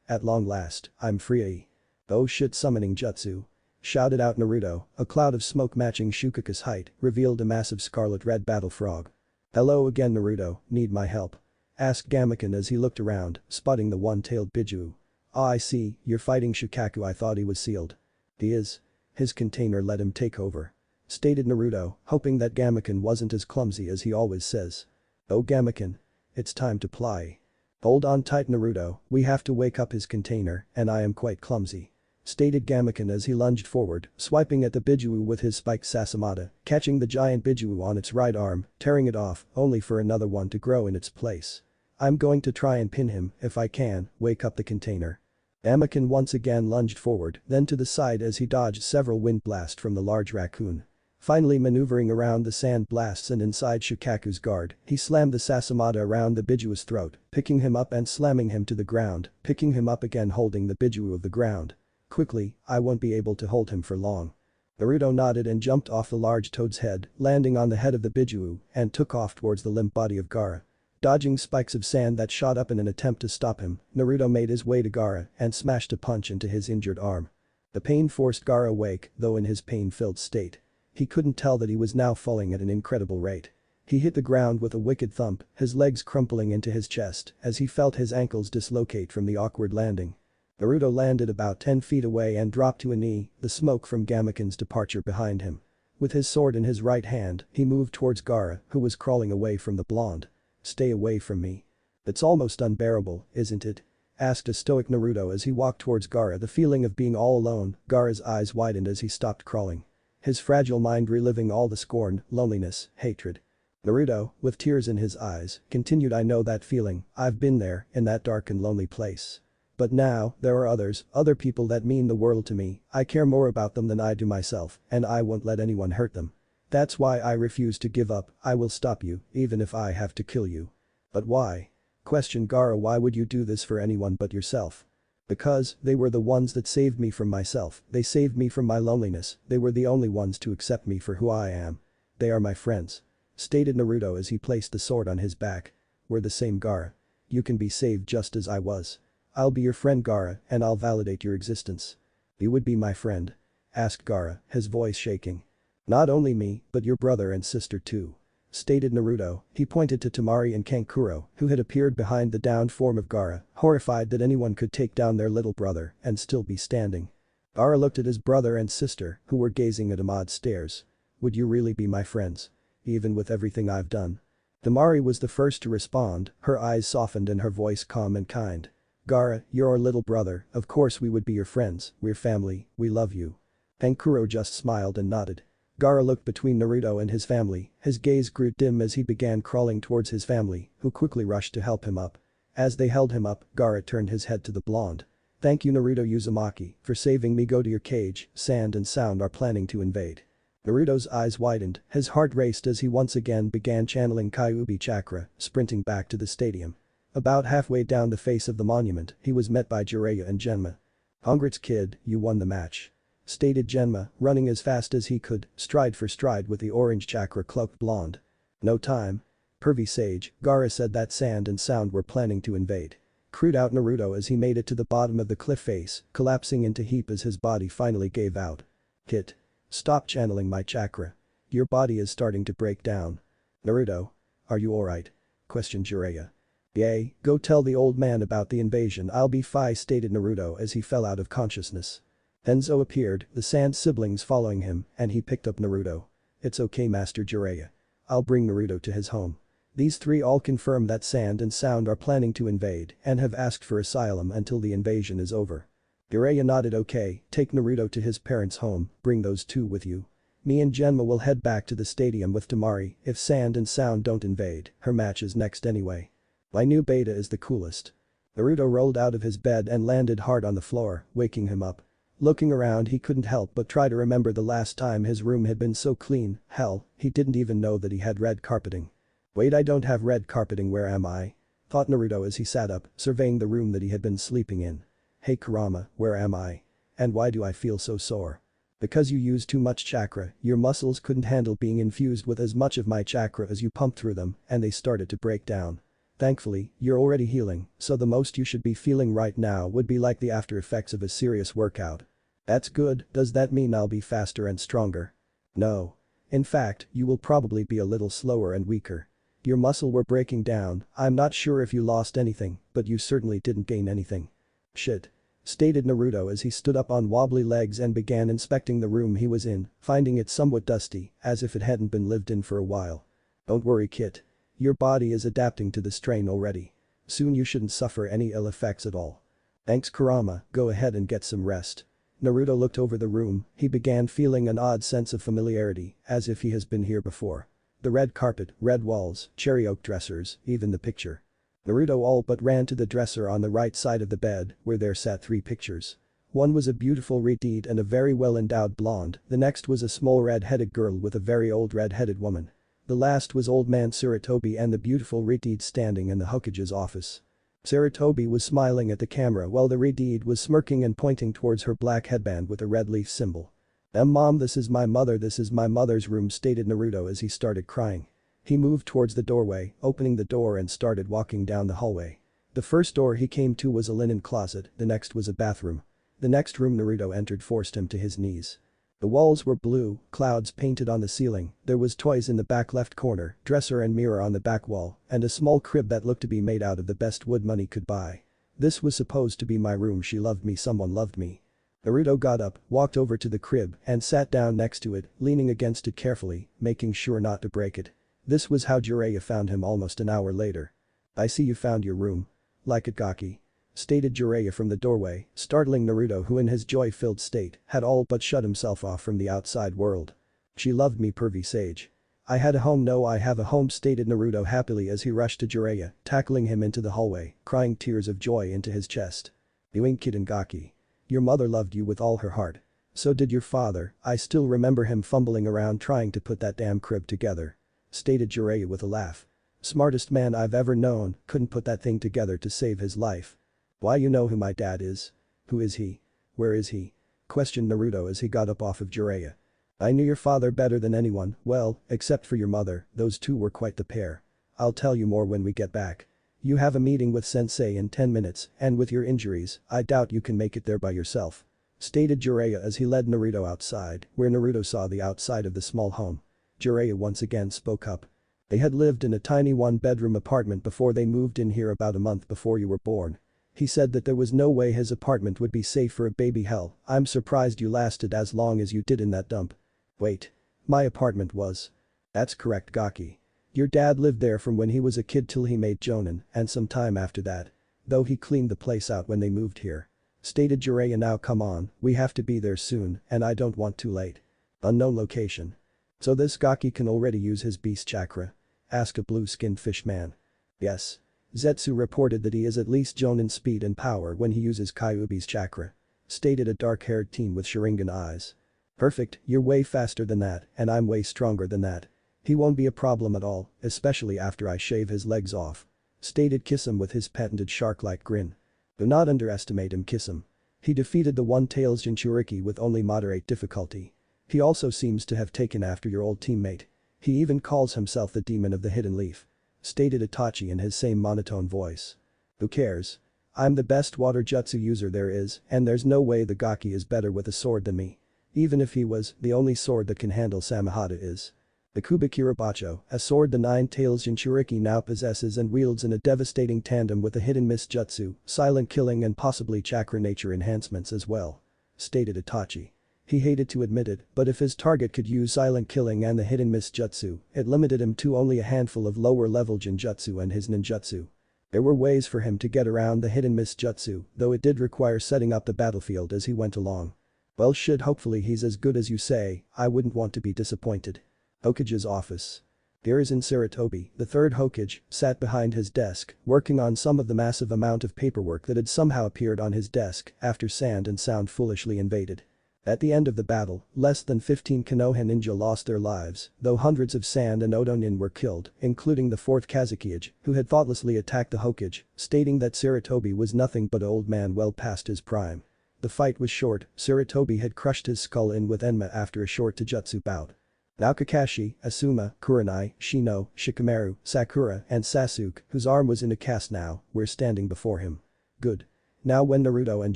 At long last, I'm free. Oh shit, summoning jutsu. Shouted out Naruto, a cloud of smoke matching Shukaku's height revealed a massive scarlet-red battle frog. Hello again Naruto, need my help? Asked Gamaken as he looked around, spotting the one-tailed Biju. Ah, I see, you're fighting Shukaku. I thought he was sealed. He is. His container let him take over. Stated Naruto, hoping that Gamaken wasn't as clumsy as he always says. Oh Gamaken. It's time to ply. Hold on tight Naruto, we have to wake up his container and I am quite clumsy. Stated Gamaken as he lunged forward, swiping at the Biju with his spiked Sasamata, catching the giant Biju on its right arm, tearing it off, only for another one to grow in its place. I'm going to try and pin him, if I can, wake up the container. Gamaken once again lunged forward, then to the side as he dodged several wind blasts from the large raccoon. Finally maneuvering around the sand blasts and inside Shukaku's guard, he slammed the Sasamata around the Biju's throat, picking him up and slamming him to the ground, picking him up again holding the Biju of the ground. Quickly, I won't be able to hold him for long. Naruto nodded and jumped off the large toad's head, landing on the head of the Biju, and took off towards the limp body of Gaara. Dodging spikes of sand that shot up in an attempt to stop him, Naruto made his way to Gaara and smashed a punch into his injured arm. The pain forced Gaara awake, though in his pain-filled state. He couldn't tell that he was now falling at an incredible rate. He hit the ground with a wicked thump, his legs crumpling into his chest as he felt his ankles dislocate from the awkward landing. Naruto landed about 10 feet away and dropped to a knee, the smoke from Gamaken's departure behind him. With his sword in his right hand, he moved towards Gaara, who was crawling away from the blonde. Stay away from me. It's almost unbearable, isn't it? Asked a stoic Naruto as he walked towards Gaara. The feeling of being all alone, Gaara's eyes widened as he stopped crawling. His fragile mind reliving all the scorn, loneliness, hatred. Naruto, with tears in his eyes, continued, I know that feeling, I've been there, in that dark and lonely place. But now, there are others, other people that mean the world to me, I care more about them than I do myself, and I won't let anyone hurt them. That's why I refuse to give up, I will stop you, even if I have to kill you. But why? Questioned Gaara. Why would you do this for anyone but yourself? Because, they were the ones that saved me from myself, they saved me from my loneliness, they were the only ones to accept me for who I am. They are my friends. Stated Naruto as he placed the sword on his back. We're the same Gaara. You can be saved just as I was. I'll be your friend Gaara, and I'll validate your existence. You would be my friend? Asked Gaara, his voice shaking. Not only me, but your brother and sister too. Stated Naruto. He pointed to Temari and Kankuro, who had appeared behind the downed form of Gaara, horrified that anyone could take down their little brother and still be standing. Gaara looked at his brother and sister, who were gazing at him odd stares. Would you really be my friends? Even with everything I've done? Temari was the first to respond, her eyes softened and her voice calm and kind. Gaara, you're our little brother, of course we would be your friends, we're family, we love you. Kankuro just smiled and nodded. Gaara looked between Naruto and his family, his gaze grew dim as he began crawling towards his family, who quickly rushed to help him up. As they held him up, Gaara turned his head to the blonde. Thank you Naruto Uzumaki, for saving me. Go to your cage, Sand and Sound are planning to invade. Naruto's eyes widened, his heart raced as he once again began channeling Kyuubi chakra, sprinting back to the stadium. About halfway down the face of the monument, he was met by Jiraiya and Genma. Congrats kid, you won the match. Stated Genma, running as fast as he could, stride for stride with the orange chakra-cloaked blonde. No time. Pervy Sage, Gaara said that Sand and Sound were planning to invade. Crewed out Naruto as he made it to the bottom of the cliff face, collapsing into heap as his body finally gave out. Kit. Stop channeling my chakra. Your body is starting to break down. Naruto. Are you alright? Questioned Jiraiya. Yay, go tell the old man about the invasion, I'll be fine, stated Naruto as he fell out of consciousness. Enzo appeared, the Sand siblings following him, and he picked up Naruto. It's okay, Master Jiraiya. I'll bring Naruto to his home. These three all confirm that Sand and Sound are planning to invade and have asked for asylum until the invasion is over. Jiraiya nodded. Okay, take Naruto to his parents' home, bring those two with you. Me and Genma will head back to the stadium with Tamari if Sand and Sound don't invade, her match is next anyway. I knew Beta is the coolest. Naruto rolled out of his bed and landed hard on the floor, waking him up. Looking around he couldn't help but try to remember the last time his room had been so clean, hell, he didn't even know that he had red carpeting. Wait, I don't have red carpeting, where am I? Thought Naruto as he sat up, surveying the room that he had been sleeping in. Hey Kurama, where am I? And why do I feel so sore? Because you used too much chakra, your muscles couldn't handle being infused with as much of my chakra as you pumped through them, and they started to break down. Thankfully, you're already healing, so the most you should be feeling right now would be like the after effects of a serious workout. That's good, does that mean I'll be faster and stronger? No. In fact, you will probably be a little slower and weaker. Your muscle were breaking down, I'm not sure if you lost anything, but you certainly didn't gain anything. Shit. Stated Naruto as he stood up on wobbly legs and began inspecting the room he was in, finding it somewhat dusty, as if it hadn't been lived in for a while. Don't worry, kid. Your body is adapting to the strain already. Soon you shouldn't suffer any ill effects at all. Thanks Kurama, go ahead and get some rest. Naruto looked over the room, he began feeling an odd sense of familiarity, as if he has been here before. The red carpet, red walls, cherry oak dressers, even the picture. Naruto all but ran to the dresser on the right side of the bed, where there sat three pictures. One was a beautiful redhead and a very well-endowed blonde, the next was a small red-headed girl with a very old red-headed woman. The last was old man Sarutobi and the beautiful redhead standing in the Hokage's office. Sarutobi was smiling at the camera while the redhead was smirking and pointing towards her black headband with a red leaf symbol. Mom, this is my mother's room, stated Naruto as he started crying. He moved towards the doorway, opening the door and started walking down the hallway. The first door he came to was a linen closet, the next was a bathroom. The next room Naruto entered forced him to his knees. The walls were blue, clouds painted on the ceiling, there was toys in the back left corner, dresser and mirror on the back wall, and a small crib that looked to be made out of the best wood money could buy. This was supposed to be my room, she loved me, someone loved me. Naruto got up, walked over to the crib, and sat down next to it, leaning against it carefully, making sure not to break it. This was how Jiraiya found him almost an hour later. I see you found your room. Like it, Gaki. Stated Jiraiya from the doorway, startling Naruto, who in his joy-filled state had all but shut himself off from the outside world. She loved me, pervy sage. I had a home, no I have a home, stated Naruto happily as he rushed to Jiraiya, tackling him into the hallway, crying tears of joy into his chest. Kid and Gaki. Your mother loved you with all her heart. So did your father, I still remember him fumbling around trying to put that damn crib together. Stated Jiraiya with a laugh. Smartest man I've ever known, couldn't put that thing together to save his life. Why, you know who my dad is? Who is he? Where is he? Questioned Naruto as he got up off of Jiraiya. I knew your father better than anyone, well, except for your mother, those two were quite the pair. I'll tell you more when we get back. You have a meeting with sensei in 10 minutes, and with your injuries, I doubt you can make it there by yourself. Stated Jiraiya as he led Naruto outside, where Naruto saw the outside of the small home. Jiraiya once again spoke up. They had lived in a tiny one-bedroom apartment before they moved in here about a month before you were born. He said that there was no way his apartment would be safe for a baby. Hell, I'm surprised you lasted as long as you did in that dump. Wait. My apartment was. That's correct, Gaki. Your dad lived there from when he was a kid till he made Jonin, and some time after that. Though he cleaned the place out when they moved here. Stated Jiraiya. Now come on, we have to be there soon, and I don't want too late. Unknown location. So this Gaki can already use his beast chakra? Asked a blue-skinned fish man. Yes. Zetsu reported that he is at least Jonin speed and power when he uses Kyuubi's chakra. Stated a dark-haired teen with Sharingan eyes. Perfect, you're way faster than that, and I'm way stronger than that. He won't be a problem at all, especially after I shave his legs off. Stated Kisum with his patented shark-like grin. Do not underestimate him, Kisum. He defeated the one-tailed Jinchuriki with only moderate difficulty. He also seems to have taken after your old teammate. He even calls himself the demon of the hidden leaf. Stated Itachi in his same monotone voice. Who cares? I'm the best water jutsu user there is, and there's no way the Gaki is better with a sword than me. Even if he was, the only sword that can handle Samahata is. The Kubikirabacho, a sword the nine-tails Jinchuriki now possesses and wields in a devastating tandem with a hidden miss jutsu, silent killing and possibly chakra nature enhancements as well. Stated Itachi. He hated to admit it, but if his target could use silent killing and the hidden miss jutsu, it limited him to only a handful of lower-level Jinjutsu and his ninjutsu. There were ways for him to get around the hidden miss jutsu, though it did require setting up the battlefield as he went along. Well shit, hopefully he's as good as you say, I wouldn't want to be disappointed. Hokage's office. Hiruzen Sarutobi, the third Hokage, sat behind his desk, working on some of the massive amount of paperwork that had somehow appeared on his desk after Sand and Sound foolishly invaded. At the end of the battle, less than 15 Konoha ninja lost their lives, though hundreds of Sand and Odonin were killed, including the 4th Kazekage, who had thoughtlessly attacked the Hokage, stating that Sarutobi was nothing but an old man well past his prime. The fight was short, Sarutobi had crushed his skull in with Enma after a short Taijutsu bout. Now Kakashi, Asuma, Kurenai, Shino, Shikamaru, Sakura and Sasuke, whose arm was in a cast now, were standing before him. Good. Now when Naruto and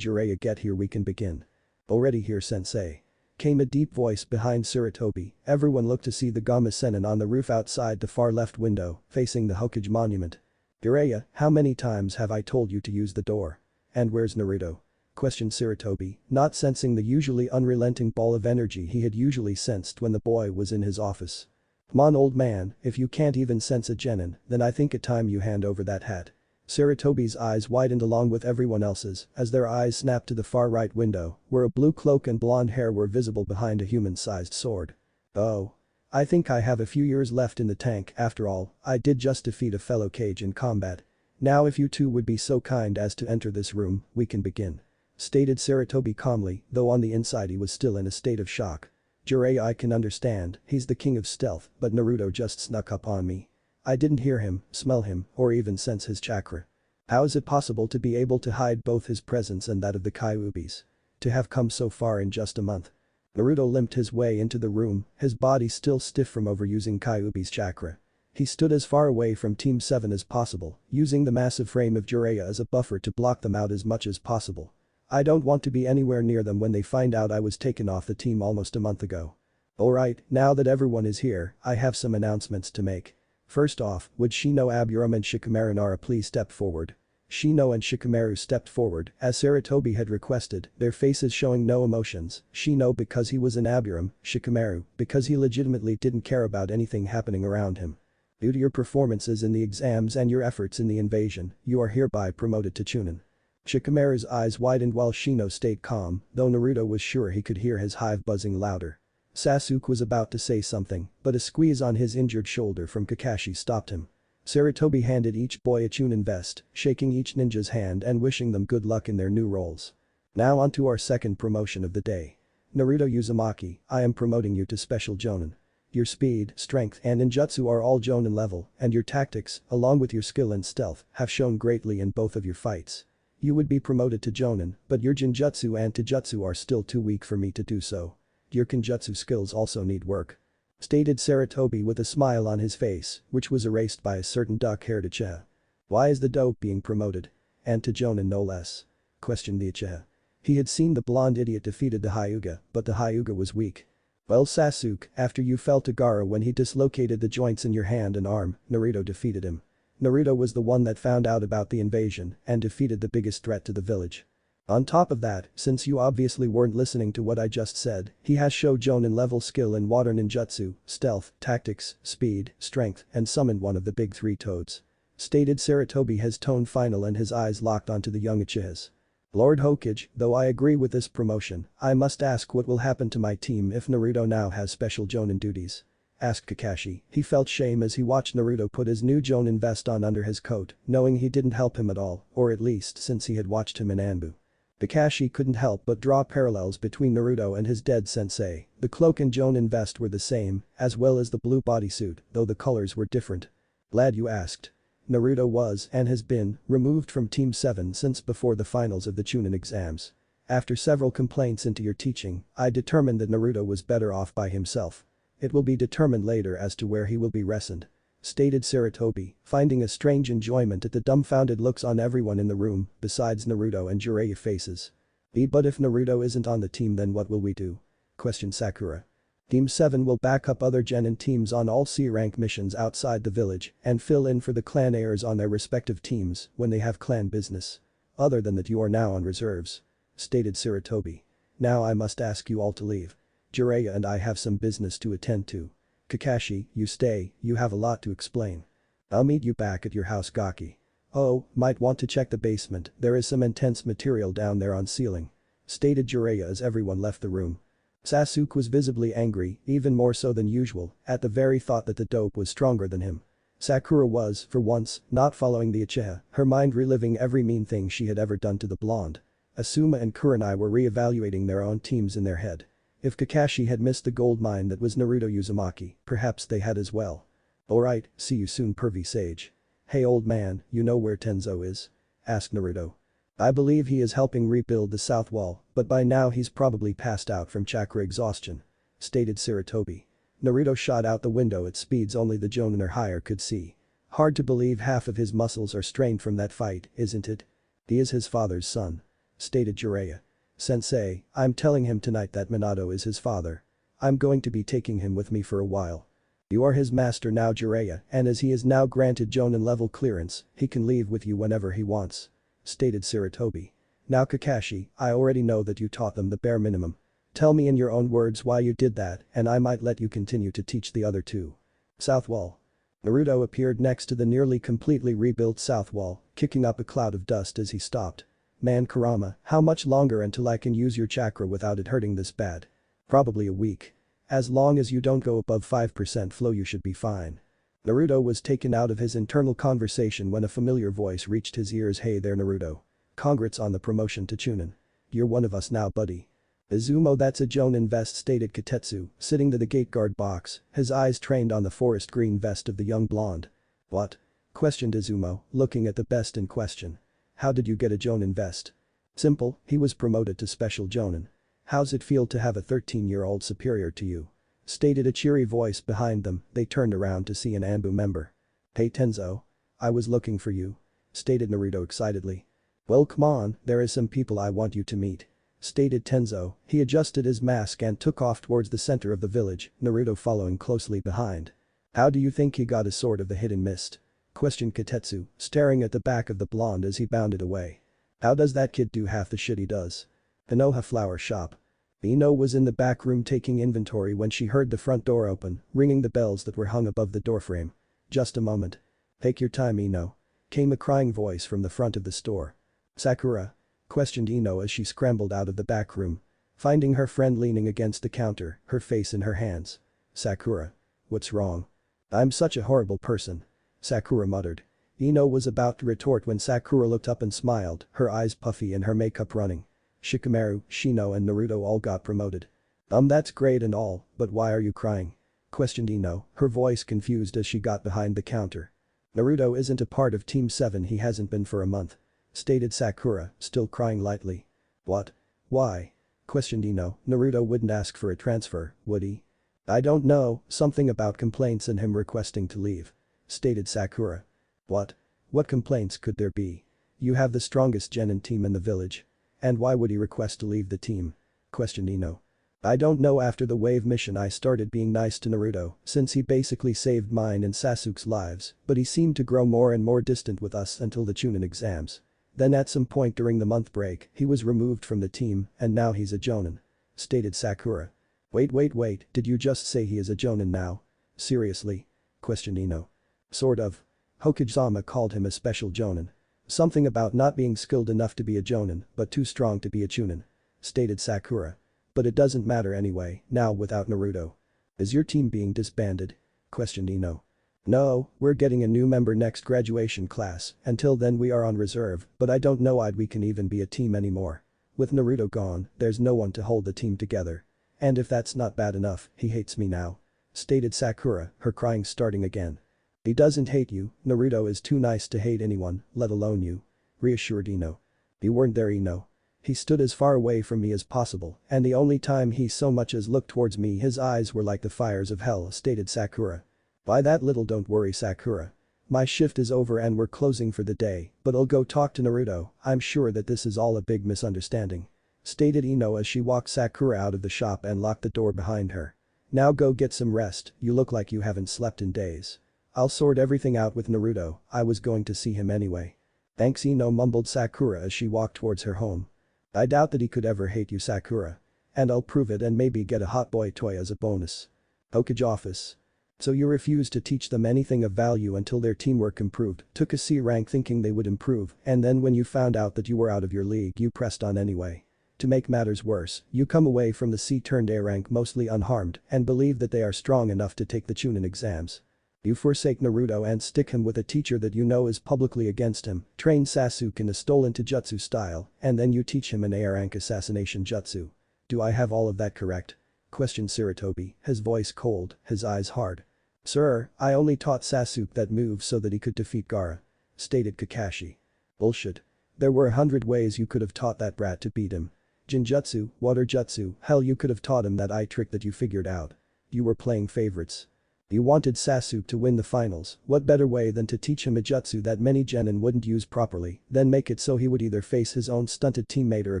Jiraiya get here we can begin. Already here sensei. Came a deep voice behind Sarutobi. Everyone looked to see the Gama Sennin on the roof outside the far left window, facing the Hokage monument. Jiraiya, how many times have I told you to use the door? And where's Naruto? Questioned Sarutobi, not sensing the usually unrelenting ball of energy he had usually sensed when the boy was in his office. Come on old man, if you can't even sense a genin, then I think it time you hand over that hat. Sarutobi's eyes widened along with everyone else's as their eyes snapped to the far right window, where a blue cloak and blonde hair were visible behind a human-sized sword. Oh. I think I have a few years left in the tank, after all, I did just defeat a fellow Kage in combat. Now if you two would be so kind as to enter this room, we can begin. Stated Sarutobi calmly, though on the inside he was still in a state of shock. Jiraiya, I can understand, he's the king of stealth, but Naruto just snuck up on me. I didn't hear him, smell him, or even sense his chakra. How is it possible to be able to hide both his presence and that of the Kyuubis? To have come so far in just a month. Naruto limped his way into the room, his body still stiff from overusing Kyuubi's chakra. He stood as far away from Team 7 as possible, using the massive frame of Jiraiya as a buffer to block them out as much as possible. I don't want to be anywhere near them when they find out I was taken off the team almost a month ago. Alright, now that everyone is here, I have some announcements to make. First off, would Shino, Aburame and Shikamaru Nara please step forward? Shino and Shikamaru stepped forward, as Sarutobi had requested, their faces showing no emotions, Shino because he was an Aburame, Shikamaru because he legitimately didn't care about anything happening around him. Due to your performances in the exams and your efforts in the invasion, you are hereby promoted to chunin. Shikamaru's eyes widened while Shino stayed calm, though Naruto was sure he could hear his hive buzzing louder. Sasuke was about to say something, but a squeeze on his injured shoulder from Kakashi stopped him. Sarutobi handed each boy a chunin vest, shaking each ninja's hand and wishing them good luck in their new roles. Now onto our second promotion of the day. Naruto Uzumaki, I am promoting you to Special Jonin. Your speed, strength and ninjutsu are all Jonin level, and your tactics, along with your skill and stealth, have shown greatly in both of your fights. You would be promoted to Jonin, but your Jinjutsu and Taijutsu are still too weak for me to do so. Your Kenjutsu skills also need work. Stated Sarutobi with a smile on his face, which was erased by a certain dark-haired Uchiha. Why is the dope being promoted? And to Jonin no less? Questioned the Uchiha. He had seen the blonde idiot defeated the Hyuga, but the Hyuga was weak. Well Sasuke, after you fell to Gaara when he dislocated the joints in your hand and arm, Naruto defeated him. Naruto was the one that found out about the invasion and defeated the biggest threat to the village. On top of that, since you obviously weren't listening to what I just said, he has shown Jonin level skill in water ninjutsu, stealth, tactics, speed, strength, and summoned one of the big three toads. Stated Sarutobi, his tone final and his eyes locked onto the young Uchihas. Lord Hokage, though I agree with this promotion, I must ask what will happen to my team if Naruto now has special Jonin duties. Asked Kakashi. He felt shame as he watched Naruto put his new Jonin vest on under his coat, knowing he didn't help him at all, or at least since he had watched him in Anbu. Kakashi couldn't help but draw parallels between Naruto and his dead sensei. The cloak and Jonin vest were the same, as well as the blue bodysuit, though the colors were different. Glad you asked. Naruto was, and has been, removed from Team 7 since before the finals of the Chunin exams. After several complaints into your teaching, I determined that Naruto was better off by himself. It will be determined later as to where he will be rested. Stated Sarutobi, finding a strange enjoyment at the dumbfounded looks on everyone in the room, besides Naruto and Jiraiya faces. But if Naruto isn't on the team then what will we do? Questioned Sakura. Team 7 will back up other genin teams on all C-rank missions outside the village and fill in for the clan heirs on their respective teams when they have clan business. Other than that, you are now on reserves," stated Sarutobi. "Now I must ask you all to leave. Jiraiya and I have some business to attend to. Kakashi, you stay, you have a lot to explain. I'll meet you back at your house, Gaki. Oh, might want to check the basement, there is some intense material down there on ceiling," stated Jiraiya as everyone left the room. Sasuke was visibly angry, even more so than usual, at the very thought that the dope was stronger than him. Sakura was, for once, not following the Uchiha, her mind reliving every mean thing she had ever done to the blonde. Asuma and Kurenai were re-evaluating their own teams in their head. If Kakashi had missed the gold mine that was Naruto Uzumaki, perhaps they had as well. "Alright, see you soon, pervy sage." "Hey old man, you know where Tenzo is?" asked Naruto. "I believe he is helping rebuild the south wall, but by now he's probably passed out from chakra exhaustion," stated Sarutobi. Naruto shot out the window at speeds only the Jonin or higher could see. "Hard to believe half of his muscles are strained from that fight, isn't it?" "He is his father's son," stated Jiraiya. "Sensei, I'm telling him tonight that Minato is his father. I'm going to be taking him with me for a while." "You are his master now, Jiraiya, and as he is now granted Jonin level clearance, he can leave with you whenever he wants," stated Sarutobi. "Now Kakashi, I already know that you taught them the bare minimum. Tell me in your own words why you did that and I might let you continue to teach the other two." South wall. Naruto appeared next to the nearly completely rebuilt south wall, kicking up a cloud of dust as he stopped. "Man Kurama, how much longer until I can use your chakra without it hurting this bad?" "Probably a week. As long as you don't go above 5% flow you should be fine." Naruto was taken out of his internal conversation when a familiar voice reached his ears. "Hey there Naruto. Congrats on the promotion to chunin. You're one of us now, buddy." "Izumo, that's a Jonin vest," stated Katetsu, sitting to the gate guard box, his eyes trained on the forest green vest of the young blonde. "What?" questioned Izumo, looking at the best in question. "How did you get a Jonin vest?" "Simple, he was promoted to special Jonin. How's it feel to have a 13-year-old superior to you?" stated a cheery voice behind them. They turned around to see an Anbu member. "Hey Tenzo. I was looking for you," stated Naruto excitedly. "Well come on, there is some people I want you to meet," stated Tenzo. He adjusted his mask and took off towards the center of the village, Naruto following closely behind. "How do you think he got a sword of the hidden mist?" questioned Katetsu, staring at the back of the blonde as he bounded away. "How does that kid do half the shit he does?" Konoha flower shop. Ino was in the back room taking inventory when she heard the front door open, ringing the bells that were hung above the doorframe. "Just a moment. Take your time, Ino," came a crying voice from the front of the store. "Sakura?" questioned Ino as she scrambled out of the back room. Finding her friend leaning against the counter, her face in her hands. "Sakura. What's wrong?" "I'm such a horrible person," Sakura muttered. Ino was about to retort when Sakura looked up and smiled, her eyes puffy and her makeup running. "Shikamaru, Shino and Naruto all got promoted." That's great and all, but why are you crying?" questioned Ino, her voice confused as she got behind the counter. "Naruto isn't a part of Team 7, he hasn't been for a month," stated Sakura, still crying lightly. "What? Why?" questioned Ino. "Naruto wouldn't ask for a transfer, would he?" "I don't know, something about complaints and him requesting to leave," stated Sakura. "What? What complaints could there be? You have the strongest genin team in the village. And why would he request to leave the team?" questioned Ino. "I don't know, after the wave mission I started being nice to Naruto since he basically saved mine and Sasuke's lives, but he seemed to grow more and more distant with us until the chunin exams. Then at some point during the month break, he was removed from the team and now he's a Jonin," stated Sakura. Wait, did you just say he is a Jonin now? Seriously?" questioned Ino. "Sort of. Hokage-sama called him a special Jonin. Something about not being skilled enough to be a Jonin but too strong to be a chunin," stated Sakura. "But it doesn't matter anyway, now without Naruto." "Is your team being disbanded?" questioned Ino. "No, we're getting a new member next graduation class, until then we are on reserve, but I don't know we can even be a team anymore. With Naruto gone, there's no one to hold the team together. And if that's not bad enough, he hates me now," stated Sakura, her crying starting again. "He doesn't hate you, Naruto is too nice to hate anyone, let alone you," reassured Ino. "You weren't there, Ino. He stood as far away from me as possible, and the only time he so much as looked towards me his eyes were like the fires of hell," stated Sakura. "By that little, don't worry Sakura. My shift is over and we're closing for the day, but I'll go talk to Naruto, I'm sure that this is all a big misunderstanding," stated Ino as she walked Sakura out of the shop and locked the door behind her. Now go get some rest, you look like you haven't slept in days. I'll sort everything out with Naruto, I was going to see him anyway. Thanks Ino, mumbled Sakura as she walked towards her home. I doubt that he could ever hate you, Sakura. And I'll prove it and maybe get a hot boy toy as a bonus. Hokage office. So you refused to teach them anything of value until their teamwork improved, took a C rank thinking they would improve, and then when you found out that you were out of your league you pressed on anyway. To make matters worse, you come away from the C turned A rank mostly unharmed and believe that they are strong enough to take the chunin exams. You forsake Naruto and stick him with a teacher that you know is publicly against him, train Sasuke in a stolen jutsu style, and then you teach him an A rank assassination jutsu. Do I have all of that correct? Questioned Sarutobi, his voice cold, his eyes hard. Sir, I only taught Sasuke that move so that he could defeat Gaara. Stated Kakashi. Bullshit. There were 100 ways you could have taught that brat to beat him. Jinjutsu, water jutsu, hell you could have taught him that eye trick that you figured out. You were playing favorites. You wanted Sasuke to win the finals, what better way than to teach him a jutsu that many genin wouldn't use properly, then make it so he would either face his own stunted teammate or a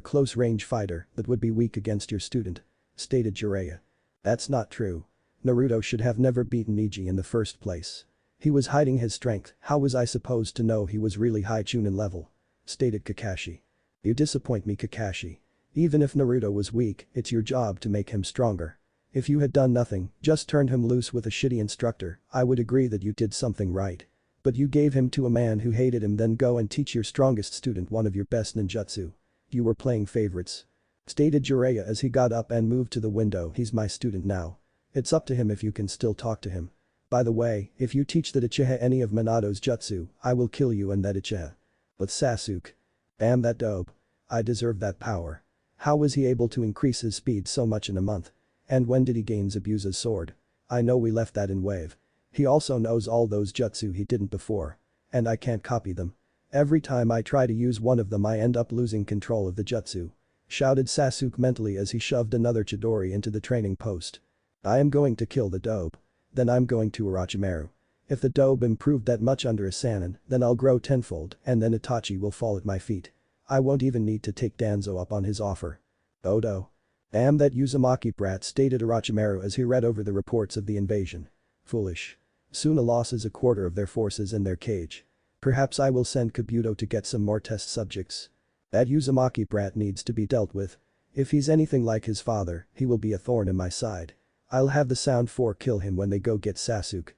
close-range fighter that would be weak against your student. Stated Jiraiya. That's not true. Naruto should have never beaten Neji in the first place. He was hiding his strength, how was I supposed to know he was really high chunin level? Stated Kakashi. You disappoint me, Kakashi. Even if Naruto was weak, it's your job to make him stronger. If you had done nothing, just turned him loose with a shitty instructor, I would agree that you did something right. But you gave him to a man who hated him, then go and teach your strongest student one of your best ninjutsu. You were playing favorites. Stated Jiraiya as he got up and moved to the window. He's my student now. It's up to him if you can still talk to him. By the way, if you teach that Uchiha any of Minato's jutsu, I will kill you and that Uchiha. But Sasuke. Damn that dope. I deserve that power. How was he able to increase his speed so much in a month? And when did he gain Zabuza's sword? I know we left that in Wave. He also knows all those jutsu he didn't before. And I can't copy them. Every time I try to use one of them I end up losing control of the jutsu. Shouted Sasuke mentally as he shoved another Chidori into the training post. I am going to kill the dobe. Then I'm going to Orochimaru. If the dobe improved that much under a Sannin, then I'll grow tenfold and then Itachi will fall at my feet. I won't even need to take Danzo up on his offer. Odo. Damn that Uzumaki brat, stated Orochimaru as he read over the reports of the invasion. Foolish. Suna loses a quarter of their forces in their cage. Perhaps I will send Kabuto to get some more test subjects. That Uzumaki brat needs to be dealt with. If he's anything like his father, he will be a thorn in my side. I'll have the Sound 4 kill him when they go get Sasuke.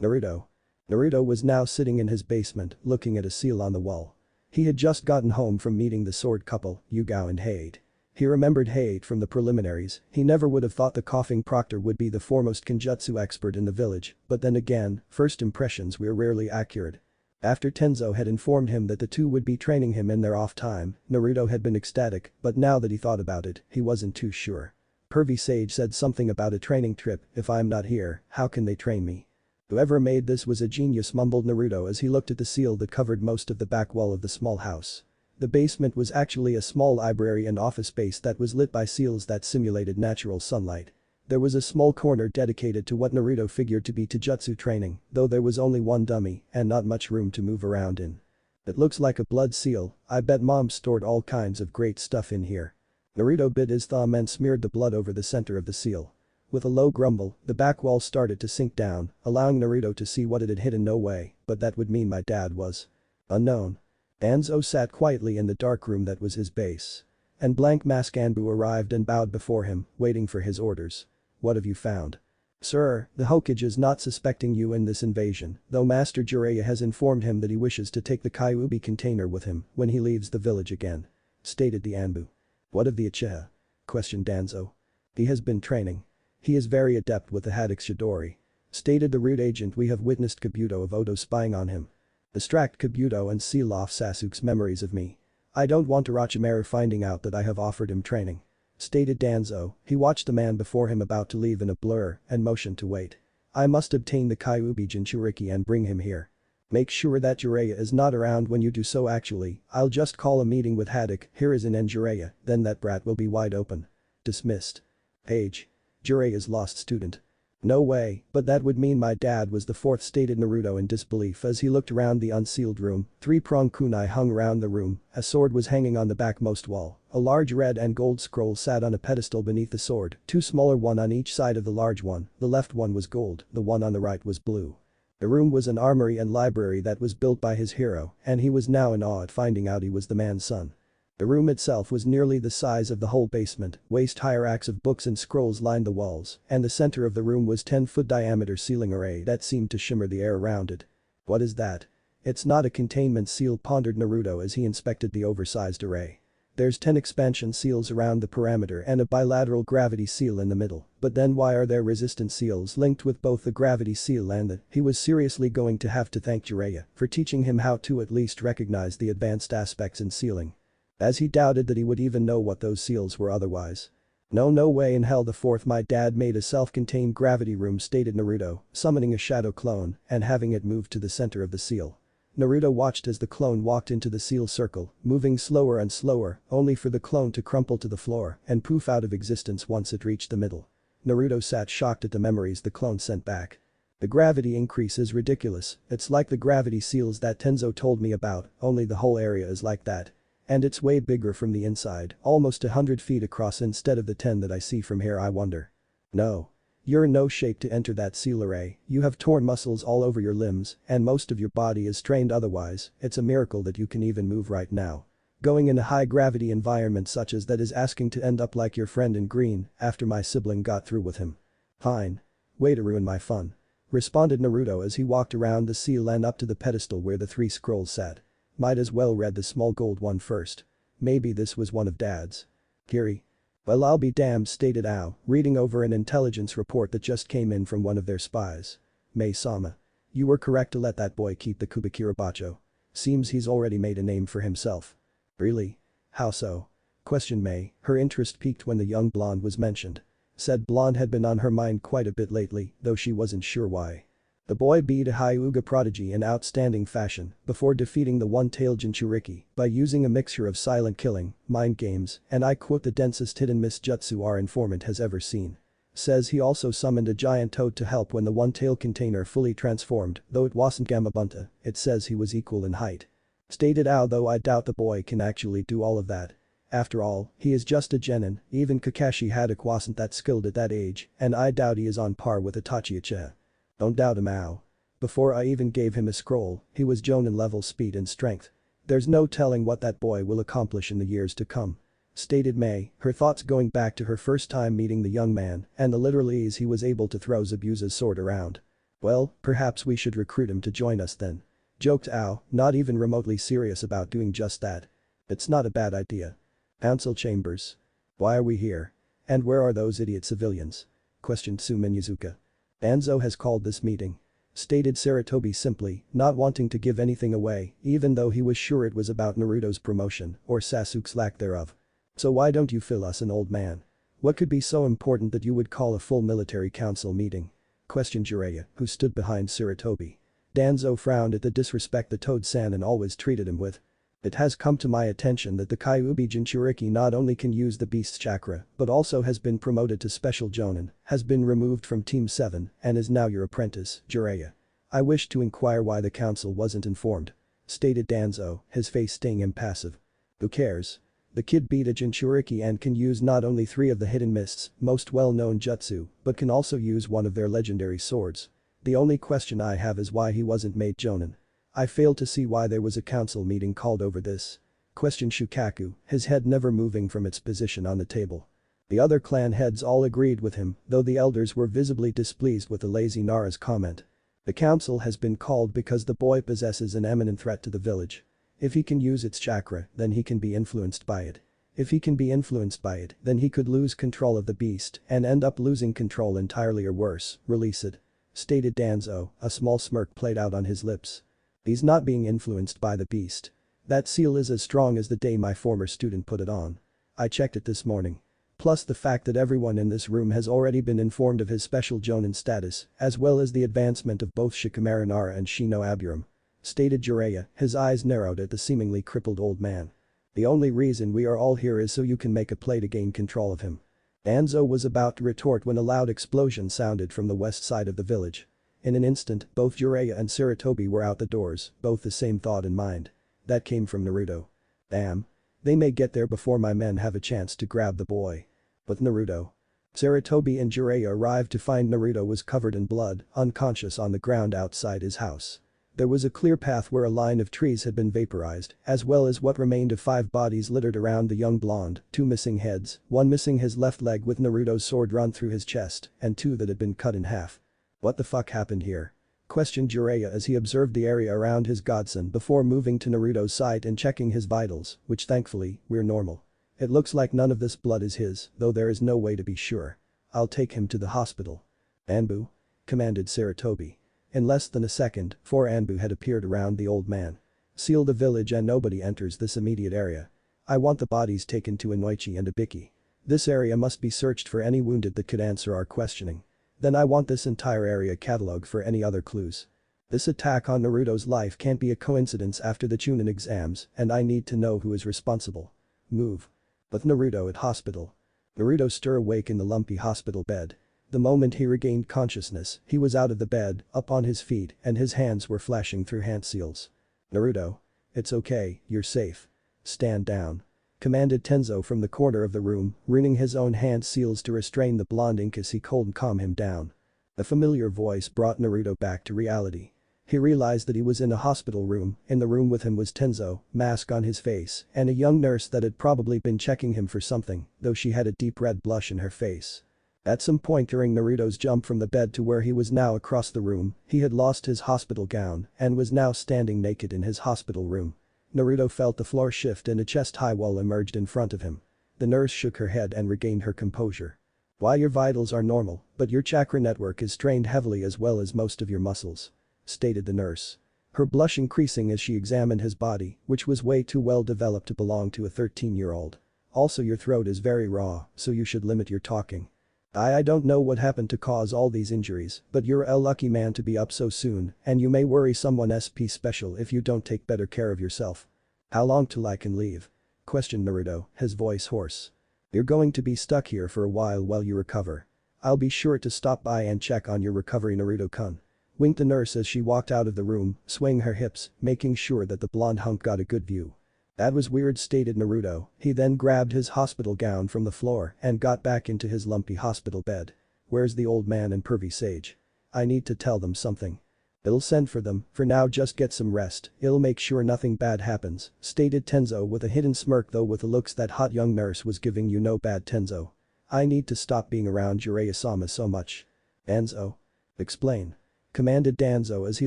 Naruto. Naruto was now sitting in his basement, looking at a seal on the wall. He had just gotten home from meeting the sword couple, Yugao and Hade. He remembered Hade from the preliminaries, he never would have thought the coughing proctor would be the foremost Kenjutsu expert in the village, but then again, first impressions were rarely accurate. After Tenzo had informed him that the two would be training him in their off time, Naruto had been ecstatic, but now that he thought about it, he wasn't too sure. Pervy Sage said something about a training trip, if I'm not here, how can they train me? Whoever made this was a genius, mumbled Naruto as he looked at the seal that covered most of the back wall of the small house. The basement was actually a small library and office space that was lit by seals that simulated natural sunlight. There was a small corner dedicated to what Naruto figured to be Taijutsu training, though there was only one dummy and not much room to move around in. It looks like a blood seal, I bet Mom stored all kinds of great stuff in here. Naruto bit his thumb and smeared the blood over the center of the seal. With a low grumble, the back wall started to sink down, allowing Naruto to see what it had hidden. No way, but that would mean my dad was unknown. Danzo sat quietly in the dark room that was his base. And Blank Mask Anbu arrived and bowed before him, waiting for his orders. What have you found? Sir, the Hokage is not suspecting you in this invasion, though Master Jiraiya has informed him that he wishes to take the Kyuubi container with him when he leaves the village again. Stated the Anbu. What of the Uchiha? Questioned Danzo. He has been training. He is very adept with the Haddock Chidori. Stated the rude agent. We have witnessed Kabuto of Odo spying on him. Distract Kabuto and seal off Sasuke's memories of me. I don't want Orochimaru finding out that I have offered him training. Stated Danzo. He watched the man before him about to leave in a blur and motioned to wait. I must obtain the Kyuubi Jinchuriki and bring him here. Make sure that Jiraiya is not around when you do so. Actually, I'll just call a meeting with Haddock, Hiruzen and Jiraiya, then that brat will be wide open. Dismissed. Page. Jiraiya's lost student. No way, but that would mean my dad was the fourth, stated Naruto in disbelief as he looked around the unsealed room. Three-pronged kunai hung around the room, a sword was hanging on the backmost wall. A large red and gold scroll sat on a pedestal beneath the sword, two smaller one on each side of the large one, the left one was gold, the one on the right was blue. The room was an armory and library that was built by his hero, and he was now in awe at finding out he was the man's son. The room itself was nearly the size of the whole basement, waist-high racks of books and scrolls lined the walls, and the center of the room was 10-foot diameter ceiling array that seemed to shimmer the air around it. What is that? It's not a containment seal, pondered Naruto as he inspected the oversized array. There's 10 expansion seals around the perimeter and a bilateral gravity seal in the middle, but then why are there resistance seals linked with both the gravity seal and the— He was seriously going to have to thank Jiraiya for teaching him how to at least recognize the advanced aspects in sealing. As he doubted that he would even know what those seals were otherwise. No way in hell. The fourth, my dad made a self-contained gravity room, stated Naruto, summoning a shadow clone and having it move to the center of the seal. Naruto watched as the clone walked into the seal circle, moving slower and slower, only for the clone to crumple to the floor and poof out of existence once it reached the middle. Naruto sat shocked at the memories the clone sent back. The gravity increase is ridiculous, it's like the gravity seals that Tenzo told me about, only the whole area is like that. And it's way bigger from the inside, almost 100 feet across instead of the 10 that I see from here. I wonder. No. You're in no shape to enter that seal array, you have torn muscles all over your limbs and most of your body is strained otherwise, it's a miracle that you can even move right now. Going in a high gravity environment such as that is asking to end up like your friend in green after my sibling got through with him. Fine. Way to ruin my fun. Responded Naruto as he walked around the seal and up to the pedestal where the 3 scrolls sat. Might as well read the small gold one first. Maybe this was one of Dad's. Kiri. Well, I'll be damned, stated Ao, reading over an intelligence report that just came in from one of their spies. Mei-sama. You were correct to let that boy keep the Kubikirabacho. Seems he's already made a name for himself. Really? How so? Questioned Mei, her interest piqued when the young blonde was mentioned. Said blonde had been on her mind quite a bit lately, though she wasn't sure why. The boy beat a Hyuga prodigy in outstanding fashion before defeating the one-tailed Jinchuriki by using a mixture of silent killing, mind games, and I quote the densest hidden miss jutsu our informant has ever seen. Says he also summoned a giant toad to help when the one-tail container fully transformed, though it wasn't Gamabunta, it says he was equal in height. Stated Ao, though I doubt the boy can actually do all of that. After all, he is just a genin, even Kakashi Haddock wasn't that skilled at that age, and I doubt he is on par with Itachi Uchiha. Don't doubt him, Ao. Before I even gave him a scroll, he was Jonin level speed and strength. There's no telling what that boy will accomplish in the years to come. Stated Mei, her thoughts going back to her first time meeting the young man and the literal ease he was able to throw Zabuza's sword around. Well, perhaps we should recruit him to join us then. Joked Ao, not even remotely serious about doing just that. It's not a bad idea. Council chambers. Why are we here? And where are those idiot civilians? Questioned Sumin Yuzuka. Danzo has called this meeting. Stated Saratobi simply, not wanting to give anything away, even though he was sure it was about Naruto's promotion or Sasuke's lack thereof. So why don't you fill us in, old man? What could be so important that you would call a full military council meeting? Questioned Jiraiya, who stood behind Saratobi. Danzo frowned at the disrespect the Toad-san always treated him with. It has come to my attention that the Kyuubi Jinchuriki not only can use the beast's chakra, but also has been promoted to special jonin, has been removed from Team 7, and is now your apprentice, Jiraiya. I wish to inquire why the council wasn't informed. Stated Danzo, his face staying impassive. Who cares? The kid beat a Jinchuriki and can use not only 3 of the hidden mist's most well-known jutsu, but can also use one of their legendary swords. The only question I have is why he wasn't made jonin. I fail to see why there was a council meeting called over this. Questioned Shukaku, his head never moving from its position on the table. The other clan heads all agreed with him, though the elders were visibly displeased with the lazy Nara's comment. The council has been called because the boy possesses an eminent threat to the village. If he can use its chakra, then he can be influenced by it. If he can be influenced by it, then he could lose control of the beast and end up losing control entirely, or worse, release it. Stated Danzo, a small smirk played out on his lips. He's not being influenced by the beast. That seal is as strong as the day my former student put it on. I checked it this morning. Plus the fact that everyone in this room has already been informed of his special jonin status, as well as the advancement of both Shikamaru Nara and Shino Aburam. Stated Jiraiya, his eyes narrowed at the seemingly crippled old man. The only reason we are all here is so you can make a play to gain control of him. Danzo was about to retort when a loud explosion sounded from the west side of the village. In an instant, both Jiraiya and Sarutobi were out the doors, both the same thought in mind. That came from Naruto. Damn. They may get there before my men have a chance to grab the boy. But Naruto. Sarutobi and Jiraiya arrived to find Naruto was covered in blood, unconscious on the ground outside his house. There was a clear path where a line of trees had been vaporized, as well as what remained of 5 bodies littered around the young blonde, 2 missing heads, 1 missing his left leg with Naruto's sword run through his chest, and 2 that had been cut in half. What the fuck happened here? Questioned Jiraiya as he observed the area around his godson before moving to Naruto's side and checking his vitals, which thankfully, were normal. It looks like none of this blood is his, though there is no way to be sure. I'll take him to the hospital. Anbu? Commanded Sarutobi. In less than a second, 4 Anbu had appeared around the old man. Seal the village and nobody enters this immediate area. I want the bodies taken to Inoichi and Ibiki. This area must be searched for any wounded that could answer our questioning. Then I want this entire area catalogued for any other clues. This attack on Naruto's life can't be a coincidence after the chunin exams, and I need to know who is responsible. Move. But Naruto at hospital. Naruto stir awake in the lumpy hospital bed. The moment he regained consciousness, he was out of the bed, up on his feet, and his hands were flashing through hand seals. Naruto. It's okay, you're safe. Stand down. Commanded Tenzo from the corner of the room, wringing his own hand seals to restrain the blonde ink as he cold and calm him down. A familiar voice brought Naruto back to reality. He realized that he was in a hospital room, in the room with him was Tenzo, mask on his face, and a young nurse that had probably been checking him for something, though she had a deep red blush in her face. At some point during Naruto's jump from the bed to where he was now across the room, he had lost his hospital gown and was now standing naked in his hospital room. Naruto felt the floor shift and a chest-high wall emerged in front of him. The nurse shook her head and regained her composure. Why your vitals are normal, but your chakra network is strained heavily as well as most of your muscles. Stated the nurse. Her blush increasing as she examined his body, which was way too well developed to belong to a 13-year-old. Also your throat is very raw, so you should limit your talking. I don't know what happened to cause all these injuries, but you're a lucky man to be up so soon, and you may worry someone SP special if you don't take better care of yourself. How long till I can leave? Questioned Naruto, his voice hoarse. You're going to be stuck here for a while you recover. I'll be sure to stop by and check on your recovery Naruto-kun. Winked the nurse as she walked out of the room, swaying her hips, making sure that the blonde hunk got a good view. That was weird stated Naruto, he then grabbed his hospital gown from the floor and got back into his lumpy hospital bed. Where's the old man and pervy sage? I need to tell them something. I'll send for them, for now just get some rest, I'll make sure nothing bad happens, stated Tenzo with a hidden smirk though with the looks that hot young nurse was giving you no bad Tenzo. I need to stop being around Jiraiya-sama so much. Danzo. Explain. Commanded Danzo as he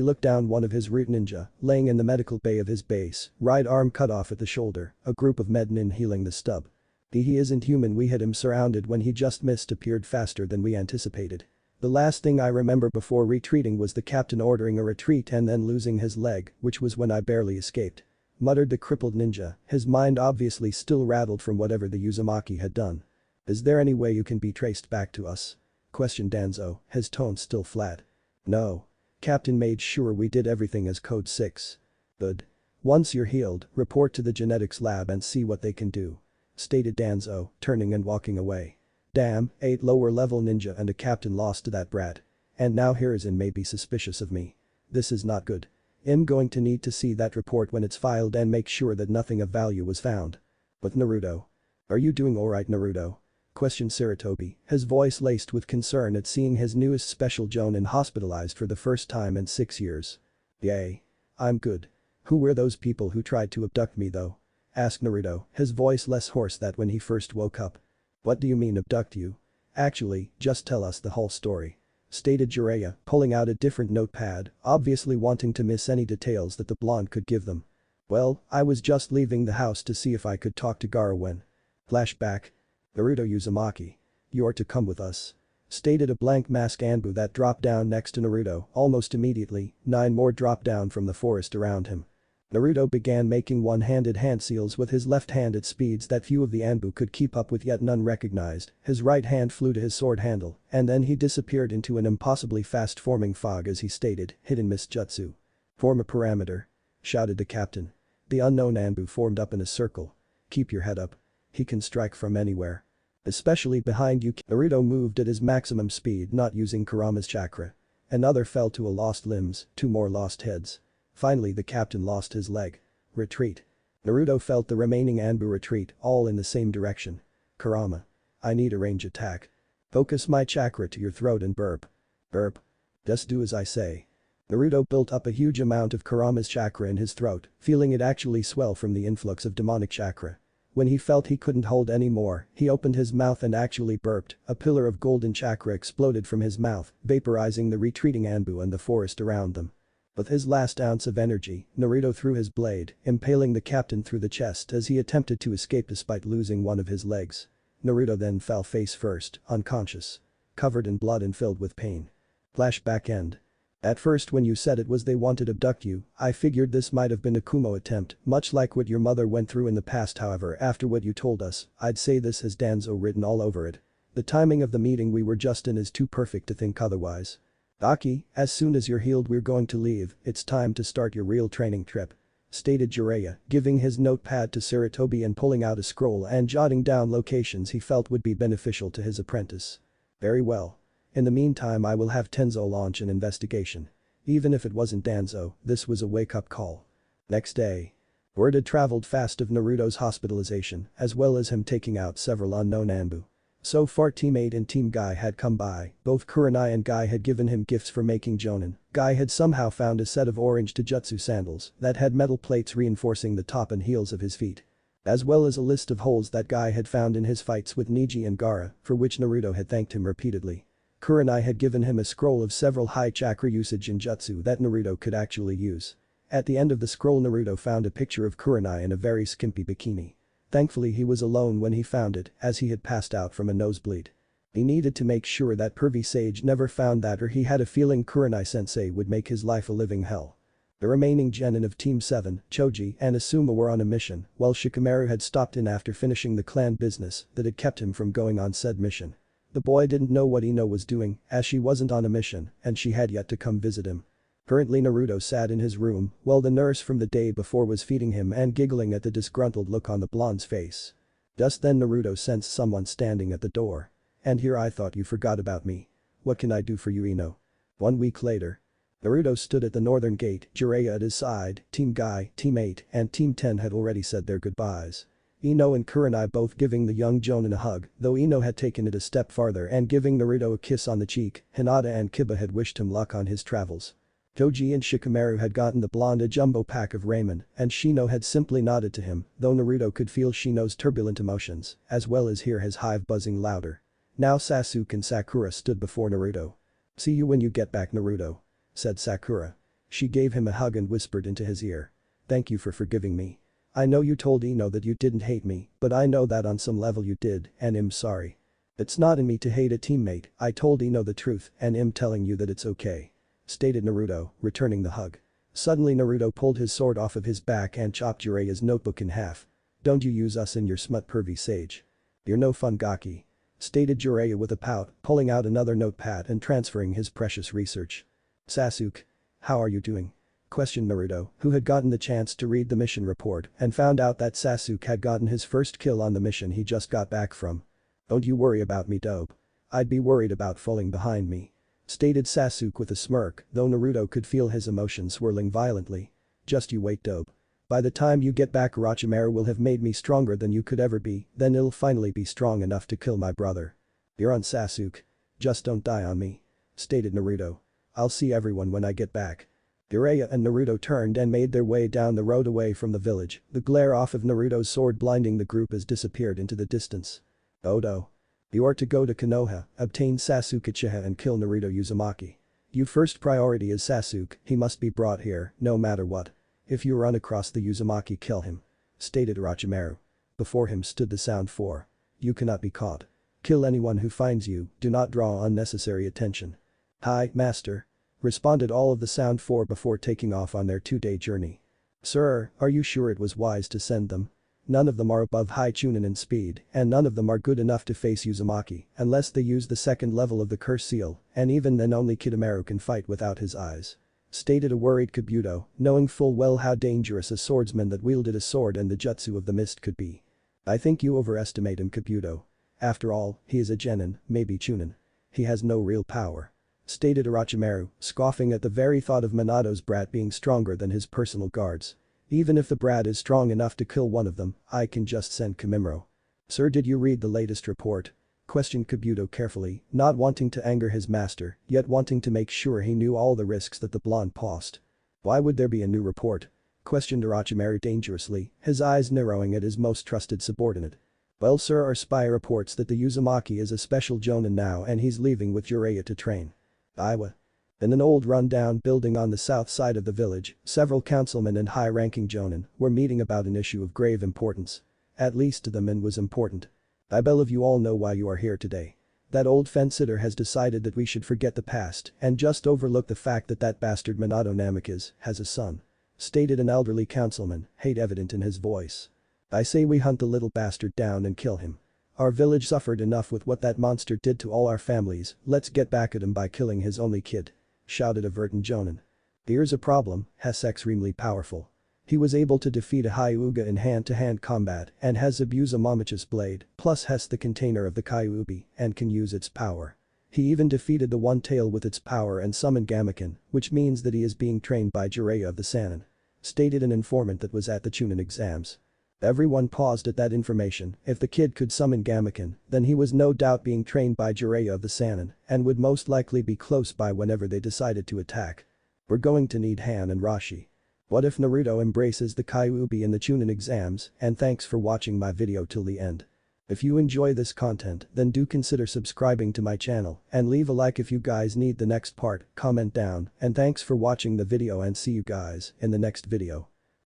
looked down one of his root ninja, laying in the medical bay of his base, right arm cut off at the shoulder, a group of mednin healing the stub. He isn't human we had him surrounded when he just missed appeared faster than we anticipated. The last thing I remember before retreating was the captain ordering a retreat and then losing his leg, which was when I barely escaped. Muttered the crippled ninja, his mind obviously still rattled from whatever the Uzumaki had done. Is there any way you can be traced back to us? Questioned Danzo, his tone still flat. No. Captain made sure we did everything as Code 6. Good. Once you're healed, report to the genetics lab and see what they can do. Stated Danzo, turning and walking away. Damn, 8 lower level ninja and a captain lost to that brat. And now Hiruzen may be suspicious of me. This is not good. I'm going to need to see that report when it's filed and make sure that nothing of value was found. But Naruto. Are you doing alright Naruto? Questioned Sarutobi, his voice laced with concern at seeing his newest special Jonin hospitalized for the first time in 6 years. Yay. I'm good. Who were those people who tried to abduct me though? Asked Naruto, his voice less hoarse than when he first woke up. What do you mean abduct you? Actually, just tell us the whole story. Stated Jiraiya, pulling out a different notepad, obviously wanting to miss any details that the blonde could give them. Well, I was just leaving the house to see if I could talk to Gaara when. Flashback. Naruto Uzumaki. You're to come with us. Stated a blank mask Anbu that dropped down next to Naruto, almost immediately, 9 more dropped down from the forest around him. Naruto began making one-handed hand seals with his left hand at speeds that few of the Anbu could keep up with yet none recognized, his right hand flew to his sword handle, and then he disappeared into an impossibly fast-forming fog as he stated, hidden mist jutsu. Form a parameter. Shouted the captain. The unknown Anbu formed up in a circle. Keep your head up. He can strike from anywhere. Especially behind you. Naruto moved at his maximum speed, not using Kurama's chakra. Another fell to a lost limbs, 2 more lost heads. Finally the captain lost his leg. Retreat. Naruto felt the remaining Anbu retreat, all in the same direction. Kurama. I need a range attack. Focus my chakra to your throat and burp. Burp. Just do as I say. Naruto built up a huge amount of Kurama's chakra in his throat, feeling it actually swell from the influx of demonic chakra. When he felt he couldn't hold any more, he opened his mouth and actually burped. A pillar of golden chakra exploded from his mouth, vaporizing the retreating Anbu and the forest around them. With his last ounce of energy, Naruto threw his blade, impaling the captain through the chest as he attempted to escape despite losing one of his legs. Naruto then fell face first, unconscious. Covered in blood and filled with pain. Flashback end. At first when you said it was they wanted to abduct you, I figured this might have been a Kumo attempt, much like what your mother went through in the past. However, after what you told us, I'd say this has Danzo written all over it. The timing of the meeting we were just in is too perfect to think otherwise. Aki, as soon as you're healed we're going to leave, it's time to start your real training trip. Stated Jiraiya, giving his notepad to Sarutobi and pulling out a scroll and jotting down locations he felt would be beneficial to his apprentice. Very well. In the meantime I will have Tenzo launch an investigation. Even if it wasn't Danzo, this was a wake-up call. Next day. Word had traveled fast of Naruto's hospitalization, as well as him taking out several unknown Anbu. So far Team 8 and Team Guy had come by, both Kurenai and Guy had given him gifts for making jonin. Guy had somehow found a set of orange Taijutsu sandals that had metal plates reinforcing the top and heels of his feet. As well as a list of holes that Guy had found in his fights with Neji and Gaara, for which Naruto had thanked him repeatedly. Kurenai had given him a scroll of several high chakra usage in jutsu that Naruto could actually use. At the end of the scroll Naruto found a picture of Kurenai in a very skimpy bikini. Thankfully he was alone when he found it, as he had passed out from a nosebleed. He needed to make sure that pervy sage never found that, or he had a feeling Kurenai-sensei would make his life a living hell. The remaining genin of Team 7, Choji and Asuma were on a mission, while Shikamaru had stopped in after finishing the clan business that had kept him from going on said mission. The boy didn't know what Ino was doing, as she wasn't on a mission and she had yet to come visit him. Currently Naruto sat in his room while the nurse from the day before was feeding him and giggling at the disgruntled look on the blonde's face. Just then Naruto sensed someone standing at the door. And here I thought you forgot about me. What can I do for you, Ino? 1 week later. Naruto stood at the northern gate, Jiraiya at his side, Team Guy, Team 8 and Team 10 had already said their goodbyes. Ino and Kurenai both giving the young jonin a hug, though Ino had taken it a step farther and giving Naruto a kiss on the cheek. Hinata and Kiba had wished him luck on his travels. Choji and Shikamaru had gotten the blonde a jumbo pack of ramen and Shino had simply nodded to him, though Naruto could feel Shino's turbulent emotions, as well as hear his hive buzzing louder. Now Sasuke and Sakura stood before Naruto. "See you when you get back, Naruto," said Sakura. She gave him a hug and whispered into his ear. "Thank you for forgiving me. I know you told Ino that you didn't hate me, but I know that on some level you did, and I'm sorry. It's not in me to hate a teammate, I told Ino the truth and I'm telling you that it's okay," stated Naruto, returning the hug. Suddenly Naruto pulled his sword off of his back and chopped Jiraiya's notebook in half. "Don't you use us in your smut pervy sage. You're no fun, Gaki," stated Jiraiya with a pout, pulling out another notepad and transferring his precious research. "Sasuke. How are you doing?" questioned Naruto, who had gotten the chance to read the mission report and found out that Sasuke had gotten his first kill on the mission he just got back from. "Don't you worry about me, dope. I'd be worried about falling behind me," stated Sasuke with a smirk, though Naruto could feel his emotions swirling violently. "Just you wait, dope. By the time you get back Orochimaru will have made me stronger than you could ever be, then it'll finally be strong enough to kill my brother. You're on, Sasuke. Just don't die on me," stated Naruto. "I'll see everyone when I get back." Jiraiya and Naruto turned and made their way down the road away from the village, the glare off of Naruto's sword blinding the group as disappeared into the distance. "Odo. You are to go to Konoha, obtain Sasuke Uchiha and kill Naruto Uzumaki. Your first priority is Sasuke, he must be brought here, no matter what. If you run across the Uzumaki kill him," stated Orochimaru. Before him stood the Sound 4. "You cannot be caught. Kill anyone who finds you, do not draw unnecessary attention." "Hi, Master," responded all of the Sound 4 before taking off on their 2-day journey. "Sir, are you sure it was wise to send them? None of them are above high chunin in speed, and none of them are good enough to face Uzumaki unless they use the second level of the curse seal, and even then only Kidomaru can fight without his eyes," stated a worried Kabuto, knowing full well how dangerous a swordsman that wielded a sword and the jutsu of the mist could be. "I think you overestimate him, Kabuto. After all, he is a genin, maybe chunin. He has no real power. Stated Orochimaru, scoffing at the very thought of Minato's brat being stronger than his personal guards. Even if the brat is strong enough to kill one of them, I can just send Kimimaro. Sir, did you read the latest report? Questioned Kabuto carefully, not wanting to anger his master, yet wanting to make sure he knew all the risks that the blonde posed. Why would there be a new report? Questioned Orochimaru dangerously, his eyes narrowing at his most trusted subordinate. Well sir, our spy reports that the Uzumaki is a special jonin now and he's leaving with Jiraiya to train. Iowa. In an old run-down building on the south side of the village, several councilmen and high-ranking jonin were meeting about an issue of grave importance. At least to them it was important. I believe you all know why you are here today. That old fence-sitter has decided that we should forget the past and just overlook the fact that that bastard Minato Namikaze has a son. Stated an elderly councilman, hate evident in his voice. I say we hunt the little bastard down and kill him. Our village suffered enough with what that monster did to all our families, let's get back at him by killing his only kid. Shouted a Verton jonin. Here's a problem, Hess extremely powerful. He was able to defeat a Hyuga in hand-to-hand combat and has Zabuza Momochi's blade, plus Hess the container of the kyuubi, and can use its power. He even defeated the One Tail with its power and summoned Gamaken, which means that he is being trained by Jiraiya of the Sannin. Stated an informant that was at the chunin exams. Everyone paused at that information. If the kid could summon Gamaken, then he was no doubt being trained by Jiraiya of the Sannin and would most likely be close by whenever they decided to attack. We're going to need Han and Rashi. What if Naruto embraces the kyuubi in the chunin exams? And thanks for watching my video till the end. If you enjoy this content, then do consider subscribing to my channel and leave a like if you guys need the next part, comment down, and thanks for watching the video and see you guys in the next video.